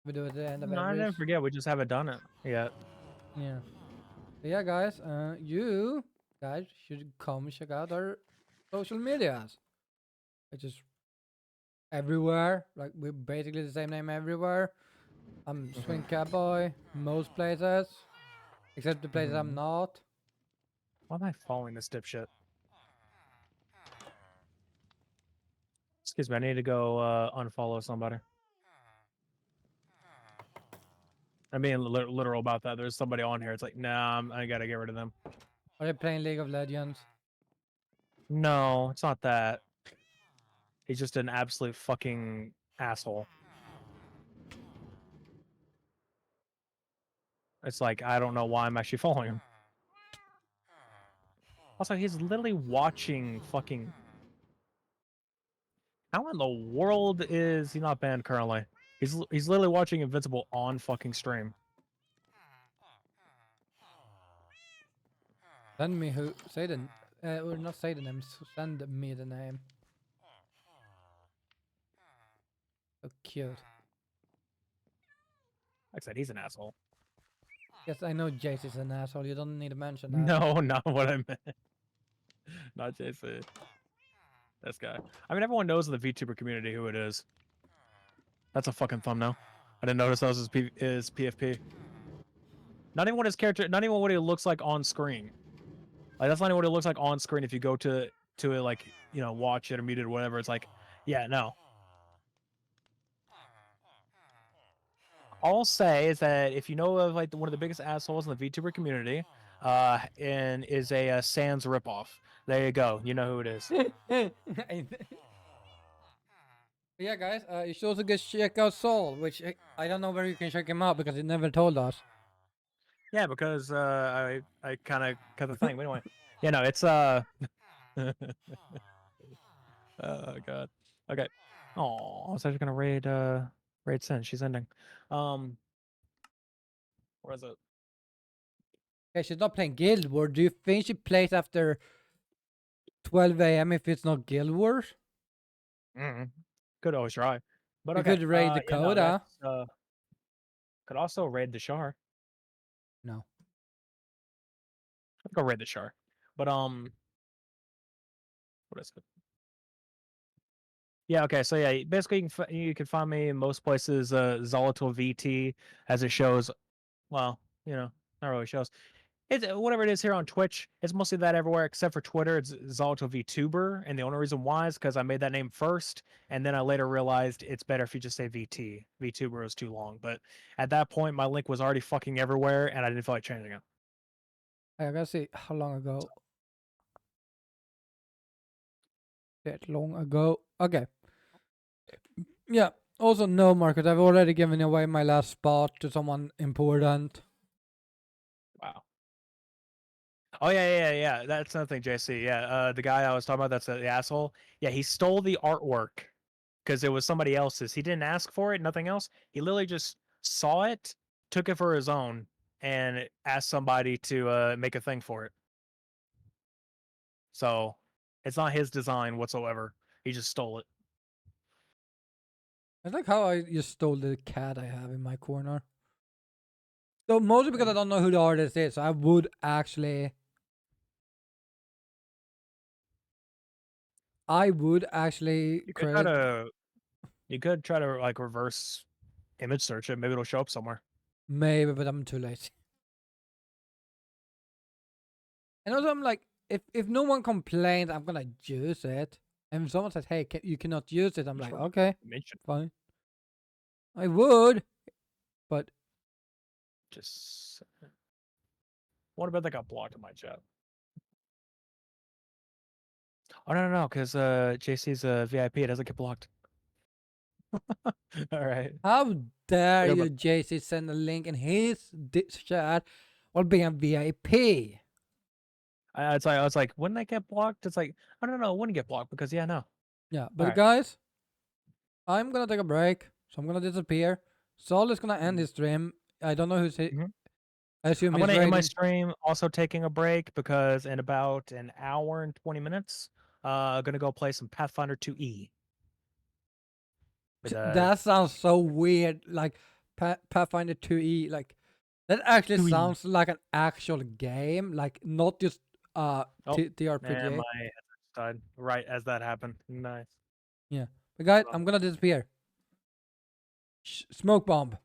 B: We do it at the end of
A: No, I
B: every.
A: didn't forget. We just haven't done it yet.
B: Yeah. But yeah, guys. You guys should come check out our social medias, which is everywhere. Like we're basically the same name everywhere. I'm Swing Cowboy most places, except the places I'm
A: Mhm.
B: not.
A: Why am I following this dipshit? Excuse me, I need to go unfollow somebody. I'm being literal about that. There's somebody on here. It's like, nah, I gotta get rid of them.
B: Are they playing League of Legends?
A: No, it's not that. He's just an absolute fucking asshole. It's like, I don't know why I'm actually following him. Also, he's literally watching fucking... How in the world is he not banned currently? He's literally watching Invincible on fucking stream.
B: Send me who say the or not say the name. Send me the name. So cute.
A: Like I said, he's an asshole.
B: Yes, I know Jace is an asshole. You don't need to mention that.
A: No, not what I meant. Not JC. This guy. I mean, everyone knows in the VTuber community who it is. That's a fucking thumbnail. I didn't notice that was his PFP. Not even what his character, not even what he looks like on screen. Like that's not even what it looks like on screen. If you go to it, like watch it or mute it or whatever, it's like, yeah, no. All I'll say is that if you know of like one of the biggest assholes in the VTuber community, and is a Sans ripoff. There you go. You know who it is.
B: Yeah, guys. You should also get check out Soul, which I don't know where you can check him out because he never told us.
A: Yeah, because I kind of cut the thing. But anyway, it's oh god. Okay. Oh, I was actually gonna raid Sin. She's ending. Where is it?
B: Okay, she's not playing Guild Wars. Do you think she plays after 12 a.m. if it's not Guild Wars?
A: Could always try. But
B: We
A: okay.
B: could raid
A: Yeah, no,
B: Dakota.
A: that's could also raid the Shar.
B: No.
A: I'd go raid the Shar. But what is it? Yeah, okay. So yeah, basically you can find me in most places Zolatil VT as it shows. Well, not really shows. It's whatever it is here on Twitch. It's mostly that everywhere except for Twitter. It's Zolto VTuber, and the only reason why is because I made that name first, and then I later realized it's better if you just say VT. VTuber is too long, but at that point my link was already fucking everywhere, and I didn't feel like changing it.
B: I gotta see how long ago. That long ago. Okay. Yeah. Also, no, Marcus. I've already given away my last spot to someone important.
A: Wow. Oh yeah. That's another thing, JC. Yeah, the guy I was talking about, that's the asshole. Yeah, he stole the artwork because it was somebody else's. He didn't ask for it, nothing else. He literally just saw it, took it for his own, and asked somebody to make a thing for it. So it's not his design whatsoever. He just stole it.
B: I like how I just stole the cat I have in my corner. So mostly because I don't know who the artist is. I would actually.
A: You could try to. You could try to like reverse image search it. Maybe it'll show up somewhere.
B: Maybe, but I'm too lazy. And also, I'm like, if no one complains, I'm gonna use it. And if someone says, "Hey, you cannot use it," I'm like, okay,
A: Mention
B: fine. I would, but
A: just. What about that got blocked in my chat? Oh no, because JC's a VIP. It doesn't get blocked. All right.
B: how dare
A: Yeah,
B: you,
A: but-
B: JC, send a link in his chat or being VIP.
A: I was like, wouldn't that get blocked? It's like, I don't know, it wouldn't get blocked because yeah, no.
B: Yeah, but
A: Alright.
B: guys, I'm gonna take a break, so I'm gonna disappear. Saul is gonna end his stream. I don't know who's he.
A: Mhm.
B: I assume
A: I'm
B: he's
A: gonna end my
B: raiding.
A: stream, also taking a break because in about an hour and 20 minutes, gonna go play some Pathfinder 2E. With,
B: That sounds so weird. Like Pathfinder 2E. Like that actually
A: 2E.
B: sounds like an actual game. Like not just
A: Oh,
B: TRPG.
A: and my headset died right as that happened. Nice.
B: Yeah. But guys,
A: Well.
B: I'm gonna disappear. Smoke bomb.